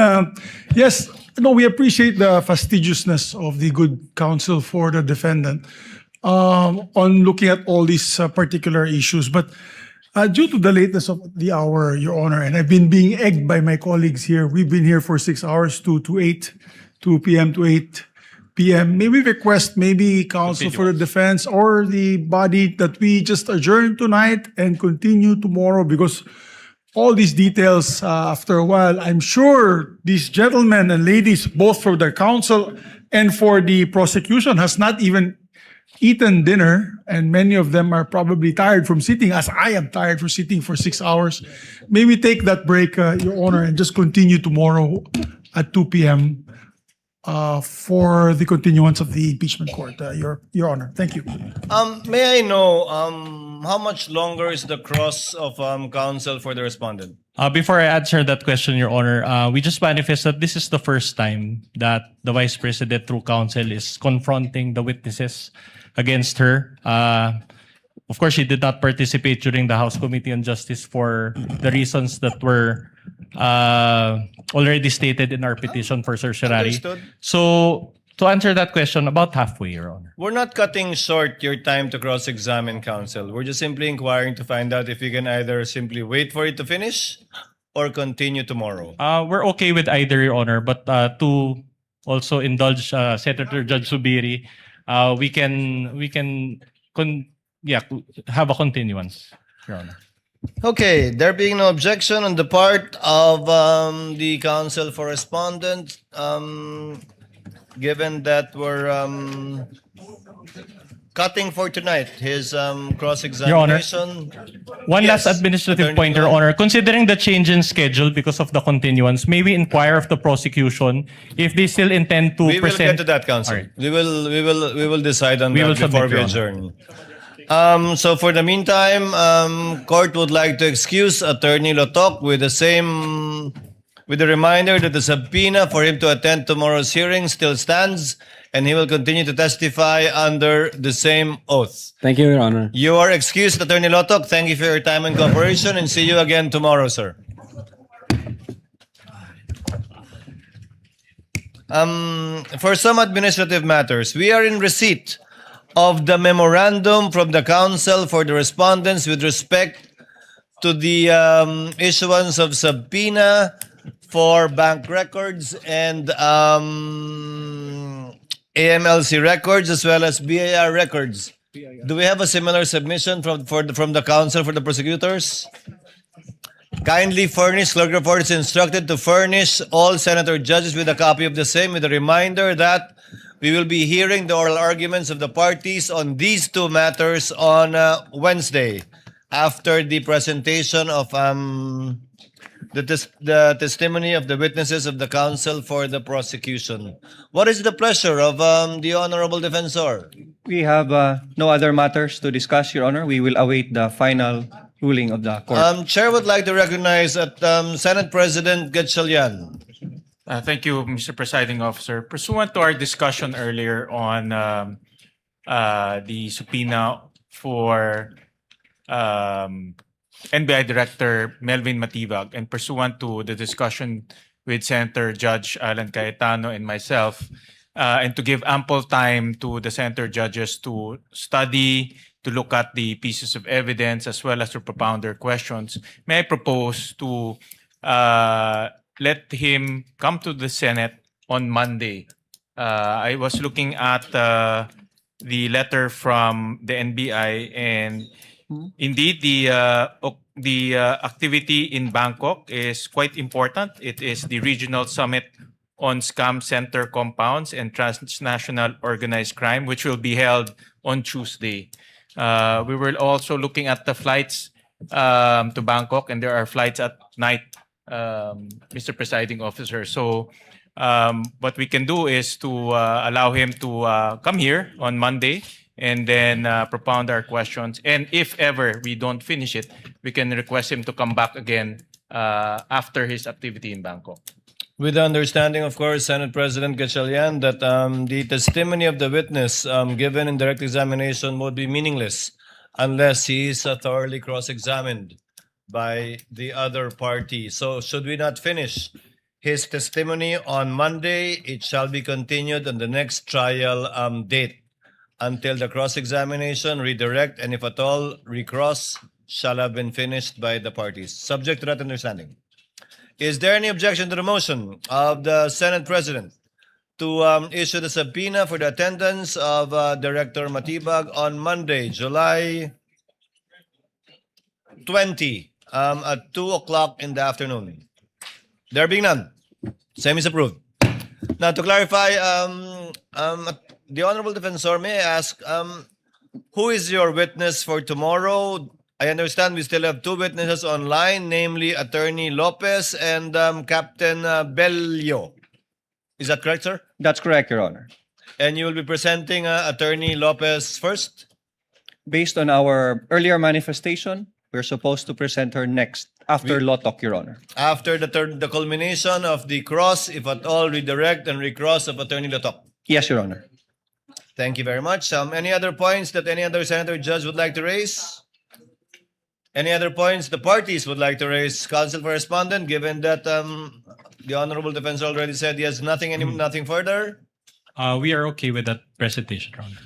yes, no, we appreciate the fastidiousness of the good counsel for the defendant on looking at all these particular issues. But due to the lateness of the hour, Your Honor, and I've been being egged by my colleagues here, we've been here for 6 hours, 2 p.m. to 8 p.m. May we request maybe counsel for the defense or the body that we just adjourn tonight and continue tomorrow, because all these details, after a while, I'm sure these gentlemen and ladies, both for the counsel and for the prosecution, has not even eaten dinner, and many of them are probably tired from sitting, as I am tired for sitting for 6 hours. May we take that break, Your Honor, and just continue tomorrow at 2 p.m. For the continuance of the impeachment court, Your Honor. Thank you. May I know how much longer is the cross of counsel for the respondent? Before I answer that question, Your Honor, we just manifest that this is the first time that the Vice President through counsel is confronting the witnesses against her. Of course, she did not participate during the House Committee on Justice for the reasons that were already stated in our petition for certiorari. Understood. So, to answer that question, about halfway, Your Honor. We're not cutting short your time to cross-examine counsel. We're just simply inquiring to find out if you can either simply wait for it to finish or continue tomorrow. We're okay with either, Your Honor, but to also indulge Senator Judge Subiri, we can have a continuance, Your Honor. Okay, there being no objection on the part of the counsel for respondent, given that we're cutting for tonight his cross-examination. One Yes, last administrative Attorney point, Your Blanc. Honor. Considering the change in schedule because of the continuance, may we inquire of the prosecution if they still intend to We will present... get to that, counsel. All right. We will decide on We will that before submit, we Your Honor. adjourn. So for the meantime, court would like to excuse Attorney Lotok with the reminder that the subpoena for him to attend tomorrow's hearing still stands, and he will continue to testify under the same oath. Thank you, Your Honor. You are excused, Attorney Lotok. Thank you for your time and cooperation, and see you again tomorrow, sir. For some administrative matters, we are in receipt of the memorandum from the counsel for the respondents with respect to the issuance of subpoena for bank records and AMLC records as well as BAR records. Do we have a similar submission from the counsel for the prosecutors? Kindly furnish, clerk report is instructed to furnish all senator judges with a copy of the same, with a reminder that we will be hearing the oral arguments of the parties on these two matters on Wednesday after the presentation of the testimony of the witnesses of the counsel for the prosecution. What is the pleasure of the honorable defensor? We have no other matters to discuss, Your Honor. We will await the final ruling of the court. Chair would like to recognize Senate President Gatchalian. Thank you, Mr. Presiding Officer. Pursuant to our discussion earlier on the subpoena for NBI Director Melvin Matibag, and pursuant to the discussion with Senator Judge Alan Cayetano and myself, and to give ample time to the Senator Judges to study, to look at the pieces of evidence, as well as to propound their questions, may I propose to let him come to the Senate on Monday. I was looking at the letter from the NBI, and indeed the activity in Bangkok is quite important. It is the regional summit on scam center compounds and transnational organized crime, which will be held on Tuesday. We were also looking at the flights to Bangkok, and there are flights at night, Mr. Presiding Officer. So what we can do is to allow him to come here on Monday and then propound our questions. And if ever we don't finish it, we can request him to come back again after his activity in Bangkok. With the understanding, of course, Senate President Gatchalian, that the testimony of the witness given in direct examination would be meaningless unless he is thoroughly cross-examined by the other party. So should we not finish his testimony on Monday, it shall be continued on the next trial date until the cross-examination, redirect, and if at all, recross shall have been finished by the parties. Subject to that understanding. Is there any objection to the motion of the Senate President to issue the subpoena for the attendance of Director Matibag on Monday, July 20, at 2 o'clock in the afternoon? There being none, same is approved. Now, to clarify, the Honorable Defensor, may I ask, who is your witness for tomorrow? I understand we still have two witnesses online, namely Attorney Lopez and Captain Bello. Is that correct, sir? That's correct, Your Honor. And you will be presenting Attorney Lopez first? Based on our earlier manifestation, we're supposed to present her next after Lotok, Your Honor. After the culmination of the cross, if at all, redirect and recross of Attorney Lotok. Yes, Your Honor. Thank you very much. Any other points that any other senator judge would like to raise? Any other points the parties would like to raise? Counsel for Respondent, given that the Honorable Defense already said he has nothing further. We are okay with that presentation, Your Honor.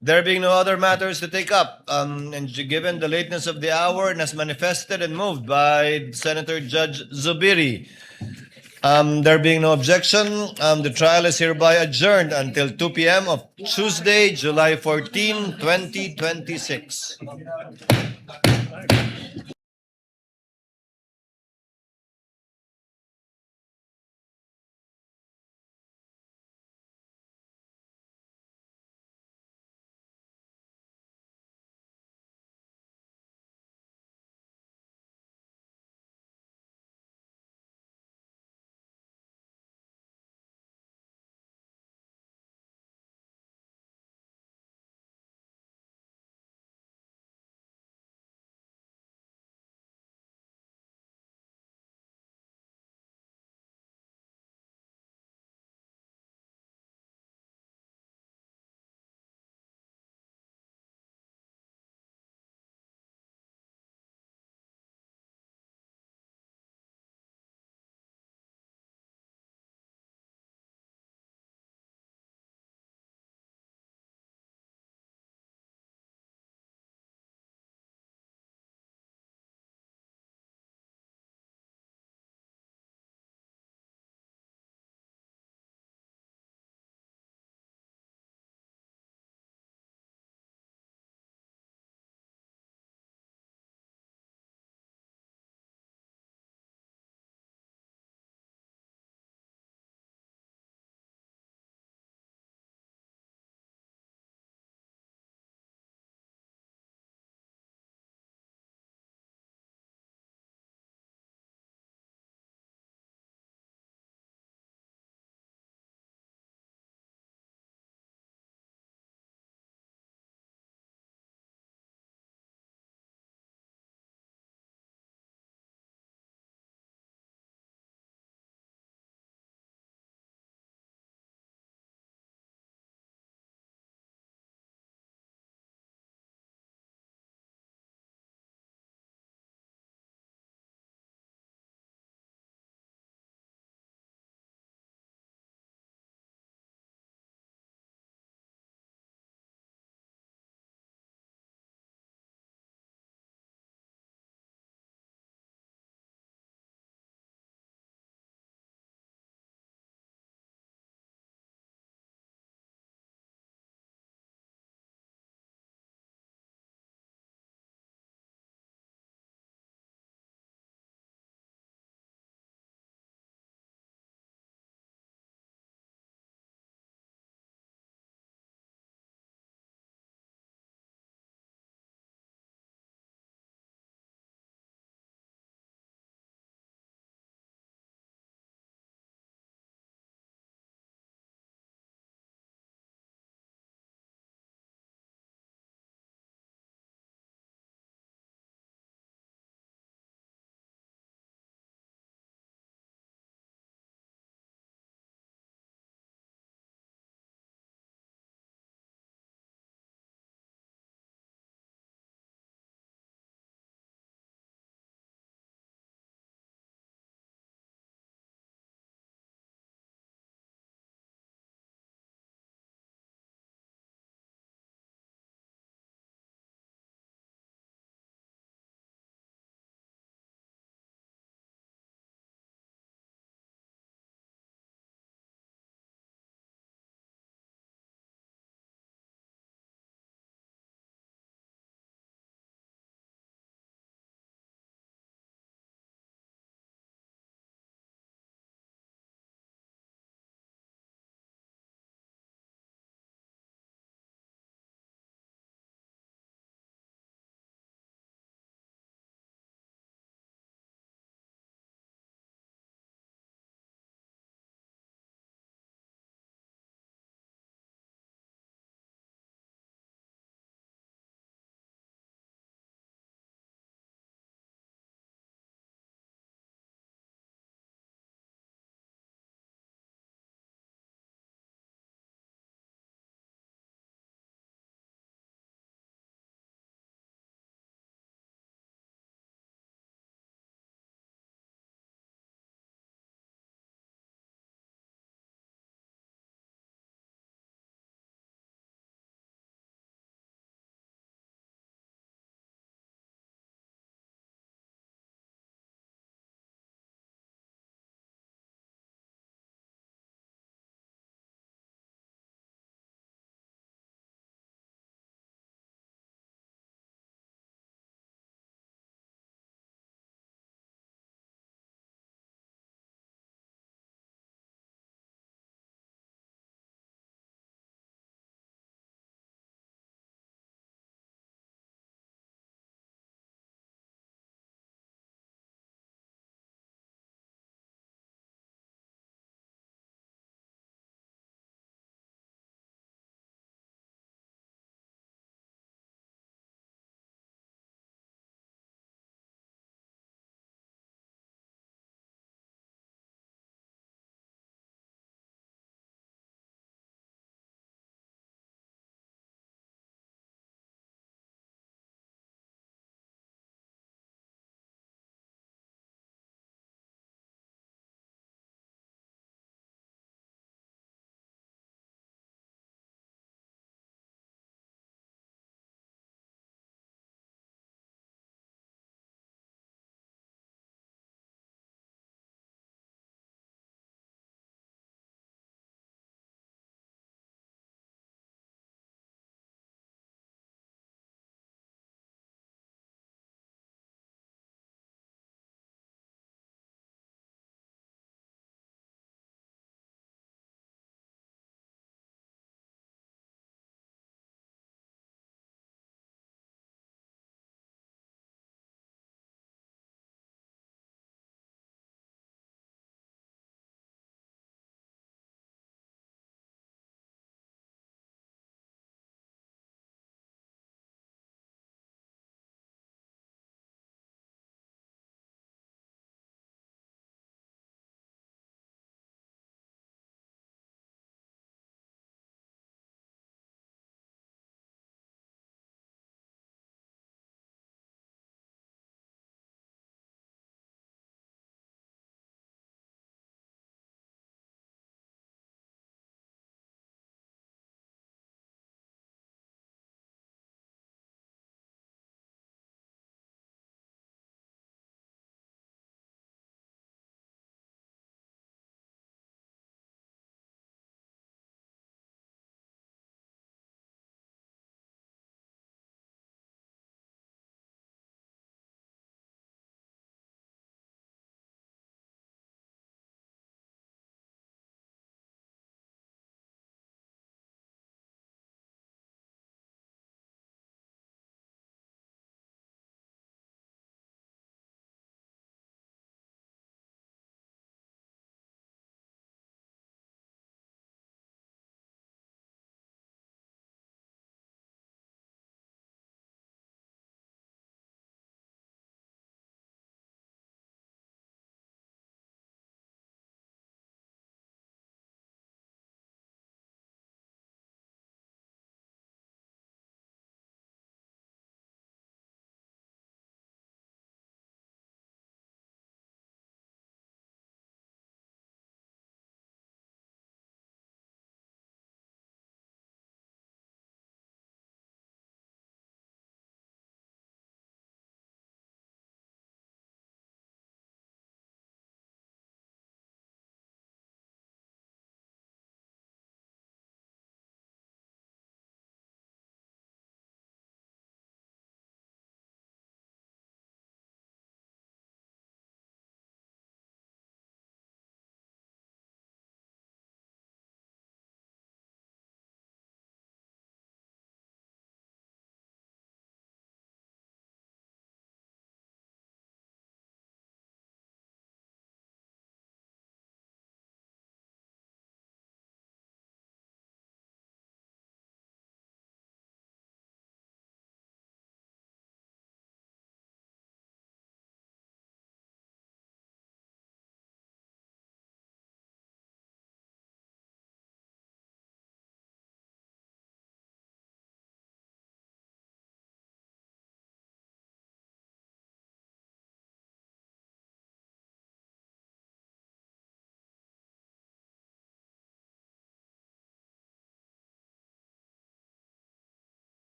There being no other matters to take up, and given the lateness of the hour and as manifested and moved by Senator Judge Zubiri, there being no objection, the trial is hereby adjourned until 2 p.m. of Tuesday, July 14, 2026.